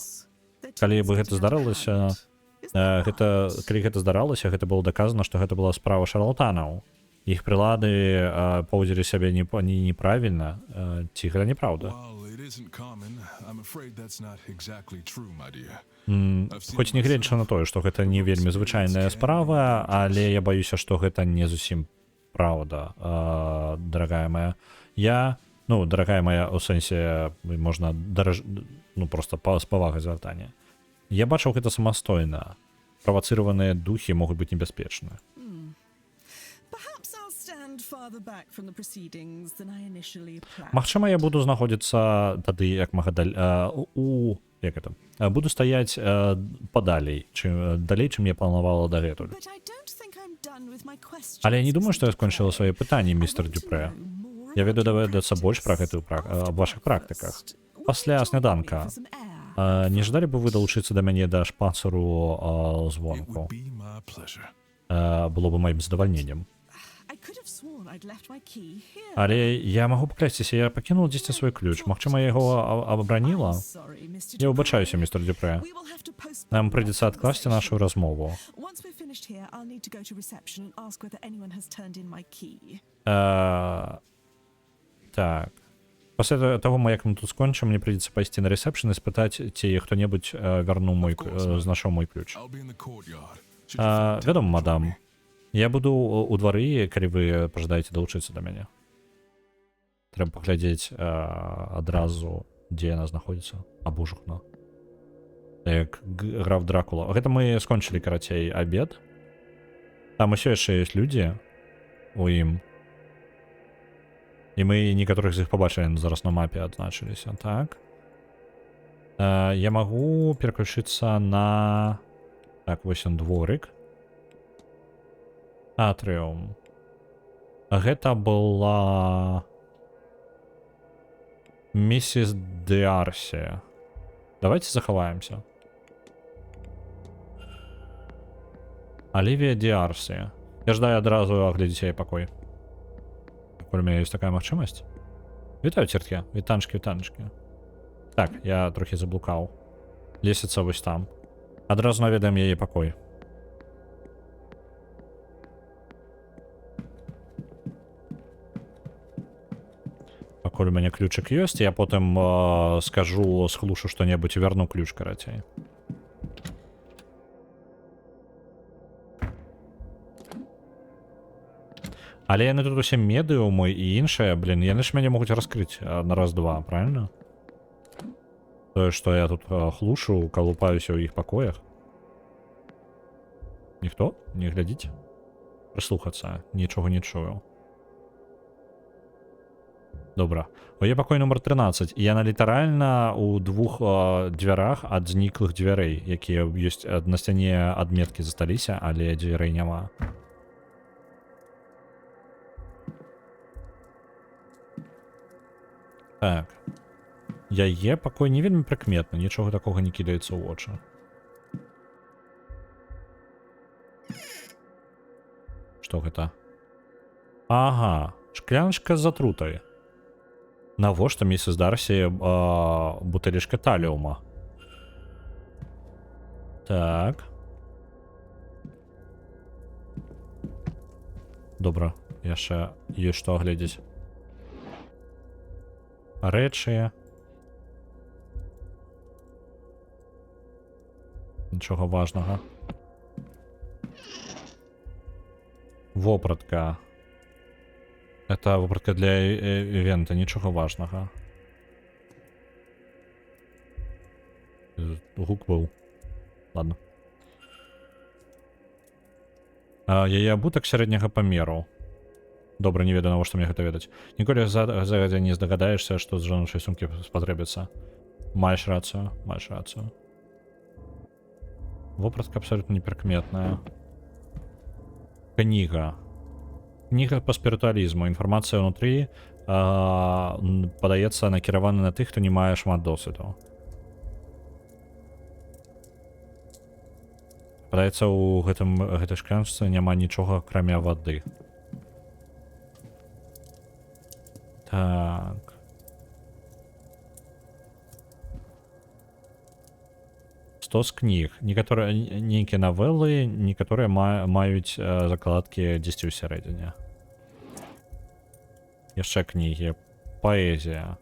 Speaker 1: Калі бы гэта здаралася, калі гэта здаралася, гэта было даказана, што гэта была справа шарлатанаў. Іх прылады паводзілі сябе неправільна, ці гэта неправда.
Speaker 7: While it isn't common, I'm afraid that's not exactly true, my dear.
Speaker 1: Хоць нягледзячы на тое, што гэта не вельмі звычайная справа, але я баюся, што гэта не зусім праўда, дарагая моя. Дарагая моя, у сэнсе, можна проста з павагай звяртання. Я бачыў гэта самастойна. Правацыраваныя духі могуць быць небяспечныя.
Speaker 8: stand farther back from the proceedings than I initially planned.
Speaker 1: Магчыма, я буду знаходзіцца тады як мага як это? Буду стаяць падалей, далей, чым я планавала дагэтуль.
Speaker 8: But I don't think I'm done with my questions.
Speaker 1: Але я не думаю, што я скончыла свае пытанні, містер Дюпрэ. Я веду даведацца больш пра гэтую аб вашых практыках. Пасля сняданка. Не жадалі бы вы далучыцца да мяне да шпацару
Speaker 7: It
Speaker 1: звонку?
Speaker 7: would be my pleasure.
Speaker 1: Было бы маім задавальненнем.
Speaker 8: I could have sworn I'd left my key here.
Speaker 1: Але я магу паклясціся, я пакінуў дзесьці свой ключ. Магчыма, я яго абраніла?
Speaker 8: Sorry, Mr.
Speaker 1: Я выбачаюся, містер Дюпрэ.
Speaker 8: We will have to postpone
Speaker 1: Нам
Speaker 8: our
Speaker 1: прыйдзецца адкласці нашу
Speaker 8: conversation.
Speaker 1: размову.
Speaker 8: Once we're finished here, I'll need to go to reception and ask whether anyone has turned in my key.
Speaker 1: Так. Пасля таго, як мы тут скончым, мне прыйдзецца пайсці на рэсепшн і спытаць, ці хто-небудзь вярнуў знайшоў мой ключ.
Speaker 7: I'll be in the courtyard. Should you find
Speaker 1: Вядома,
Speaker 7: time,
Speaker 1: мадам. Я буду у двары, калі вы пажадаеце далучыцца да мяне. Трэба паглядзець адразу, дзе яна знаходзіцца. Абужухна. Як граф Дракула. Гэта мы скончылі, карацей, абед. Там усё яшчэ ёсць людзі у ім. І мы некаторых з іх пабачылі зараз на мапе адзначыліся. Так. Я магу пераключыцца на... Так, вось ён дворык. Атрыум. Гэта была... Миссис Д'Арси. Давайте захаваемся. Оливия Д'Арси. Я ждаю адразу агледзець яе пакой. Пакуль у меня ёсць такая магчымасць. Вітаю, церткі. Вітанчкі. Так, я трохі заблукаў. Лесіца вось там. Адразу наведаем яе пакой. Пакуль у мяне ключик ёсць, я потым скажу, схлушу што-небудзь і вярну ключ, карацей. Але яны тут усе медыумы і іншае, блин, яны ж мяне могуць раскрыць на раз-два, правильно? Тое, што я тут хлушу, калупаюся ў іх пакоях. Ніхто? Не глядзіць? Прыслухацца, нічога не чую. Добра. Яе пакой нумар 13. І яна літаральна ў двух дзвярах ад зніклых дзвярэй, якія ёсць на сцяне адметкі засталіся, але дзвярэй няма. Так. Яе пакой не вельмі прыкметны, нічога такога не кідаецца ў вочы. Што гэта? Ага, шкляночка з затрутай. Навошта місіс Дарсі бутэлечка таліума? Так. Добра, яшчэ ёсць што агледзець. Рэчы. Нічога важнага. Вопратка. Это вопратка для івента, нічога важнага. Гук быў. Ладно. Яе абутак сярэдняга памеру. Добра, не ведаю, навошта мне гэта ведаць. Ніколі загадзя не здагадаешся, што з жаночай сумкі спатрэбіцца. Маеш рацыю, маеш рацыю. Вопратка абсолютно непрыкметная. Кніга. Кніга па спірытуалізму. Інфармацыя ўнутры падаецца накіравана на тых, хто не мае шмат досведу. Падаецца, у гэтай шклянцы няма нічога, акрамя вады. Так. Стос кніг. Некаторыя нейкія навелы, некаторыя маюць закладкі дзесьці ў сярэдзіне. Яшчэ кнігі. Паэзія.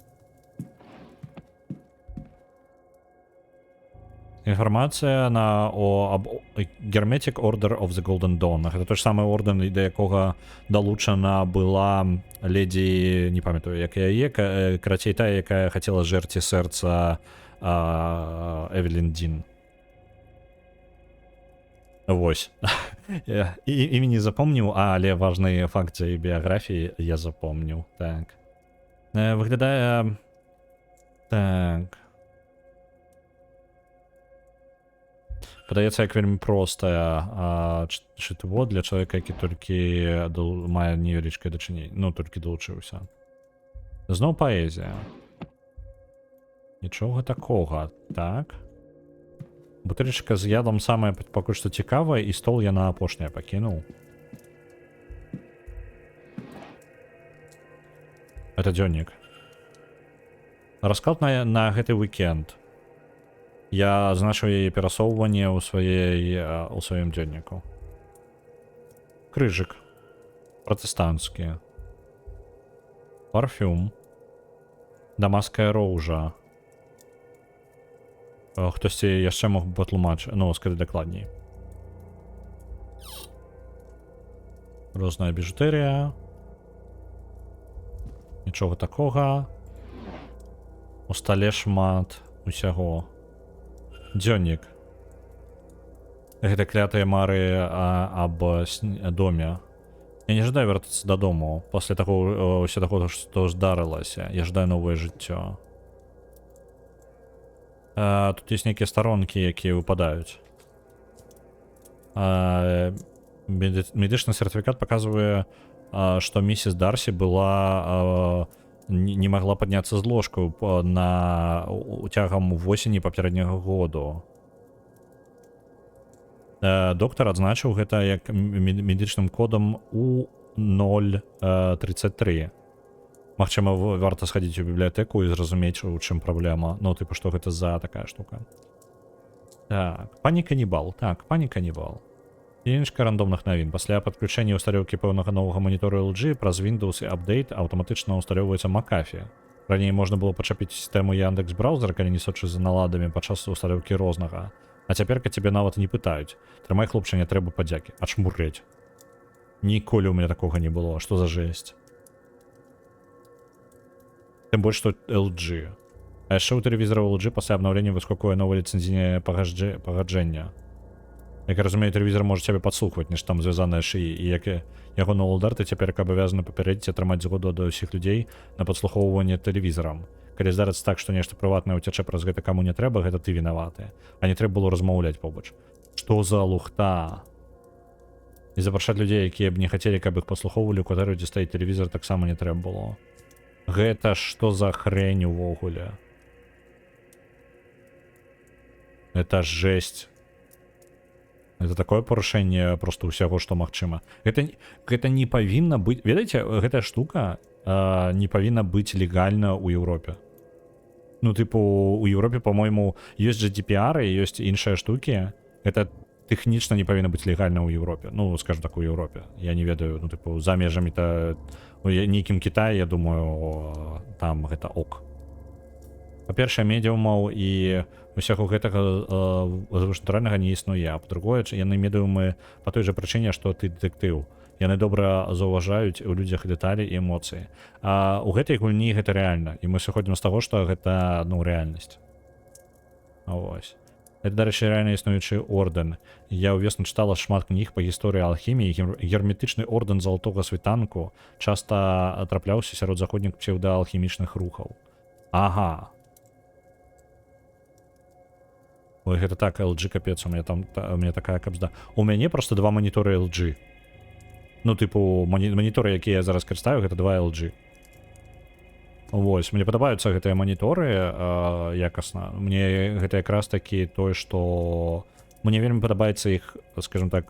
Speaker 1: Інфармацыя об Hermetic Order of the Golden Dawn. Гэта той ж самы ордэн, да якога далучана была ледзі, не памятаю, як яе, карацей тая, якая хацела жэрці сэрца Эвелін Дін. Вось. Імя не запомніў, але важны факт з яе біяграфіі я запомніў. Так. Выглядае... Так. Падаецца, як вельмі простае чытво для чалавека, які толькі мае невялічкае дачыненне. Ну, толькі далучыўся. Зноў паэзія. Нічога такога. Так. Бутылечка з ядом самая пакуль што цікавая, і стол я на апошняе пакінуў. Это дзённік. Расклад на гэты уикенд. Я азначыў яе перасоўванне ў сваім дзённіку. Крыжык. Пратэстанцкі. Парфюм. Дамаская роўжа. Хтосьці яшчэ мог бы патлумачыць, ну, скажы дакладней. Розная біжутэрыя. Нічога такога. У стале шмат усяго. Дзённік. Гэта клятыя мары аб доме. Я не жадаю вяртацца дадому. Пасля таго ўсё таго, што здарылася. Я жадаю новае жыццё. Тут ёсць нейкія старонкі, якія выпадаюць. Медычны сертыфікат паказвае, што місіс Дарсі была... не магла падняцца з ложку цягам восені папярэдняга году. Доктар адзначыў гэта як медычным кодам У033. Магчыма, варта схадзіць у бібліятэку і зразумець, у чым праблема. Ну, типу, што гэта за такая штука. Так, пані канібал. Так, пані канібал. Единичка рандомных навін. Пасля падключэння ўсталёўкі пэўнага новага манітора LG праз Windows і апдейт аўтаматычна ўсталёўваецца McAfee. Раней можна было пачапіць сістэму Яндекс браузера, калі не сочыць за наладамі падчас ўсталёўкі рознага. А цяперка цябе нават не пытаюць. Трымай, хлопча, не трэба падзякі. Ачмурэць. Ніколі ў мяне такога не было. Што за жесть? Тым больш, што LG. А яшчэ ў тэлевізора LG пасля абнаўлення выскакуе новае ліцэнзійнае пагаджэнне. Як я разумею, тэлевізор можа цябе падслухваць, нешта там звязанае шыі, і як яго новы удар, ты цяпер абавязаны папярэдзіць атрымаць згоду ад усіх людзей на падслухоўванне тэлевізарам. Калі здарыцца так, што нешта прыватнае ўцячэ праз гэта каму не трэба, гэта ты вінаваты. А не трэба было размаўляць побач. Што за лухта? І запрашаць людзей, якія б не хацелі, каб іх паслухоўвалі ў кватэры, дзе стаіць тэлевізор, таксама не трэба было. Гэта што за хрень увогуле? Это жесть. Это такое парушэнне просто ўсяго, што магчыма. Гэта не павінна быць... Ведаеце, гэтая штука не павінна быць легальна ў Еўропе. Ну, типу, у Еўропе, по-мойму, ёсць GDPR і ёсць іншыя штукі. Гэта тэхнічна не павінна быць легальна ў Еўропе. Ну, скажем так, у Еўропе. Я не ведаю, ну, типу, за межамі-то... У нейкім Кітаі, я думаю, там гэта ок. Па-першае, медыумаў і усяго гэтага звышнатуральнага не існуе. А па-другое, яны медыумы па той жа прычыне, што ты дэтэктыў. Яны добра заўважаюць у людзях дэталі і эмоцыі. А у гэтай гульні гэта рэальна. І мы сыходзім з таго, што гэта, ну, рэальнасць. Вось. Это, дарэчы, реально існуючы ордэн. Я ўвесну чытала шмат кніг па гісторыі алхіміі. Герметычны ордэн залатога світанку часта трапляўся сярод заходніх псеўдаалхімічных рухаў. Ага. Ой, гэта так, LG капец, у мяне такая капзда. У мяне просто два маніторы LG. Ну, типу, маніторы, якія я зараз карыстаю, гэта два LG. Вось, мне падабаюцца гэтыя маніторы якасна. Мне гэта якраз такі тое, што... Мне вельмі падабаецца іх, скажем так,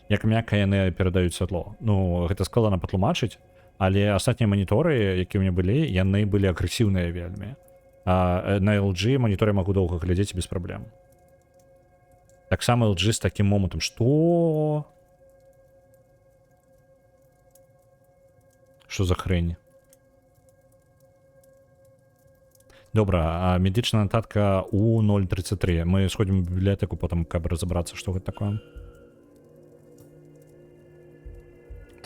Speaker 1: як мякка яны перадаюць святло. Ну, гэта складана патлумачыць, але астатнія маніторы, якія ў мяне былі, яны былі агрэсіўныя вельмі. А на LG маніторы магу доўга глядзець без праблем. Таксама LG з такім момантам, што... Што за хрень? Добра, а медычная нататка У033. Мы сходим в библиотеку потом, каб разобраться, что гэта такое.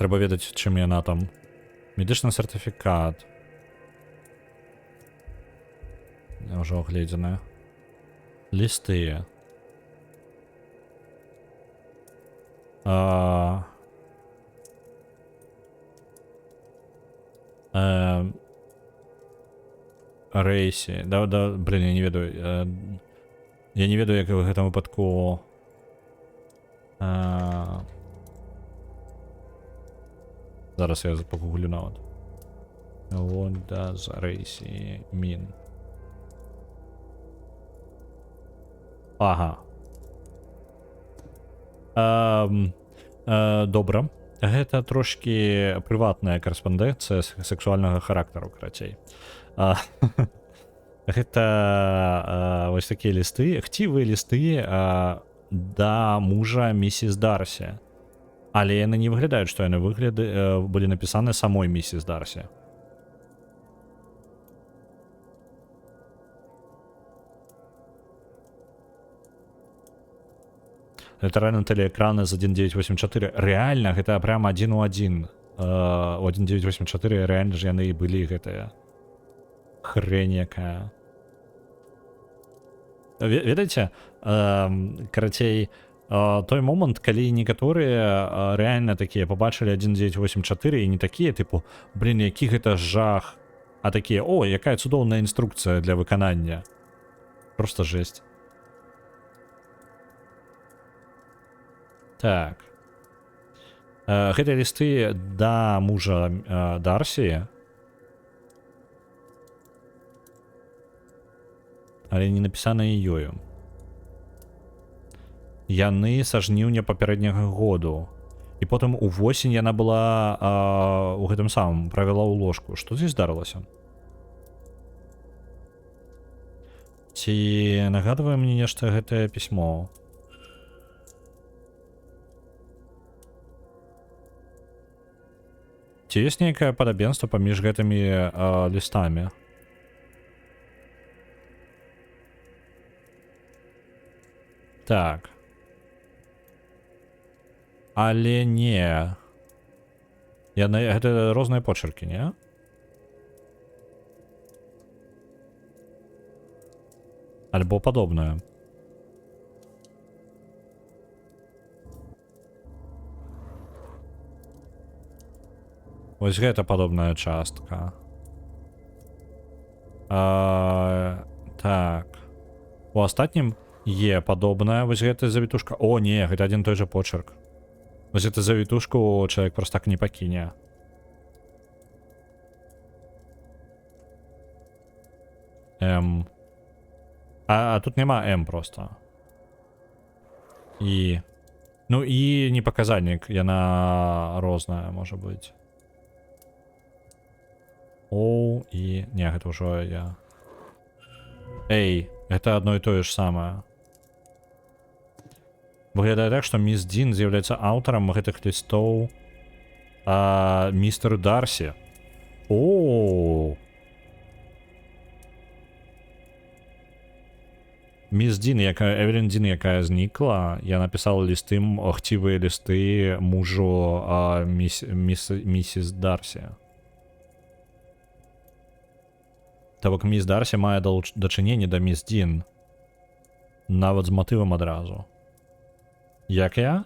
Speaker 1: Трэба ведаць, чым яна там. Медычны сертыфікат. Ўжо огледзеная. Лісты. Рейсі. Блін, я не ведаю. Я не ведаю, як в гэтым выпадку... Зараз я погуглю нават. What does Рейсі mean? Ага. Добра. Гэта трошки прыватная карэспандэнцыя сексуальнага характару, карацей. Гэта вось такія лісты, хцівыя лісты да мужа місіс Дарсі. Але яны не выглядаюць, што яны былі напісаны самой місіс Дарсі. Это реально телеэкраны з 1984. Реально, гэта прям 1 у 1. У 1984 реально ж яны і былі гэтая хрень якая. Ведаеце, карацей, той момант, калі некаторыя реально такія побачылі 1984 і не такія, типу, блин, які гэта жах, а такія, о, якая цудоўная інструкцыя для выканання. Просто жесть. Так. Гэтыя лісты да мужа Дарсі. Але не напісаныя ёю. Яны са жніўня папярэдняга году. І потым увосень яна была у гэтым самым, правяла ў ложку. Што здесь здарылася? Ці нагадвае мне нешта гэтае пісьмо? Ці ёсць нейкае падабенства паміж гэтымі лістамі? Так. Але не. Гэта розныя почеркі, не? Альбо падобнае. Вось гэта падобная частка. Так. У астатнім є падобная. Вось гэта завітушка. О, не, гэта адзін той жа почерк. Вось гэта завітушку чалавек просто так не пакіне. М. А тут няма М просто. І. Ну і не паказальнік, яна розная, можа быць. О, і... Не, гэта ўжо я... Эй, гэта одно і тое ж самае. Выглядае так, што міс Дін з'яўляецца аўтарам гэтых лістоў містер Дарсі. О. Міс Дін, Эвелін Дін, якая знікла, я напісала лісты, хцівыя лісты мужу місіс Дарсі. То бок міс Дарсі мае дачыненне да міс Дін. Нават з матывам адразу. Як я?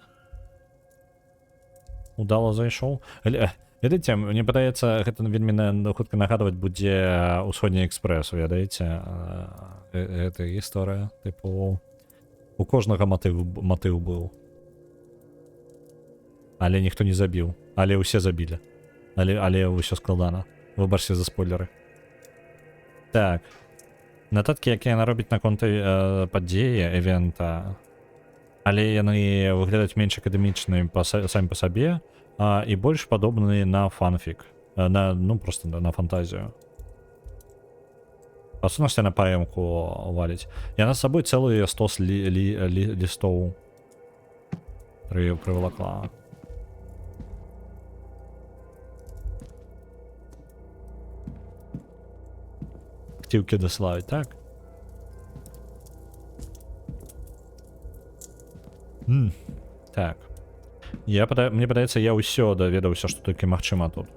Speaker 1: Удала зайшоў? Ведаеце, мне падаецца, гэта вельмі хутка нагадваць будзе ўсходні экспрэс, ведаеце? Гэта гісторыя. Тыпу, у кожнага матыў быў. Але ніхто не забіў. Але ўсе забілі. Але ўсё складана. Выбачце за спойлеры. Так. Нататкі, якія яна робіць наконт падзеі, эвента. Але яны выглядаюць менш акадэмічнымі самі па сабе і больш падобныя на фанфік. Ну, просто на фантазію. Па сутнасці на паэмку валіць. Яна з сабой цэлыя 100 лістоў прывалакла. Хцівкі дасылаюць, так? Так. Мне падаецца, я ўсё даведаўся, што толькі магчыма тут.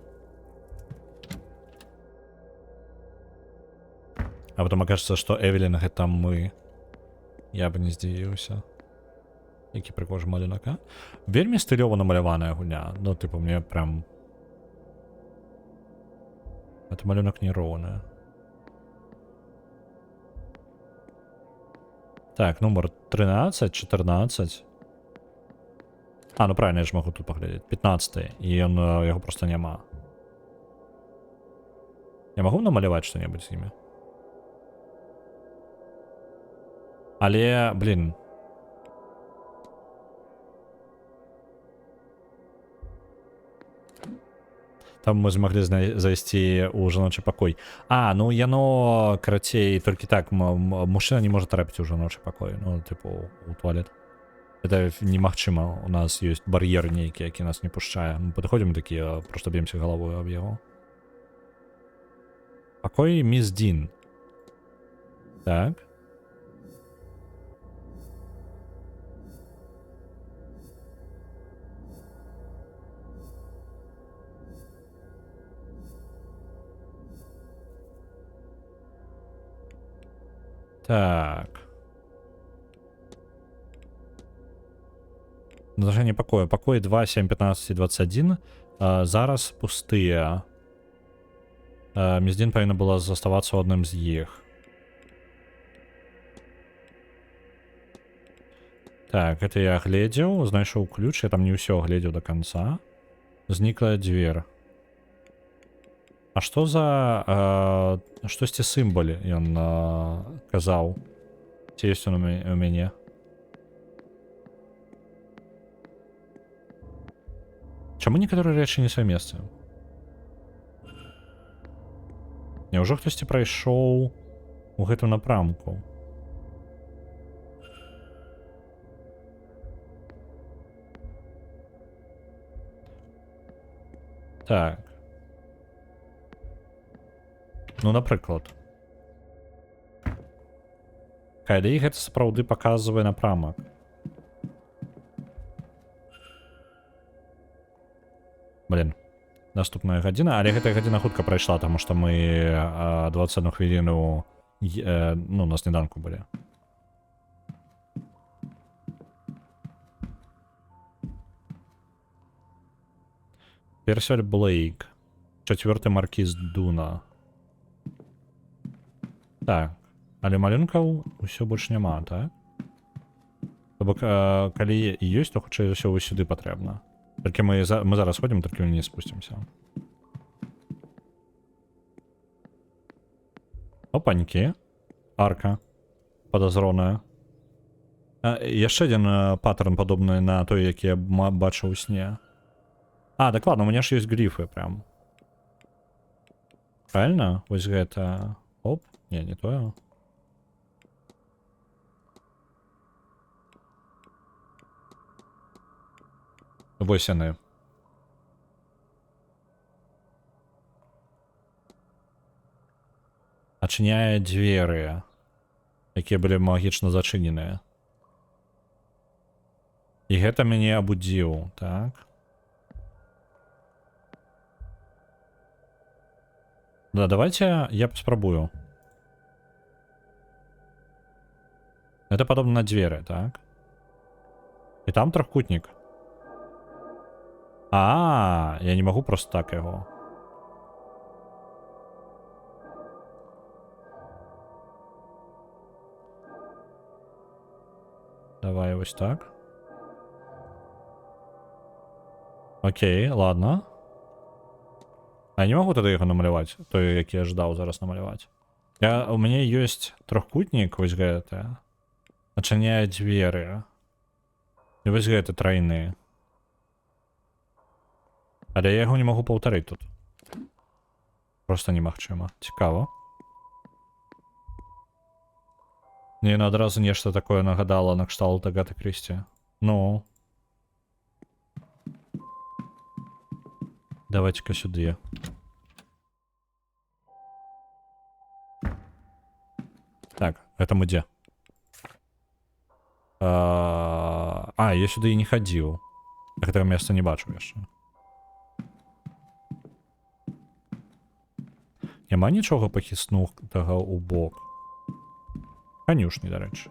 Speaker 1: А потом окажется, што Эвелін гэта мы. Я бы не здзівіўся. Які прикольні малюнок, а? Вельмі стильово намаляваная гульня. Ну, типу, мне прям... Это малюнок неровный. Так, номер 13, 14. А, ну правильно, я ж могу тут поглядеть. 15. І он, його просто нема. Я могу намалювати що-небудь з ними? Але, блін. Там мы змогли зайсці у жаночы пакой. А, ну яно, карацей, толькі так, мужчына не можа трапіць у жаночы пакой. Ну, типу, у туалет. Это немагчыма. У нас ёсць бар'ер нейкі, які нас не пушчае. Мы падыходзім такія, просто б'емся галавою аб яго. Пакой мисс Дин. Так. Так. Наложение покоя. Покой 2, 7, 15 и 21. Зараз пустые. Миздин повинна была заставаться одним з їх. Так, это я глядел. Знайшов ключ. Я там не все глядел до конца. Зникла дверь. А что за... что ці символі ён казаў? Ці ёсць он у мяне? Чаму некаторыя рэчы не сумесцы? Няўжо хтосьці прайшоў у гэтым напрамку? Так. Ну, напрыклад. Калі гэта сапраўды паказвае напрамак. Блин. Наступная гадзіна, але гэтая гадзіна хутка прайшла, таму што мы 21 хвіліну ну, на сніданку былі. Персель Блейк. 4-й маркіз Дуна. Так. Але малюнкаў усё больш няма, так? То бок, калі і ёсць, то хутчэй за ўсё вось сюды патрэбна. Толькі мы зараз ходзім, толькі не спусцімся. Опанькі. Арка. Падазроная. Яшчэ адзін паттерн падобны на той, які я бачыў у сне. А, дакладна, у мяне ж ёсць гліфы прям. Правильно? Вось гэта... Оп. Не, не тое. Вось яны. Адчыняе дзверы, якія былі магічна зачыненыя. І гэта мяне абудзіў, так? Да, давайте я спробую. Это подобно на двери, так? И там трехкутник. Я не могу просто так его. Давай вот так. Окей, ладно. Я не могу тогда його намалювати, той, який я ждав зараз намалювати. У меня есть трехкутник, вось гэта. Начиняет двери. И вось гэта тройные. Але я його не могу повторити тут. Просто немагчыма. Цікаво. Мне одразу нешта такое нагадало на кшталт Агаты Крісті. Ну. Давайте-ка сюда. Так, это мы где? Я сюда и не ходил. Я этого места не бачу яшчэ. Няма нічога пахіснутага ў бок. Канюшні, дарэчы.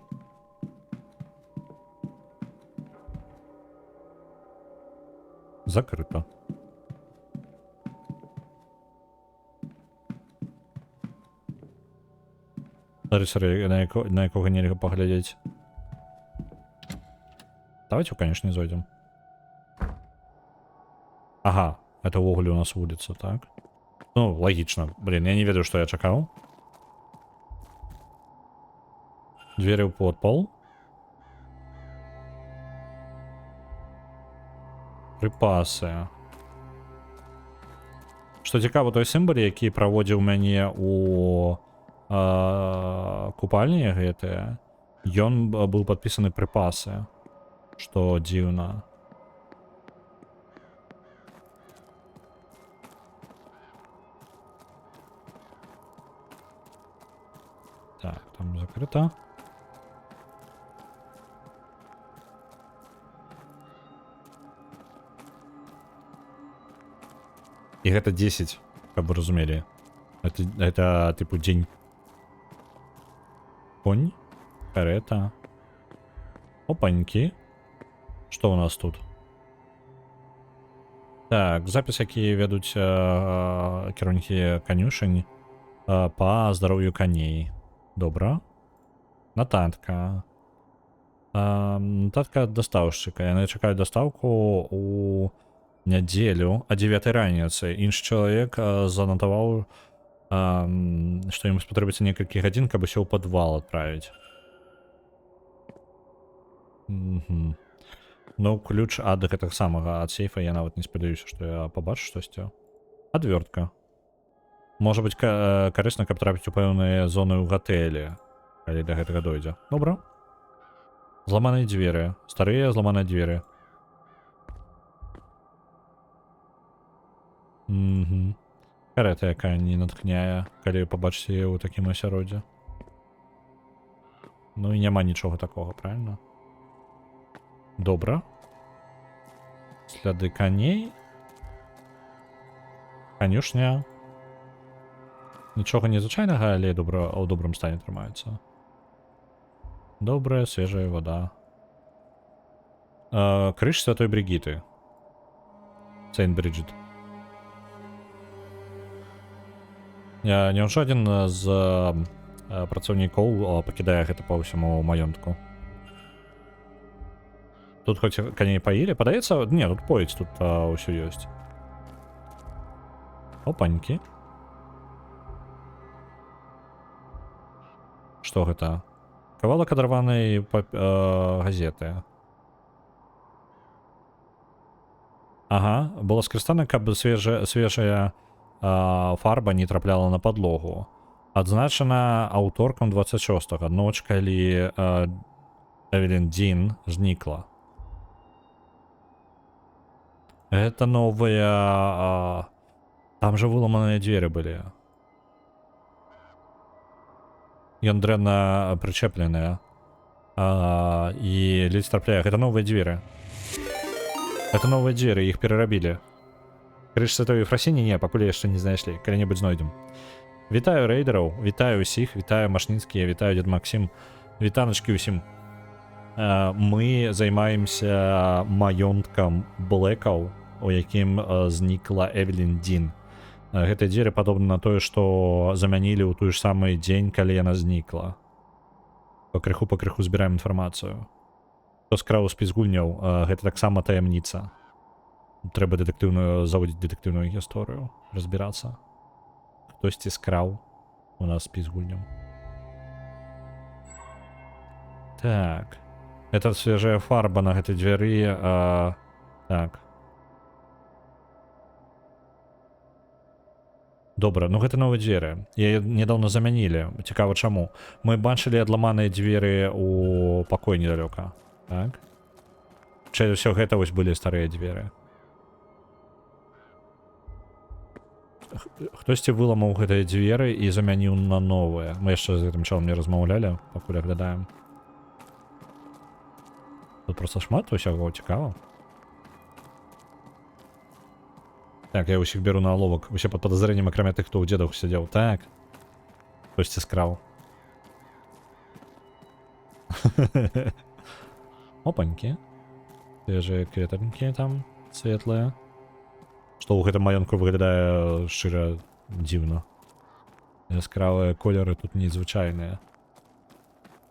Speaker 1: закрыто. Сорі, на якого нельга поглядеть. Давайте, конечно, не зайдем. Ага, это в угле у нас улица, так? Ну, логично. Блин, я не ведаю, что я чакал. Двери в подпол. Припасы. Што цікаво, той сімбал, які праводзіў мяне у купальні гэтыя, ён быў падпісаны припасы, што дзіўна. Так, там закрыто. І гэта 10, каб вы разумелі. Это типу дзень. Конь. Карета. Опанькі. Што у нас тут? Так, запіс, які вядуць кіраўнікі канюшань па здароўю коней. Добра. Нататка. Нататка ад дастаўшчыка. Яны чакаюць дастаўку у нядзелю о 9 раніцы. Іншы чалавек занатаваў, што ім спатрэбіцца некалькі гадзін, каб усё ў падвал адправіць. Ну, ключ ад гэтага самага ад сейфа я нават не спадзяюся, што я пабачу штосьці. Адвёртка. Можа быць, карысна, каб трапіць у пэўныя зоны ў гатэлі, калі да гэтага дойдзе. Добра. Зламаныя дзверы. Старыя зламаныя дзверы. Карета, якая не натхняе, калі пабачыце яе ў такім асяроддзі. Ну і няма нічога такога, правильно? Добра. Сляды коней. Канюшня. Нічога незвычайнага, але ў добрым стане трымаецца. Добрая, свежая вода. Крыж Святой Бригиты. Сейнт-Бріджит. Няўжо адзін з працаўнікоў пакідае гэта па ўсяму маёнтку. Тут хоць коней паілі? Падаецца? Не, тут поіць, тут ўсё ёсць. Опанькі. Што гэта? Кавалак адарванай газеты. Ага, было скарыстана, каб свежая фарба не трапляла на падлогу. Адзначана аўторкам 26-го, ноч, калі Эвелін Дін знікла. Это новая... Там же выламаныя дзверы былі. Ён дрэнна прычэпленыя. І ледзь трапляе. Гэта новыя дзверы. Это новыя дзверы, іх перарабілі. Крыж Святой Ефрасіні? Не, пакуль яшчэ не знайшлі. Калі-небудзь знойдзем. Вітаю рэйдераў, вітаю ўсіх, вітаю Машніцкія, вітаю Дзед Максім. Вітаначкі ўсім. Мы займаемся маёнткам Блэкаў, у якім знікла Эвелін Дін. Гэтыя дзверы падобны на тое, што замянілі ў той ж самы дзень, калі яна знікла. Пакрыху збіраем інфармацыю. Хто скраў спіс гульняў, гэта таксама таямніца. Трэба заводзіць дэтэктыўную гісторыю, разбірацца. Хтосьці скраў у нас спіс гульняў. Так. Это свежая фарба на гэтай двері. Так. Добра, ну гэта новыя дзверы. Яе нядаўна замянілі. Цікава чаму. Мы бачылі адламаныя дзверы у пакоі недалёка. Так. Чаще ўсё гэта вось былі старыя дзверы. Хтосьці выламаў гэтыя дзверы і замяніў на новыя. Мы яшчэ з гэтым чалам не размаўлялі, пакуль аглядаем. Тут просто шмат усяго цікава. Так, я ўсіх беру на аловак. Усе пад падазрэннем, акрамя тых, хто ў дзедах сядзеў. Так. Хтосьці скраў. Опанькі. Свежыя кветанькі там, светлыя. Што ў гэтым маёнтку выглядае шчыра дзіўна. Яскравыя колеры тут незвычайныя.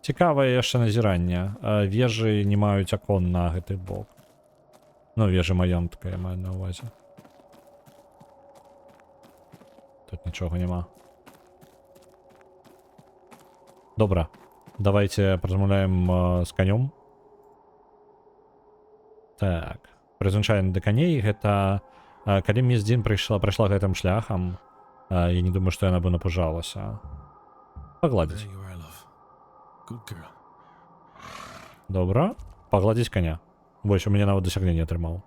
Speaker 1: Цікавае яшчэ назіранне. Вежы не маюць акон на гэты бок. Ну, вежы маёнтка я маю на ўвазе. Тут нічога няма. Добра. Давайте паразмаўляем з канём. Так. Прызвычайна да каней гэта... Калі міс Дзін прайшла гэтым шляхам, я не думаю, што яна бы напужалася. Пагладзіць.
Speaker 4: There you are, love. Good girl.
Speaker 1: Добра. Пагладзіць коня. Больш у мяне нават дасягненне атрымаў.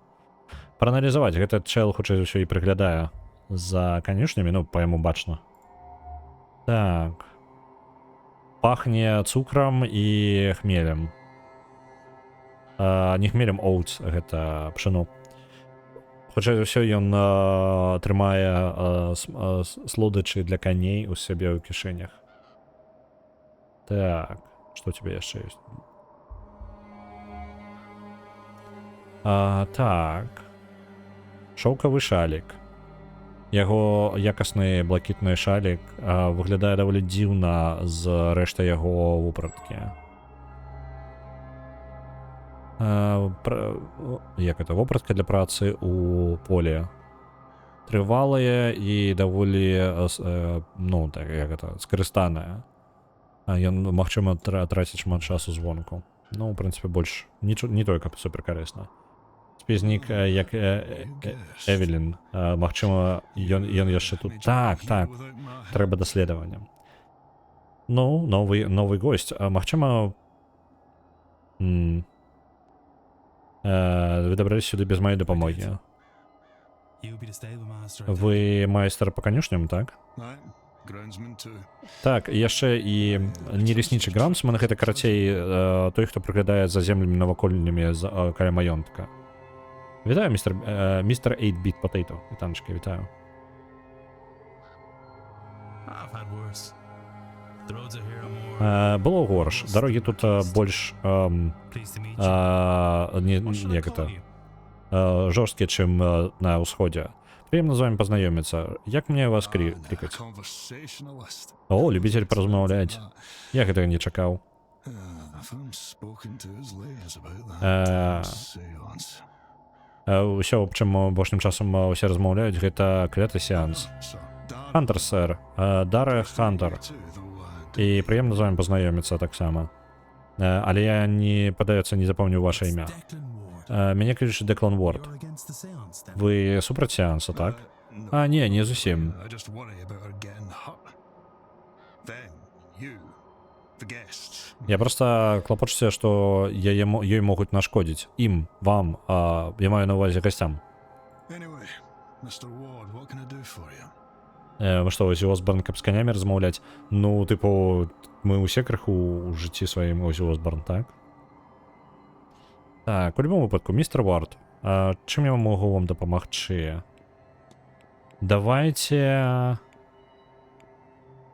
Speaker 1: Прааналізаваць. Гэты чэл, хутчэй за ўсё, і прыглядае за канюшнямі, ну, па яму бачна. Так. Пахне цукрам і хмелем. Не хмелем, оутс, гэта пшено. Хутчэй за ўсё, ён трымае слодычы для коней у сябе ў кішэнях. Так, што у тебе яшчэ ёсць? Так. Шоўкавы шалік. Яго якасны блакітны шалік выглядае даволі дзіўна з рэштай яго вопраткі. Як это? Вопратка для працы у полі. Трывалая і даволі, ну, так, як это, скарыстаная. Ён, магчыма, траціць шмат часу звонку. Ну, у прынцыпе, больш не той, каб суперкарысна. Спізнік, як Эвелін. Магчыма, ён яшчэ тут. Так, так. Трэба даследаванне. Ну, новы госць. Магчыма... Вы дабраліся сюды без маёй дапамогі.
Speaker 4: You'll be the stable master.
Speaker 1: Вы майстар па канюшням, так?
Speaker 7: Right? Groundsman too.
Speaker 1: Так, яшчэ і не леснічы граундсмен, гэта карацей той, хто прыглядае за землямі навакольнымі каля маёнтка. Вітаю, містер 8-bit Potato. Вітанчыкі, вітаю.
Speaker 4: I've had worse. The roads are here are more.
Speaker 1: Было горш. Дарогі тут больш
Speaker 4: Pleased to meet you. What should I
Speaker 1: як
Speaker 4: call
Speaker 1: это?
Speaker 4: you?
Speaker 1: Жорсткія, чым на ўсходзе. Прыемна з вами пазнаёміцца. Як мне вас клікаць?
Speaker 7: Conversationalist.
Speaker 1: О, любитель паразмаўляць. Я гэтага не чакаў.
Speaker 7: I've spoken to his layers about that seance.
Speaker 1: Усё, аб чым апошнім часам усе размаўляюць, гэта кляты сеанс.
Speaker 7: So,
Speaker 1: Хантер, сэр. Дара Хантер. І прыемна з вами пазнаёміцца таксама. Але я не, падаецца, не запомніў ваше імя.
Speaker 4: Declan Ward.
Speaker 1: Мяне клічуць Деклан Уорд.
Speaker 4: You're against the seance, then?
Speaker 1: Вы супраць сеансу, так?
Speaker 7: No,
Speaker 1: Не зусім.
Speaker 7: I just worry about her getting hurt. Then, you, the guests.
Speaker 1: Я проста клапочуся, што ёй могуць нашкодзіць. Ім, вам, я маю на ўвазе гасцям.
Speaker 7: Anyway, Mr. Ward, what can I do for you?
Speaker 1: Вы што, Озі Осборн, каб з канямі размаўляць? Ну, тыпу, мы ўсе крыху ў жыцці сваім Озі Осборн, так? Так, у любом выпадку, містер Уорд, чым я могу вам дапамагчы? Давайте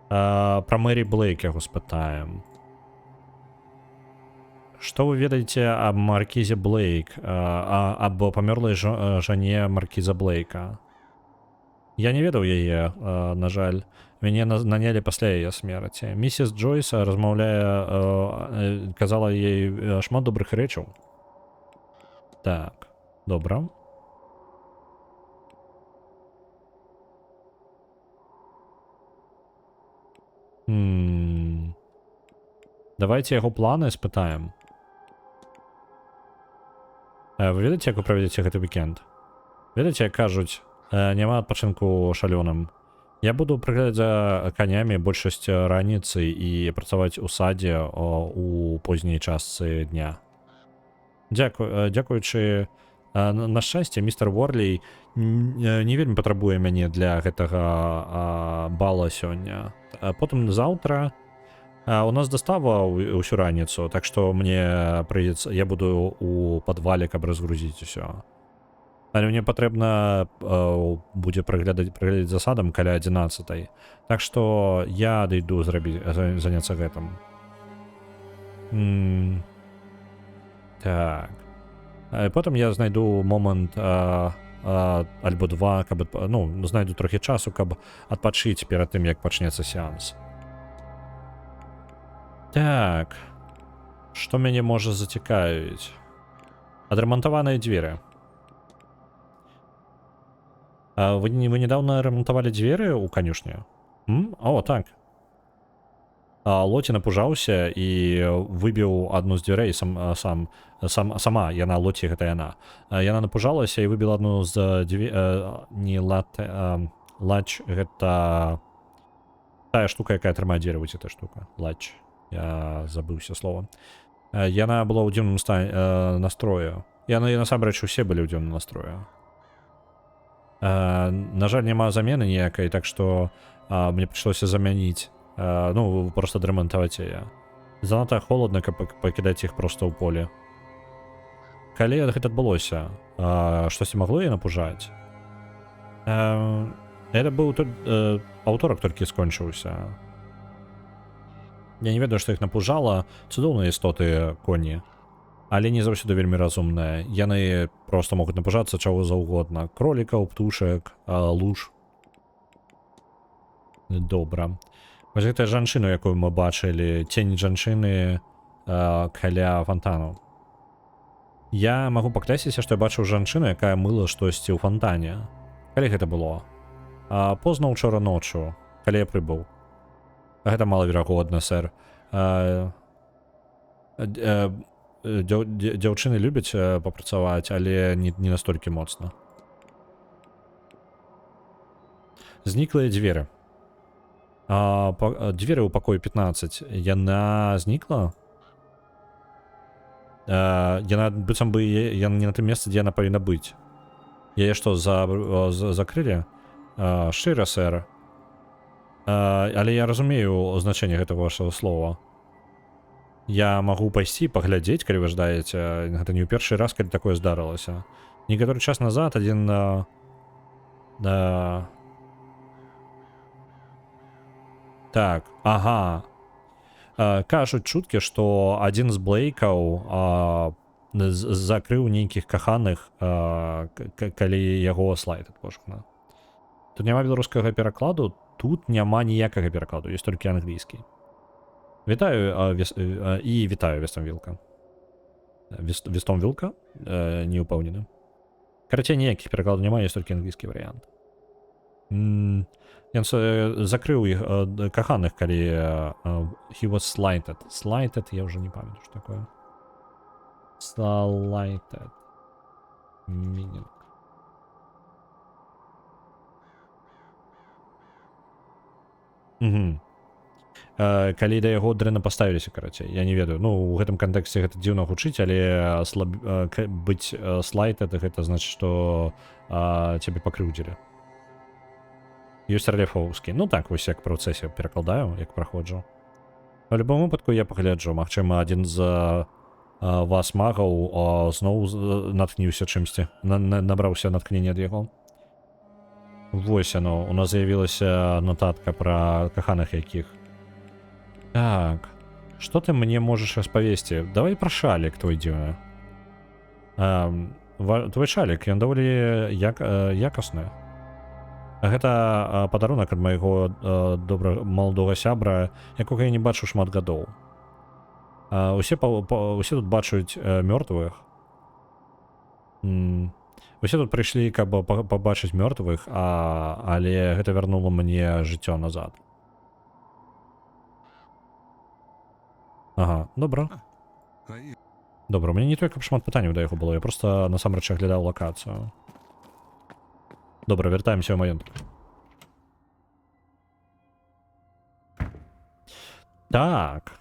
Speaker 1: пра Мэри Блейк яго спытаем. Што вы ведаеце аб маркізе Блейк, аб памёрлай жане маркіза Блейка? Я не ведаў яе, на жаль. Мяне нанялі пасля яе смерці. Місіс Джойс размаўляе, казала ей шмат добрых рэчаў. Так, добра. Давайте яго планы спытаем. Вы ведаеце, як вы правядзеце гэты вікенд? Ведаеце, як кажуць, няма адпачынку шалёным. Я буду прыглядаць за канямі большасць раніцы і працаваць у садзе у позняй частцы дня. Дзякуючы на шчасце, містер Уорлей не вельмі патрабуе мяне для гэтага бала сёння. Потым заўтра у нас дастава ўсю раніцу, так што мне прыйдзецца, я буду у падвале, каб разгрузіць усё. Але мне патрэбна будзе праглядаць за садам каля 11-й. Так што я дайду заняцца гэтым. Так. Потым я знайду момант альбо 2, каб ну, знайду трохі часу, каб адпачыць перад тым, як пачнецца сеанс. Так. Што мяне можа зацікавіць? Адрамантаваныя дзверы. Вы недавно ремонтовали двери у конюшни? О, так. Лоті напужаўся і выбіў адну з дзвярэй сама, яна Лоті, гэта яна. Яна напужалася і выбіла адну з не лач, гэта тая штука, якая трымае дзверы, эта штука. Лач. Я забыўся слова. Яна была ў дзіўным настрою. Яны насамрэч усе былі ў дзіўным настрою. На жаль, няма замены ніякай, так што мне прыйшлося замяніць, ну, просто драмантаваць яе. Занадта холодна, каб пакідаць іх проста ў поле. Калі гэта адбылося, штосьці магло яе напужаць? Это быў аўторак толькі скончыўся. Я не ведаю, што іх напужала. Цудоўныя істоты коні. Але не заўсёды вельмі разумныя. Яны проста могуць напужацца чаго заўгодна. Кролікаў, птушак, луж. Добра. Вось гэтая жанчына, якую мы бачылі, цень жанчыны каля фонтану. Я магу паклясціся, што я бачыў жанчыну, якая мыла штосьці ў фонтане. Калі гэта было? Позна ўчора ноччу, калі я прыбыў. Гэта малаверагодна, сэр. Дзяўчыны любяць папрацаваць, але не настолькі моцна. Зніклыя дзверы. Дзверы ў пакоі 15. Яна знікла? Яна быццам бы яна не на тым месцы, дзе яна павінна быць. Яе што, закрылі? Шчыра, сэр. Але я разумею значэнне гэтага вашага слова. Я магу пайсці паглядзець, калі вы жадаеце. Гэта не ў першы раз, калі такое здарылася. Некаторы час назад адзін так, ага. Кажуць чуткі, што адзін з Блейкаў закрыў нейкіх каханых, калі яго слайд адпошкна. Тут няма беларускага перакладу, тут няма ніякага перакладу, ёсць толькі англійскі. Вітаю і вітаю Вестом Вілка. Вестом Вілка? Не ўпэўнены. Карацей, ніякіх перакладаў няма, ёсць толькі англійскі варыянт. Ён закрыў іх каханых, калі he was slighted. Slighted, я ўжо не памятаю, што такое. Slighted. Meaning. Калі да яго дрэнна паставіліся, карацей, я не ведаю. Ну, у гэтым кантэксце гэта дзіўна гучыць, але быць слайтэд, гэта значыць, што цябе пакрыўдзілі. Ёсць рэлефоўскі. Ну так, вось як працэсе перакладаю, як праходжу. У любом выпадку я пагляджу. Магчыма, адзін з вас магаў зноў наткніўся чымсьці, набраўся наткнення ад яго. Вось яно, у нас з'явілася нотатка пра каханых якіх. Так, што ты мне можаш распавесці? Давай пра шалік твой дзіўны. Твой шалік, ён даволі якасны. Гэта падарунак ад майго маладога сябра, якога я не бачу шмат гадоў. Усе тут бачуць мёртвых. Усе тут прыйшлі, каб пабачыць мёртвых, але гэта вярнула мне жыццё назад. Ага, добра. Добра, у мяне не толькі шмат пытанняў да яго было, я проста насамрэч аглядаў лакацыю. Добра, вяртаемся ў маёнтак. Так,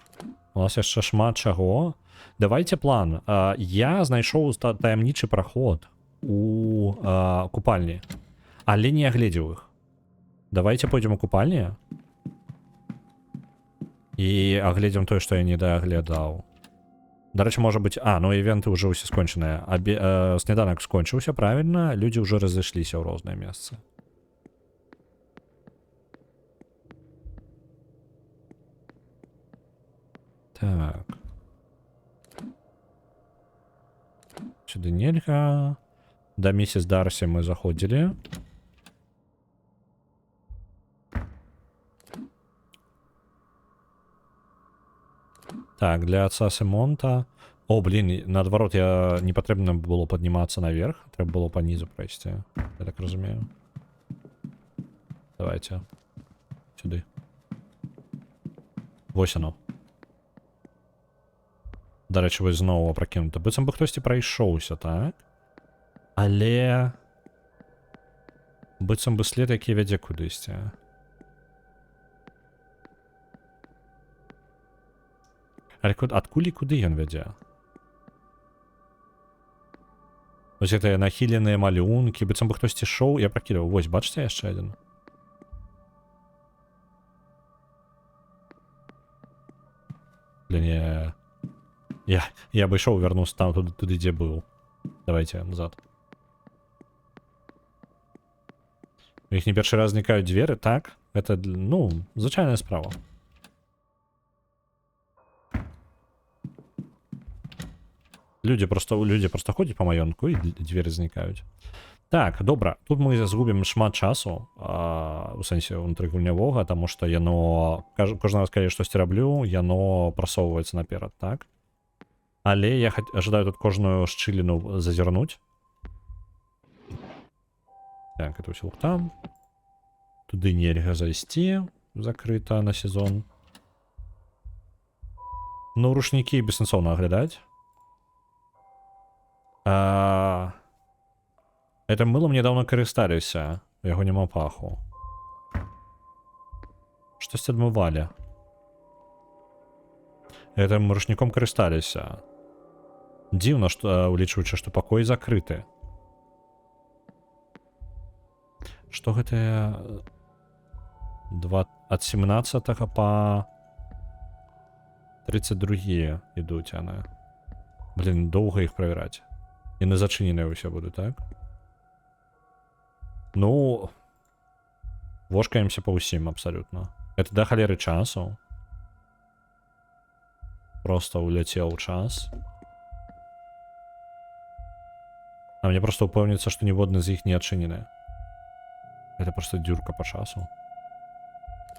Speaker 1: у нас яшчэ шмат чаго. Давайте план. Я знайшоў таямнічы праход у купальні, але не агледзеў іх. Давайте пойдзем у купальні і агледзем тое, што я не дааглядаў. Дарэчы, можа быць... ну івенты ўжо ўсе скончаныя. Сняданак скончыўся, правільна, людзі ўжо разышліся ў розныя месцы. Так. Сюды нельга. До миссис Дарси мы заходили. Так, для отца Симонта. О, блін, наоборот, я не потрібно було підніматися наверх. Треба було по низу пройти. Я так розумію. Давайте. Сюди. Ось оно. До речі, ось знову опрокинуто. Бицем би хтось і пройшовся, так? Але... Бицем би слід, який веде кудись. Але откуль і куди він веде? Ось це нахиленные малюнки, бицем би хтось ішов, я прокидав. Ось, бачите, ще один. Блін, я бы йшов, вернувся там, туди, де був. Давайте назад. У них не перший раз зникають двері, так? Это, ну, звичайна справа. Люди просто ходять по майонку і двері зникають. Так, добре. Тут ми згубимо шмат часу, у сенсі внутрігульнявого, тому що яно... Кожен раз, коли я щось роблю, яно просовується наперед, так? Але я ожидаю тут кожну щілину зазирнуть. Так, это все там. Туди нельга зайти. Закрыто на сезон. Ну, рушники бессенсовно оглядать. Это мылом недавно користалися. Його нема паху. Щось відмивали. Этим рушником користалися. Дивно, что, улічуючи, що покої закрыты. Что гэта... От 17 по 32 ідуть, яны. Блін, довго їх проверять. І не зачинені усе будуть, так? Ну... Вошкаємося по усім, абсолютно. Это до холери часу. Просто улетел час. А мне просто упевниться, что ніводне з їх не отчинены. Это просто дюрка по часу.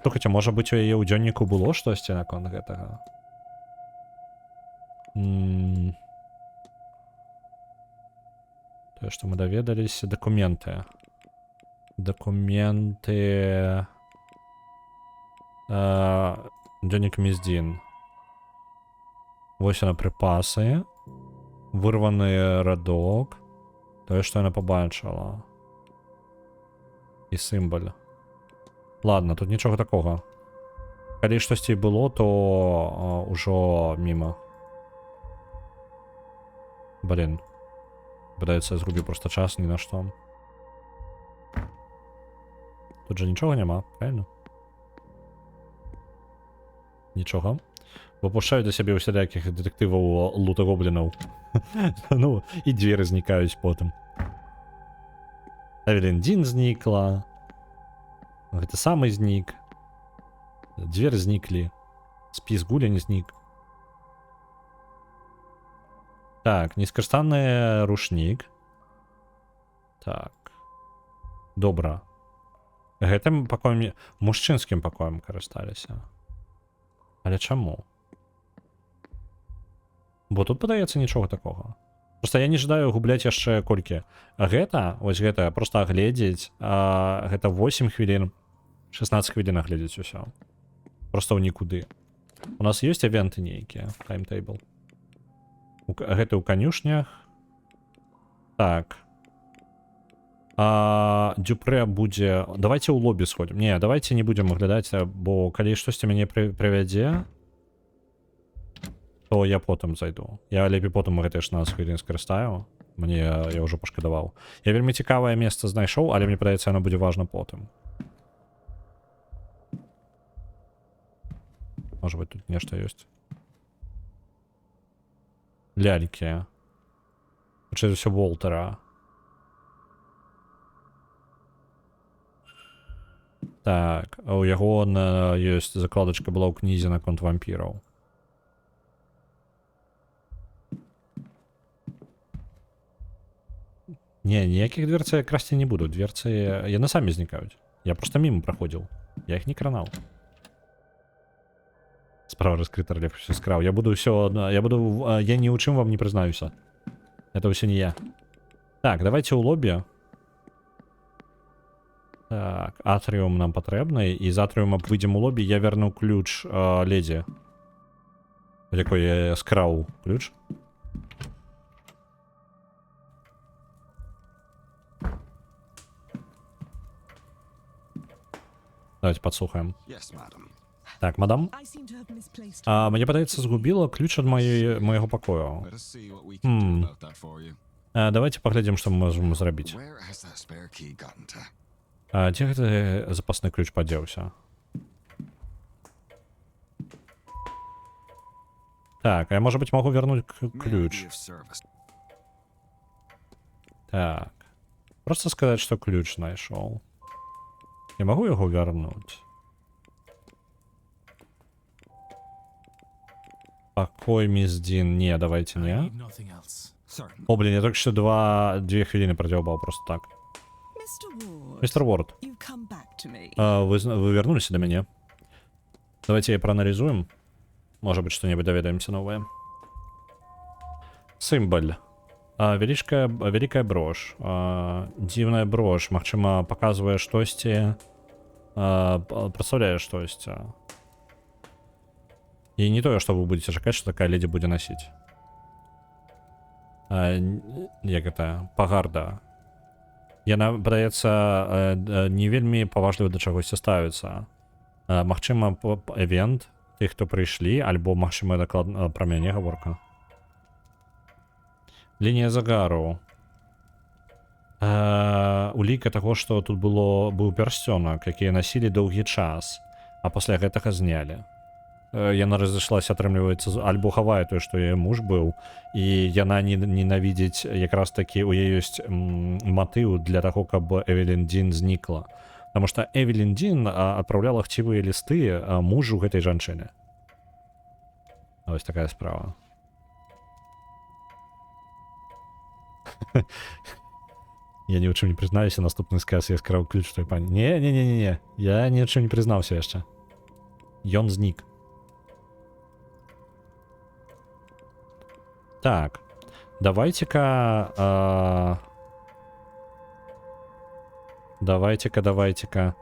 Speaker 1: Слухайте, може бути у яе ў дзённіку было штосьці наконт гэтага? То, что мы доведались. Документы. Документы... Дзённік Міздін. Вось яна припасы. Вырваны радок. Тое, што яна побачила. І символь. Ладно, тут нічого такого. Калі штосьці было, то ужо мимо. Блін. Падаецца, я згубіў просто час ні на што. Тут же нічога няма, правильно? Нічога. Выпушаю до сябе усялякіх дэтэктываў лутагоблінаў. Ну, і дзверы знікаюць потым. Эвелін Дин знікла. Гэта самы знік. Дзвер зніклі. Спіс гулень знік. Так, нескарыстаны рушнік. Так. Добра. Гэтым пакоем... Мужчынскім пакоем карысталіся. Але чаму? Бо тут падаецца нічога такога. Просто я не жадаю губляць яшчэ колькі. Гэта, вось гэта, просто агледзець. Гэта 8 хвілін. 16 хвілін агледзець усё. Просто ў нікуды. У нас ёсць івенты нейкія. Таймтейбл. Гэта ў канюшнях. Так. Дюпре будзе... Давайте ў лобі сходзім. Не, давайте не будзем аглядаць, бо калі штосьці мяне прывядзе, то я потым зайду. Я лепей потым гэтыя 16 хвілін скарыстаю. Мне я ўжо пашкадаваў. Я вельмі цікавае месца знайшоў, але мне падаецца, яно будзе важна потым. Может быть, тут нешта ёсць. Лялькі. Хутчэй за ўсё Волтера. Так, а у яго ёсць закладачка была ў кнізе наконт вампіраў. Не, ніяких дверцей я красти не буду. Дверцы яны самі знікаюць. Я просто мимо проходил. Я их не кранал. Справа раскрыта, Лев все скраў. Я буду все... Я ни у чым вам не признаюся. Это все не я. Так, давайте у лобби. Так, атріум нам патрэбны. І з атріума выйдзем у лобі. Я верну ключ леді. Якой я скраў ключ. Давайте подслухаем.
Speaker 2: Yes, madam.
Speaker 1: Так, мадам.
Speaker 8: I seem to have misplaced.
Speaker 1: Мне падаецца, згубіла ключ ад майго пакою.
Speaker 9: Let us see what we can do about that for you.
Speaker 1: Давайте паглядзім, што мы можам зрабіць.
Speaker 9: Where has that spare key gotten to?
Speaker 1: Дзе гэты запасны ключ падзеўся? Так, я, может быть, могу вернуть
Speaker 9: May I
Speaker 1: ключ.
Speaker 9: be of service?
Speaker 1: Так. Просто сказать, что ключ нашел. Я могу его вернуть? Покой, мисс Дин. Не, давайте
Speaker 4: I
Speaker 1: не.
Speaker 4: need nothing else.
Speaker 9: Certainly.
Speaker 1: О, блин, я только что 2 хвилины продёбал просто так.
Speaker 8: Mr. Ward,
Speaker 1: Мистер Уорд,
Speaker 8: you've come back to me.
Speaker 1: вы вернулись до меня. Давайте проанализуем. Может быть, что-нибудь доведаемся новое. Символь. Великая брошь. Дзіўная брошь. Магчыма, паказвае штосьці. Прадстаўляе штосьці. І не тое, што вы будете чакаць, што такая леди будзе насіць. Як гэта? Пагарда. Яна, падаецца, не вельмі паважліва да чагосьці ставіцца. Магчыма, эвент тых, хто прыйшлі, альбо, магчыма, дакладна пра мяне гаворка. Лінія загару. Уліка таго, што тут быў пярсцёнак, які насілі доўгі час, а пасля гэтага знялі. Яна разышлася, атрымліваецца, альбо хавае тое, што яе муж быў, і яна ненавідзіць, якраз такі у яе ёсць матыў для таго, каб Эвелін Дин знікла. Таму што Эвелін Дин адпраўляла хцівыя лісты мужу гэтай жанчыны. Вось такая справа. Я ні ў чым не прызнаюся, наступны сказ я скраў ключ той пані. Не. Я ні ў чым не прызнаўся яшчэ. Ён знік. Так. Давайте-ка... Давайте-ка.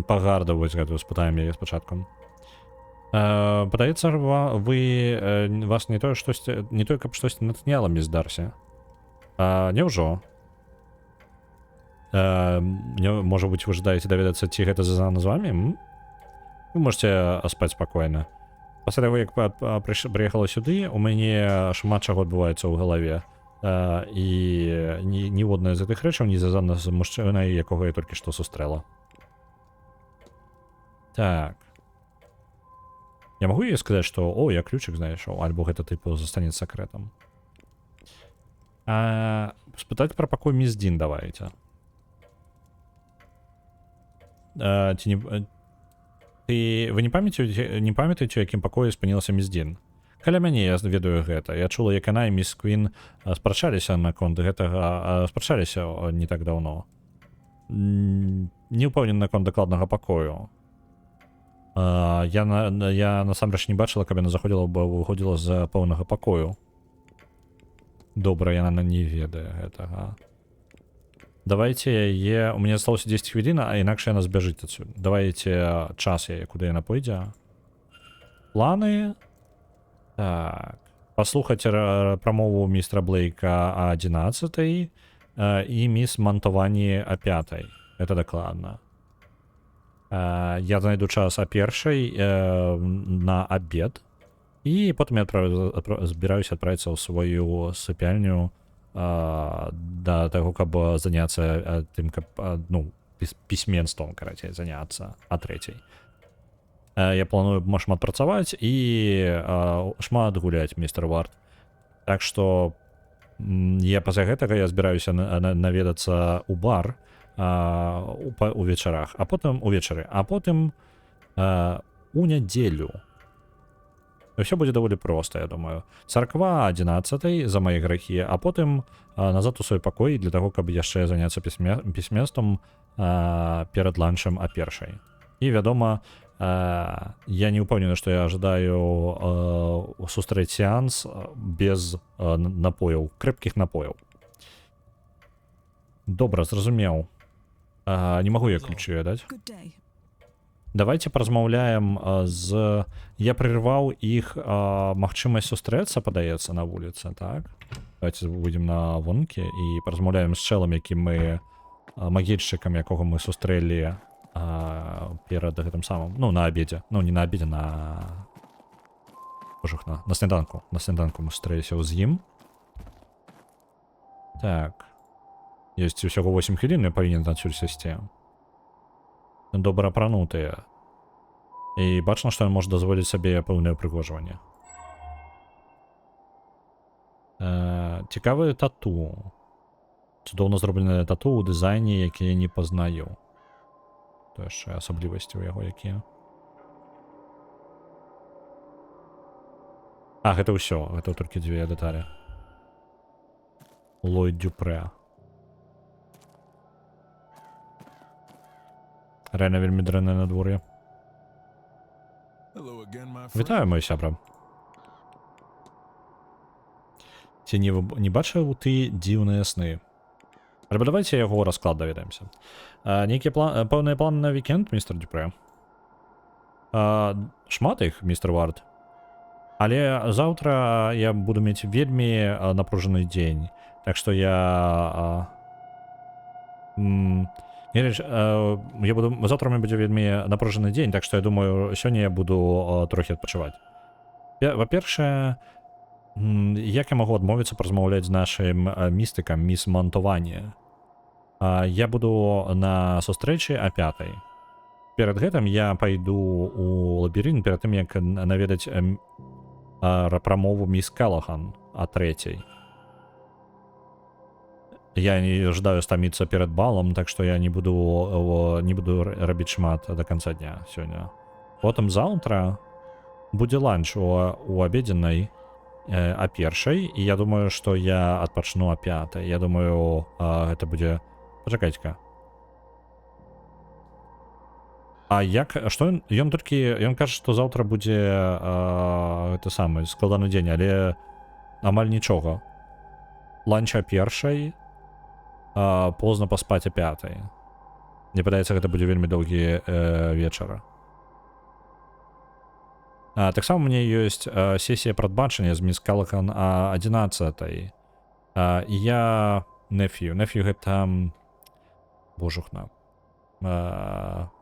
Speaker 1: Пагарда вось гэтую спытаем яе спачатку. Падаецца, вас не тое, каб штосьці натхняла, міс Дарсі. Няўжо? Можа быць, вы жадаеце даведацца, ці гэта звязана з вамі? Вы можете спаць спакойна. Пасля таго, як прыехала сюды, у мяне шмат чаго адбываецца ў галаве. І ніводная з гэтых рэчаў не звязана з мужчынай, якога я толькі што сустрэла. Так. Я магу ёй сказаць, што «О, я ключик знайшоў», альбо гэта, тыпу, застанецца сакрэтам. Спытаць пра пакой мисс Дин давайте. Вы не памятаеце, якім пакоі спынілася мисс Дин? Каля мяне я ведаю гэта. Я чула, як яна і мисс Квін спрачаліся наконт гэтага, спрачаліся не так даўно. Не ўпэўнены наконт дакладнага пакою. Я насамрэч не бачыла, каб яна заходзіла, бо выходзіла з пэўнага пакою. Добра, яна не ведае гэтага. Давайте яе... У меня осталось 10 хвілін, а інакш яна збяжыць адсюль. Давайте час яе, куды яна пойдзе. Планы. Так. Паслухаць прамову містера Блейка о 11-й і міс Мантовані о 5-й. Это дакладна. Я знайду час о 1-й на обед. І потым я збіраюся адправіцца ў сваю сыпяльню да таго, каб заняцца тым, каб, пісьменствам, карацей, заняцца о 3-й. Я планую шмат працаваць і шмат гуляць, містер Вард. Так што я пасля гэтага я збіраюся наведацца ў бар у вечарах, а потым увечары, а потым у нядзелю Все буде даволі проста, я думаю. Царква 11 за мої грехи, а потім назад у свой пакой для того, каб яшчэ заняцца пісьменствам перад ланчам о першай. І, вядома, я не ўпэўнены, што я ожидаю сустрэць сеанс без напояў, крэпкіх напояў. Добра, зразумеў. Не магу я ключы даць.
Speaker 8: Good day.
Speaker 1: Давайте паразмаўляем з... Я прерваў іх магчымасць сустрэцца, падаецца, на вуліцы, так? Давайте выйдзем на вонкі і паразмаўляем з чэлам, які мы... магільшчыкам, якога мы сустрэлі перад гэтым самым, ну, на абедзе. Ну, не на абедзе, на... Божухна, на сняданку. На сняданку мы сустрэліся з ім. Так. Ёсць усяго 8 хвілін, я павінен адсюль сысці. Добра апранутыя. І бачна, што ён можа дазволіць сабе пэўнае упрыгожванне. Цікавае тату. Цудоўна зробленае тату ў дызайне, які я не пазнаю. То яшчэ асаблівасці ў яго якія. Гэта ўсё. Гэта толькі дзве дэталі. Ллойд Дюпрэ. Реально вельмі дрэннае надвор'е. Вітаю, мой сябра. Ці не бачыў ты дзіўныя сны? Альбо давайте яго расклад даведаемся. Нейкія пэўныя планы на вікенд, містер Дюпрэ? Шмат іх, містер Вард. Але заўтра я буду мець вельмі напружаны дзень. Так што я... Заўтра мне будзе вельмі напружаны дзень, так што я думаю, сёння я буду трохі адпачываць. Па-першае, як я магу адмовіцца паразмаўляць з нашым містыкам, міс Монтовані? Я буду на сустрэчы о 5. Перад гэтым я пайду у лабірынт, перад тым, як наведаць прамову міс Калахан о 3. Я не ожидаю стаміцца перад балам, так што я не буду рабіць шмат до конца дня сёння. Потым заўтра будзе ланч у абедзеннай о 1, і я думаю, што я адпачну о 5. Я думаю, гэта будзе... Пачакайце-ка. А як... Што ён толькі... Ён кажа, што заўтра будзе гэта самы складаны дзень, але амаль нічога. Ланч о 1, позна паспаць о 5. Мне падаецца, гэта будзе вельмі доўгі вечар. Таксама у мяне ёсць сесія прадбачання з міс Калахан о 11. Я... Нефью гэта... Божухна.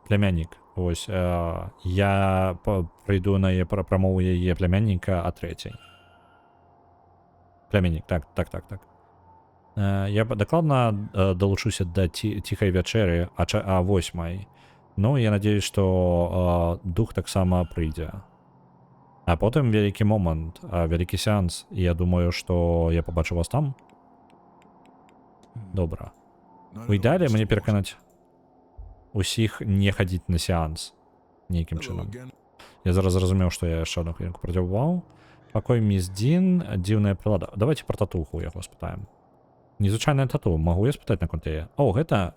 Speaker 1: Племяннік. Вось. Я прыйду на прамову яе племянніка о 3. Племяннік, так. Я дакладна далучуся да ціхай вячэры о 8. Ну, я надеюсь, што дух таксама прыйдзе. А потым вялікі момант, вялікі сеанс, і я думаю, што я пабачу вас там. Добра. У ідэале мне пераканаць усіх не хадзіць на сеанс нейкім чынам. Я зараз зразумеў, што я яшчэ одну хвілінку прадзяўваў. Пакой міс Дін, дзіўная прылада. Давайте пра татуху яго спытаем. Незвычайная тату, магу я спытаць наконт яе? О, гэта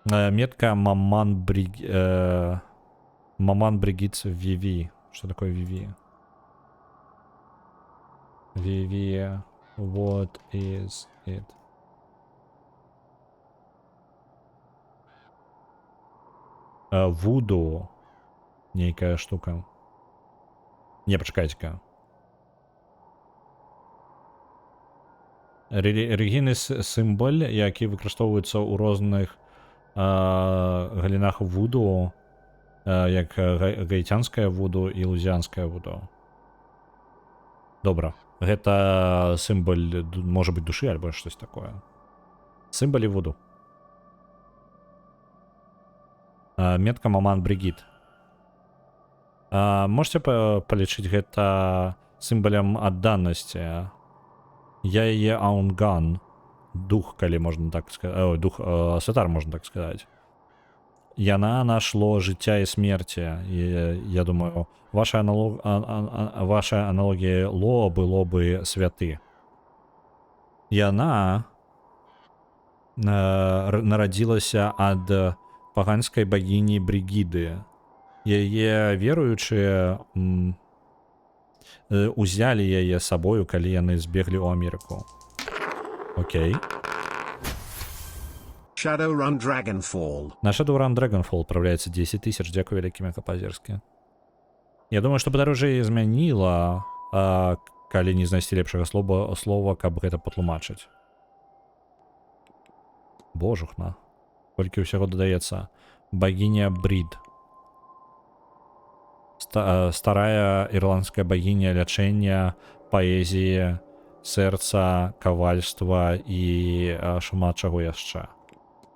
Speaker 1: метка Маман Бригитс Виви. Что такое Виви? Виви, what is it? Вуду. Нейкая штука. Не, пачакайце-ка. Релігійны сімвол, які выкарыстоўваецца ў розных галінах вуду, як гаіцянская вуду і лузіанская вуду. Добра. Гэта сімвол, можа быць, душы альбо штось такое. Сімволі вуду. Метка Маман Бригит. Можете палічыць гэта сімвалем адданасці? Я яе аунган. Дух, калі можна так сказаць. Дух святар, можна так сказаць. яна нашло жыцця і смерці. І я думаю, ваша аналогія Ло было бы святы. Яна нарадзілася ад паганскай багіні Бригіды. Яе веруючыя узялі яе сабою, калі яны збеглі ў Амерыку. Окей.
Speaker 2: Shadowrun Dragonfall.
Speaker 1: На Shadowrun Dragonfall отправляется 10 тысяч. Дякую великий Мегапазерскі. Я думаю, што падарожжа змяніла, калі не знайсці лепшага слова, каб гэта патлумачыць. Божухна. Колькі ўсяго дадаецца. Богиня Брид. Старая ірландская богиня лячэння, паэзіі, сэрца, кавальства і шмат чаго яшчэ.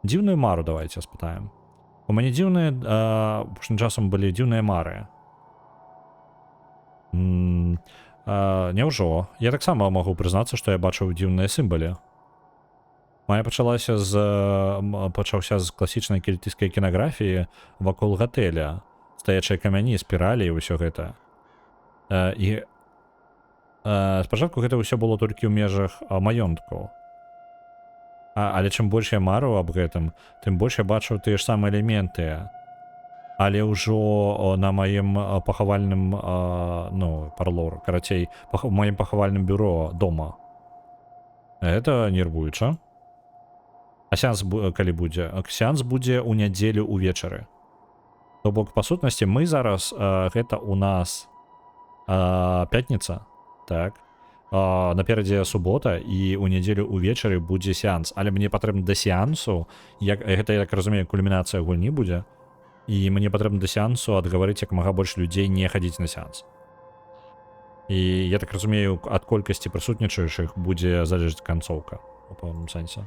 Speaker 1: Дзіўную мару давайте спытаем. У мяне дзіўныя, апошнім часам былі дзіўныя мары. Няўжо? Я таксама магу прызнацца, што я бачыў дзіўныя сімвалы. Мая пачаўся з класічнай кельтыйскай кінаграфіі вакол гатэля. Стаячыя камяні, спіралі і ўсё гэта. І спачатку гэта ўсё было толькі ў межах маёнткаў. Але чым больш я марыў аб гэтым, тым больш я бачыў тыя ж самыя элементы. Але ўжо на маім пахавальным, парлор, карацей, у маім пахавальным бюро дома. Гэта нервуюча. А сеанс калі будзе? Сеанс будзе ў нядзелю ўвечары. То бок, па сутнасці, мы зараз, гэта у нас пятніца, так? Наперадзе субота, і ў нядзелю ўвечары будзе сеанс. Але мне патрэбна да сеансу, гэта, я так разумею, кульмінацыя гульні будзе, і мне патрэбна да сеансу адгаварыць як мага больш людзей не хадзіць на сеанс. І я так разумею, ад колькасці прысутнічаючых будзе залежыць канцоўка, у пэўным сэнсе.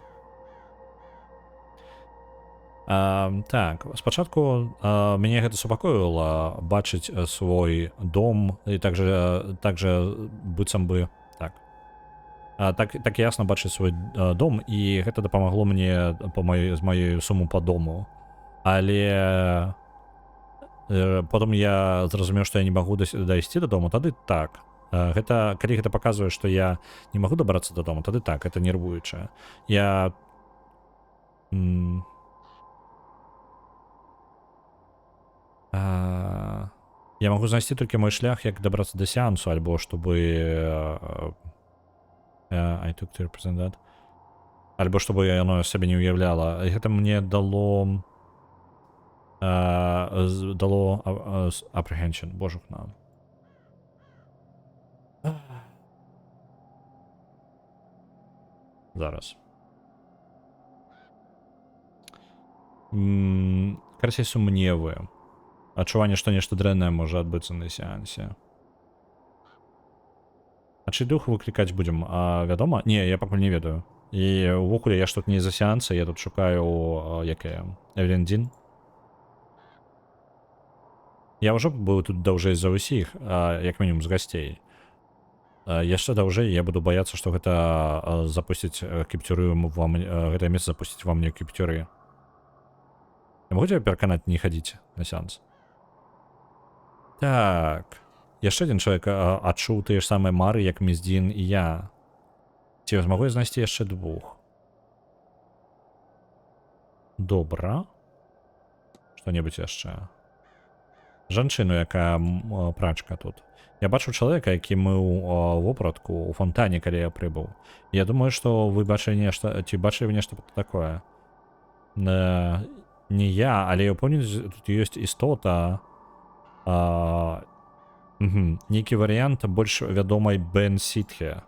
Speaker 1: Так, спачатку мяне гэта супакоіла бачыць свой дом і также быццам бы так ясна бачыць свой дом, і гэта дапамагло мне з маёй суму по дому. Але потым я зразумеў, што я не магу дайсці дадому, тады так. Калі гэта паказвае, што я не магу дабрацца дадому, тады так, это нервуюча. Я магу знайсці толькі мой шлях, як дабрацца да сеансу, альбо чтобы I took to represent that. Альбо чтобы яно сабе не уяўляла. Гэта мне дало apprehension, божухна. Зараз. Карацей, сумневы. Адчуванне, што нешта дрэннае можа адбыцца на сеансе. А чый дух выклікаць будзем? Вядома? Не, я пакуль не ведаю. І ўвогуле я ж тут не за сеанса, я тут шукаю Эвелін Дзін. Я ўжо быў тут даўжэй за ўсіх, як мінімум з гасцей. Яшчэ даўжэй я буду баяцца, што гэта запусціць кіпцюры вам, гэтае месца запусціць вам не кіпцюры. Я могу тебя пераканаць не хадзіць на сеанс? Так. Яшчэ адзін чалавек адчуў тыя ж самыя мары, як Міздзін і я. Ці змагу я знайсці яшчэ двух? Добра. Што-небудзь яшчэ. Жанчыну, якая прачка тут. Я бачу чалавека, які мыў вопратку у фонтане, калі я прыбыў. Я думаю, што вы бачылі нешта, ці бачылі нешта такое. Не я, але я ўпэўнены, тут ёсць істота. Нейкі варыянт больш вядомай Бен Сітхе.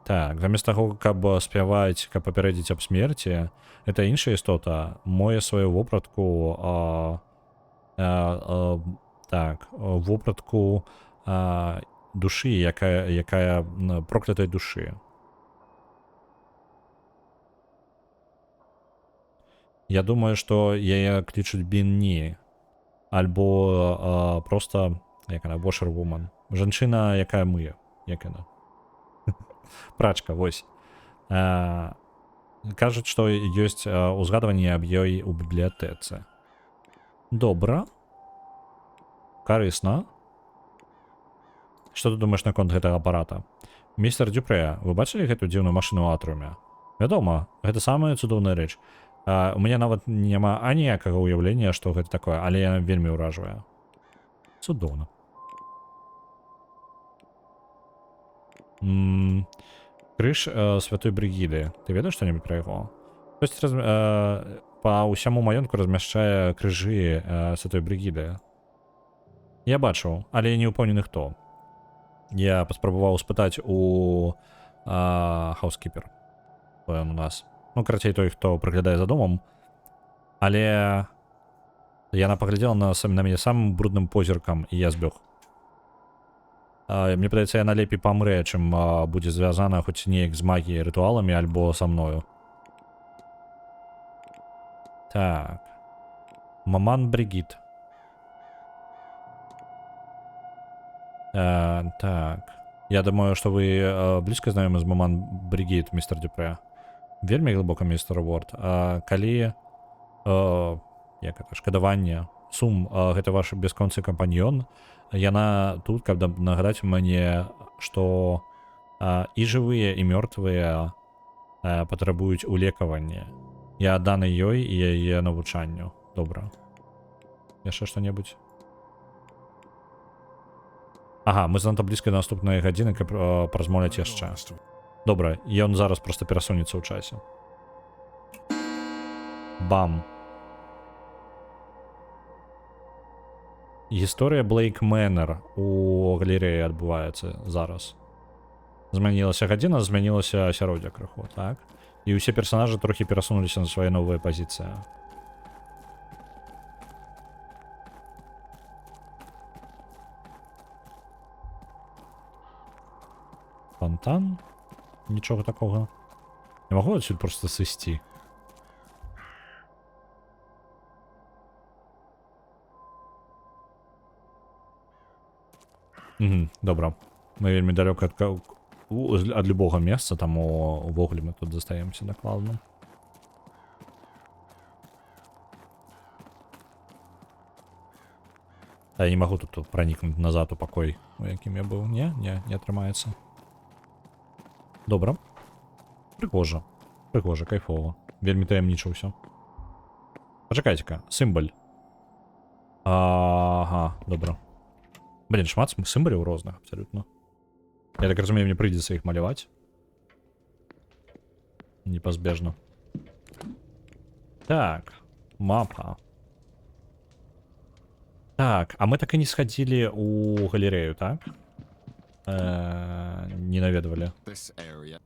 Speaker 1: Так, замест таго, каб спяваць, каб папярэдзіць аб смерці, это іншая істота мое сваю вопратку, вопратку душы, якая проклятай душы. Я думаю, што яе клічуць Бінні, альбо проста, як яна, Washerwoman. Жанчына, якая мые, як яна. Прачка, вось. Кажуць, што ёсць узгадванне аб ёй у бібліятэцы. Добра. Карысна. Што ты думаеш наконт гэтага апарата? Містер Дюпре, вы бачылі гэту дзіўную машыну ў атрыуме? Вядома, гэта самая цудоўная рэч. У мяне нават няма аніякага ўяўлення, што гэта такое, але яна вельмі ўражвае. Цудоўна. Крыж святой Бригіды. Ты ведаеш што-небудзь пра яго? Хтось па ўсяму маёнтку размяшчае крыжы святой Бригіды. Я бачыў, але я не ўпэўнены хто. Я паспрабаваў спытаць у хаускіпер. Ён у нас. Ну, карацей, той, хто прыглядае за домам. Але яна паглядзела на мяне самым брудным позіркам, і я збег. Мне падаецца, яна лепей памрэ, чым будзе звязана хоць неяк з магіяй, рытуаламі, альбо са мною. Так. Маман Бригит. Так. Я думаю, што вы блізка знаёмы з Маман Бригит, містер Дюпре. Вельмі глыбока, містер Уорд. Калі як это, шкадаванне, сум, гэта ваш бясконцы кампаньён, яна тут, каб нагадаць мне, што і жывыя, і мёртвыя патрабуюць улекавання. Я адданы ёй і яе навучанню. Добра. Яшчэ што-небудзь? Ага, мы занадта блізка да наступнай гадзіны, каб паразмаўляць яшчэ. Добра, ён зараз проста перасунецца ў часе. Бам. Гісторыя Блейк Мэнер у галерэі адбываецца зараз. Змянілася гадзіна, змянілася асяроддзе крыху, так? І ўсе персанажы трохі перасунуліся на свае новыя пазіцыі. Фонтан? Нічога такога. Не магу адсюль проста сысці. Добра. Мы вельмі далёка ад любога месца, таму увогуле мы тут застаемся дакладна. Я не магу тут пранікнуць назад у пакой, у якім я быў. Не атрымаецца. Добра. Прыгожа. Прыгожа, кайфова. Вельмі таямніча ўсё. Пачакайце-ка, сімбаль. Ага, добра. Блин, шмат сімбалів розных, абсолютно. Я так разумею, мне прыйдзецца іх маляваць. Непазбежна. Так, мапа. Так, а мы так і не схадзілі ў галерэю, так? Не наведвалі.
Speaker 9: This area.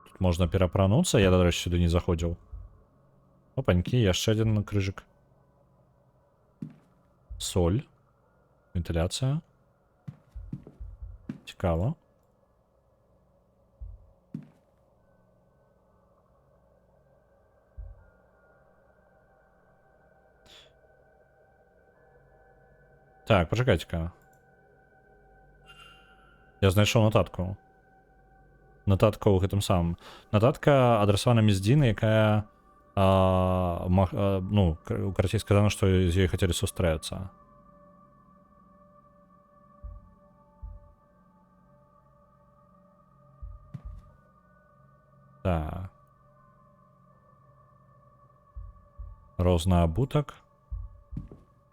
Speaker 1: Тут можна перапрануцца, я, дарэчы, сюды не заходзіў. Опанькі, яшчэ адзін крыжык. Соль. Вентыляцыя. Цікава. Так, пачакайце-ка. Я знайшоў нататку. Нататка ў гэтым самым. Нататка адрасавана Мездзіны, якая... ну, карацей сказано, што з ёй хацелі сустрэцца. Так. Розны абутак.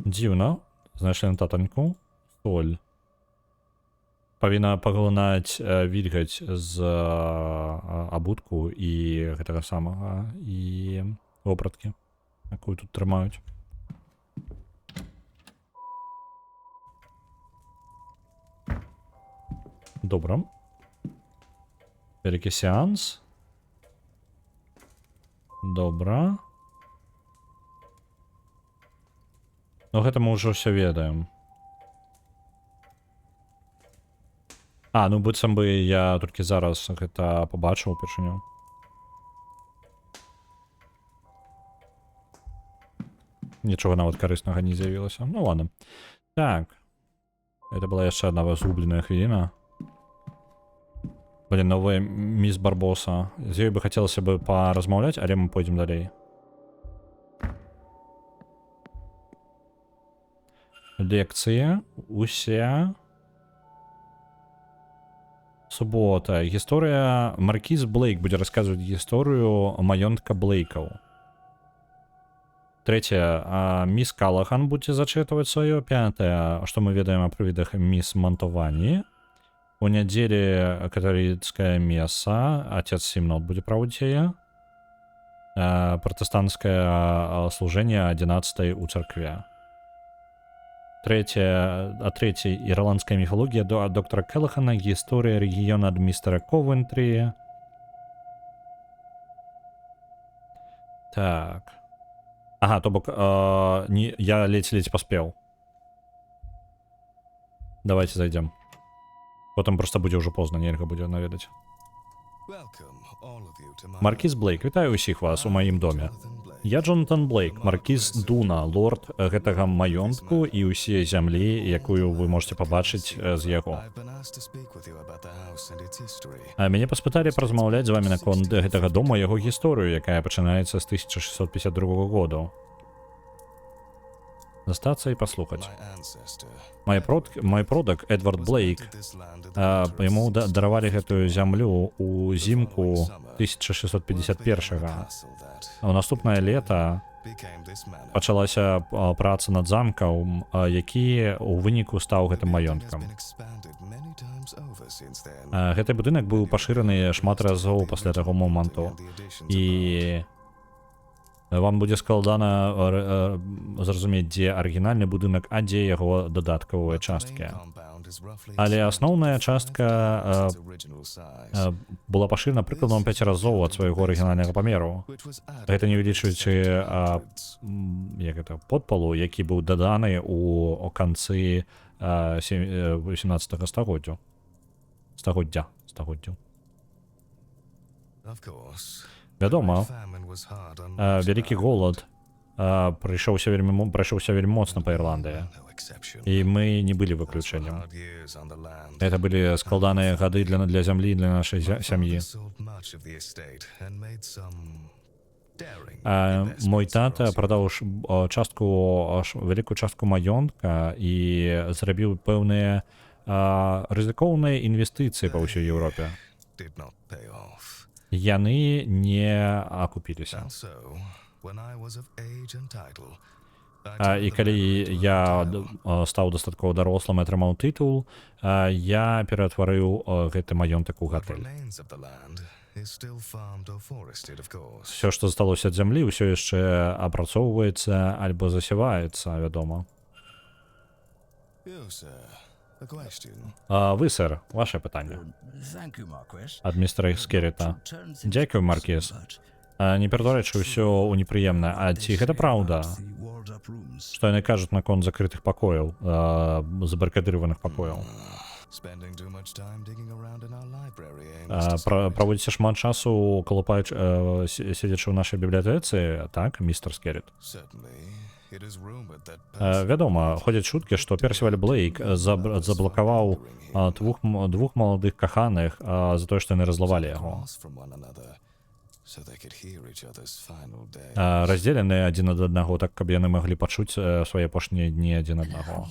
Speaker 1: Дзіўна. Знайшлі нататаньку. Соль. Павінна паглынаць вільгаць з абутку і гэтага самага, і вопраткі, якую тут трымаюць. Добра. Вялікі сеанс. Добра. Ну, гэта мы ўжо ўсё ведаем. Ну быццам бы я толькі зараз гэта пабачыў упершыню. Нічога нават карыснага не з'явілася. Ну ладно. Так. Это была яшчэ одна згубленая хвіліна. Блин, новая мисс Барбоса. З ёй бы хацелася бы паразмаўляць, але мы пойдзем далей. Лекцыя. Уся. Субота. Гісторыя. Маркіз Блейк будзе расказваць гісторыю маёнтка Блейкаў. Третье. Мисс Калахан будзе зачитывать свое. Пятое. Что мы ведаем о прывідах мисс Мантовані. У нядзелі каталіцкая меса. Отец Сімнот будзе праводзіць яе. Протестантское служение 11 у церкве. Третье. Ирландская мифология до доктора Келлахана. История региона от мистера Ковентри. Так. Ага, то бок я ледь поспел. Давайте зайдем. Потом просто будзе ўжо позна, нельга будзе наведаць. Маркіз Блейк, вітаю усіх вас у маім доме. Я Джонатан Блейк, маркіз Дуна, лорд гэтага маёнтку і ўсе зямлі, якую вы можете пабачыць з яго. Мяне паспыталі паразмаўляць з вамі наконт гэтага дома, яго гісторыю, якая пачынаецца з 1652 году. Застацца і паслухаць. Мой продак Эдвард Блейк, яму даравалі гэтую зямлю у зімку 1651-го. У наступнае лета пачалася праца над замкам, які ў выніку стаў гэтым маёнткам. Гэты будынак быў пашыраны шмат разоў пасля таго моманту. І вам будзе складана зразумець, дзе арыгінальны будынак, а дзе яго дадаткавыя часткі. Але асноўная частка была пашырана прыкладна 5 разоў ад свайго арыгінальнага памеру. Гэта не вылічваючы подпалу, які быў даданы ў канцы 18 стагоддзя. Вядома, вялікі голад прайшоўся вельмі моцна па Ірландыі. І мы не былі выключэннем. Это былі складаныя гады для зямлі, для нашай сям'і. Мой тата прадаў вялікую частку маёнтка і зрабіў пэўныя рызыкоўныя інвестыцыі па ўсёй Еўропе. Яны не акупіліся. І калі я стаў дастаткова дарослым і атрымаў тытул, я ператварыў гэты маёнтак у гатэль. Все, што засталося ад зямлі, ўсё яшчэ апрацоўваецца альбо засяваецца, вядома. Вы, сэр, ваше пытанне. Ад містера Скерріта. Дзякую, маркіз. Не ператварайце ўсё ў непрыемнае. А ці гэта праўда, што яны кажуць наконт закрытых пакояў, забарыкадыраваных пакояў? Праводзіце шмат часу, седзячы ў нашай бібліятэцы, так, містер Скерріт? Вядома, ходзяць чуткі, што Персіваль Блейк заблакаваў двух маладых каханых за тое, што яны разлавалі яго. Раздзеленыя адзін ад аднаго, так, каб яны маглі пачуць свае апошнія дні адзін аднаго.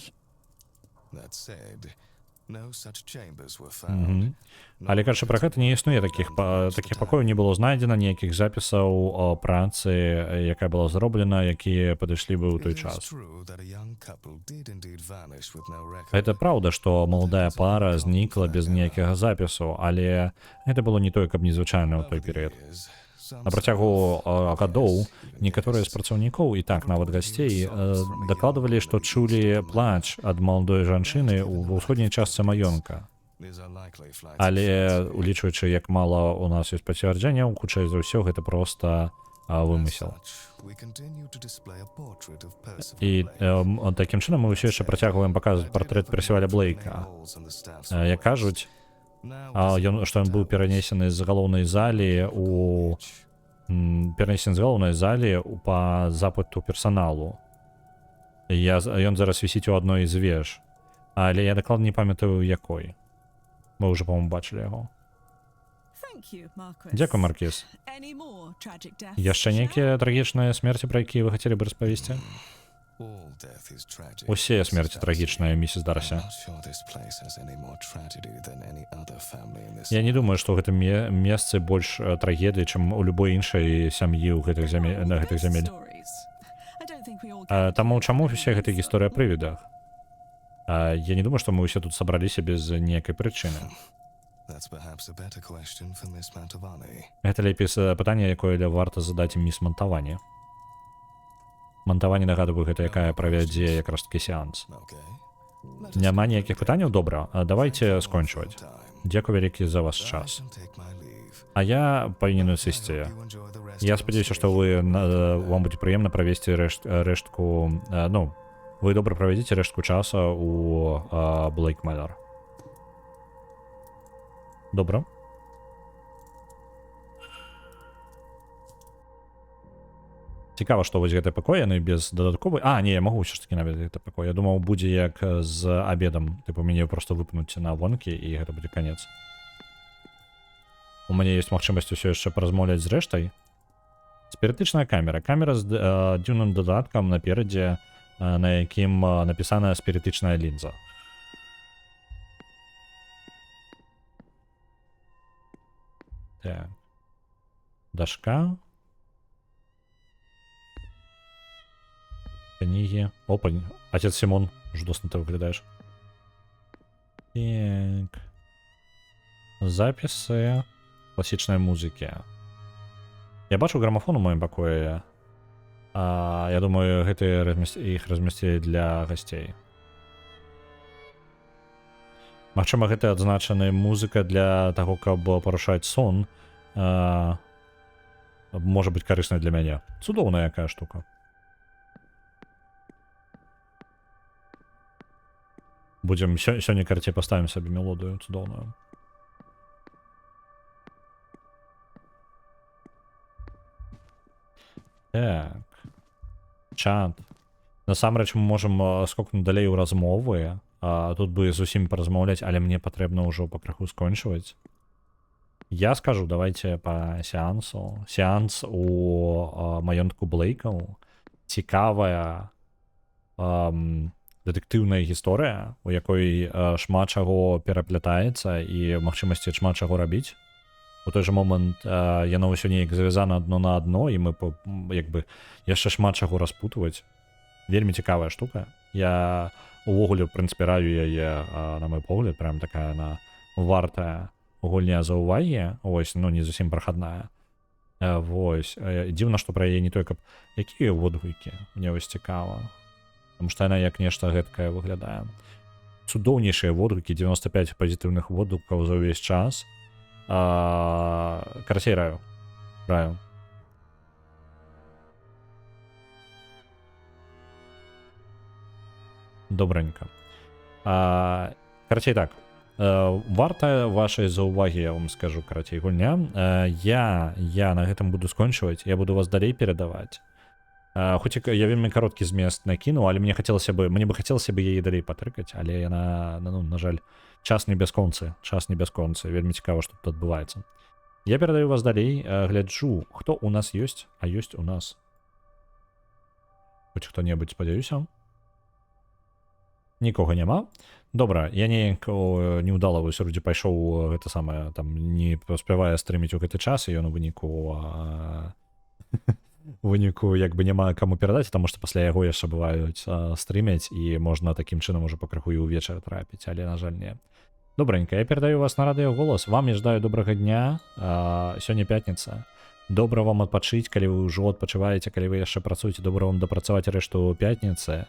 Speaker 1: Але кажучы пра гэта, не існуе такіх пакояў, не было знайдзена ніякіх запісаў працы, якая была зроблена, якія падышлі бы ў той час. Гэта праўда, што маладая пара знікла без ніякага запісу, але гэта было не тое, каб незвычайна ў той перыяд. На працягу гадоў некаторыя з працаўнікоў і так нават гасцей дакладвалі, што чулі плач ад маладой жанчыны ва ўсходняй частцы маёнтка. Але, улічваючы, як мала у нас ёсць пацвярджэнняў, хутчэй за ўсё гэта проста вымысел. І такім чынам мы ўсё яшчэ працягваем паказваць партрэт Персіваля Блейка. Як кажуць, што ён быў перанесены з галоўнай залі па запыту персаналу. Ён зараз вісіць у адной з веж. Але я дакладна не памятаю якой. Мы уже, по-моему, бачили яго.
Speaker 8: Thank you, Marquis.
Speaker 1: Дзякуй, Маркіз.
Speaker 8: Any more tragic deaths?
Speaker 1: Яшчэ нейкія трагічныя смерці, пра якія вы хацелі б распавесці?
Speaker 6: All death is tragic.
Speaker 1: Усе смерці трагічныя, місіс Дарсі.
Speaker 6: I'm not sure this place has any more tragedy than any other family in this.
Speaker 1: Я не думаю, што ў гэтым месцы больш трагедыі, чым у любой іншай сям'і ў гэтых на гэтых зямель.
Speaker 8: I don't think we all
Speaker 1: Таму чаму ўсе гэтыя гісторыі о прывідах? Я не думаю, што мы ўсе тут сабраліся без ніякай прычыны.
Speaker 6: That's perhaps a better question for Miss Mantovani.
Speaker 1: Гэта лепей пытанне, якое варта задаць міс Мантавані. Мантавані, нагадваю, гэта якая правядзе якраз такі сеанс.
Speaker 6: Okay.
Speaker 1: Няма ніякіх пытанняў? Добра, давайте скончваць. Дзякуй вялікі за ваш час. А я павінен сысці. Я спадзяюся, што вам будзе прыемна правесці рэштку, вы добра правядзіце рэштку часа у Блейк Мэнор. Добра. Цікава, што вось гэты пакой, яны без дадатковай... не, я магу ўсё ж такі наведаць гэты пакой. Я думаў, будзе як з абедам. Тыпу, мяне проста выпнуць на вонкі, і гэта будзе канец. У мяне ёсць магчымасць усё яшчэ паразмаўляць з рэштай. Спірытычная камера. Камера з дзіўным дадаткам наперадзе, на якім напісана спірытычная лінза. Так. Дашка. Книги. Опа, отец Симон. Ждосно ты выглядаешь. Так. Записи класічної музики. Я бачу грамафон у моем пакоі. Я думаю, іх размясцілі для гасцей. Магчыма, гэта адзначана музыка для таго, каб парушаць сон. Можа быць карысная для мяне. Цудоўная якая штука. Будзем сёння карцей паставім сабе мелодыю цудоўную. Так. Чат. Насамрэч мы можам скокнуць далей у размовы. Тут бы зусім паразмаўляць, але мне патрэбна ўжо пакрыху скончваць. Я скажу, давайте по сеансу. Сеанс у маёнтку Блейкаў. Цікавая дэтэктыўная гісторыя, у якой шмат чаго пераплятаецца і магчымасці шмат чаго рабіць. У той жа момант яно ўсё неяк завязана адно на адно, і мы як бы яшчэ шмат чаго распутваць. Вельмі цікавая штука. Я увогуле, в прынцыпе, раю яе, на мой погляд, прям такая она вартая гульня за ўвагі. Вось, не зусім прахадная. Вось. Дзіўна, што пра яе не той, каб... Якія водгукі? Мне вось цікава. Таму што яна як нешта гэткае выглядае. Цудоўнейшыя водгукі, 95 пазітыўных водгукаў за ўвесь час. Карацей, раю. Добренько. Карацей, так. Варта вашай заўвагі, я вам скажу, карацей, гульня. Я на гэтым буду скончваць, я буду вас далей перадаваць. Хоць я вельмі кароткі змест накінуў, але мне бы хацелася яе далей патрыкаць, але яна, на жаль, час не бясконцы, вельмі цікава, што тут адбываецца. Я перадаю вас далей, гляджу, хто у нас ёсць, а ёсць у нас. Хоць хто-небудзь, спадзяюся. Нікога няма. Добра, я неяк неўдала вось вроде пайшоў гэта самае, там не паспявае стрыміць у гэты час, і ён у выніку як бы няма каму перадаць, таму што пасля яго яшчэ бываюць стрымяць, і можна такім чынам ужо пакрыху і ўвечар трапіць, але, на жаль, не. Добренька, я перадаю вас на радыёголас. Вам я жадаю добрага дня. Сёння пятніца. Добра вам адпачыць, калі вы ўжо адпачываеце, калі вы яшчэ працуеце, добра вам дапрацаваць рэшту пятніцы.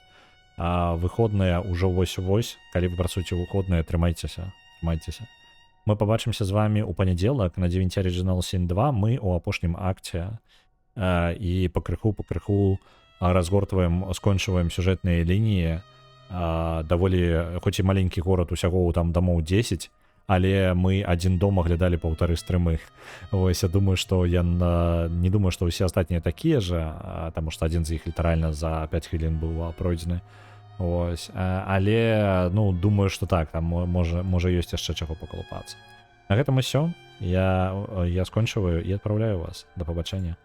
Speaker 1: Выходныя ўжо вось-вось, калі вы працуеце выходныя, трымайцеся. Мы пабачымся з вами ў панядзелак на 9 Original Sin 2. Мы ў апошнім акце і пакрыху разгортваем, скончваем сюжэтныя лініі. Даволі, хоць і маленькі горад, усяго там дамоў 10, але мы адзін дом аглядалі 1,5 стрымы. Вось, я думаю, што не думаю, што ўсе астатнія такія жа, таму што адзін з іх літаральна за 5 хвілін быў пройдзены. Ось, але ну думаю, што так, там можа ёсць яшчэ чаго пакалупацца. На гэтым усё. Я скончываю і адпраўляю вас. Да пабачэння.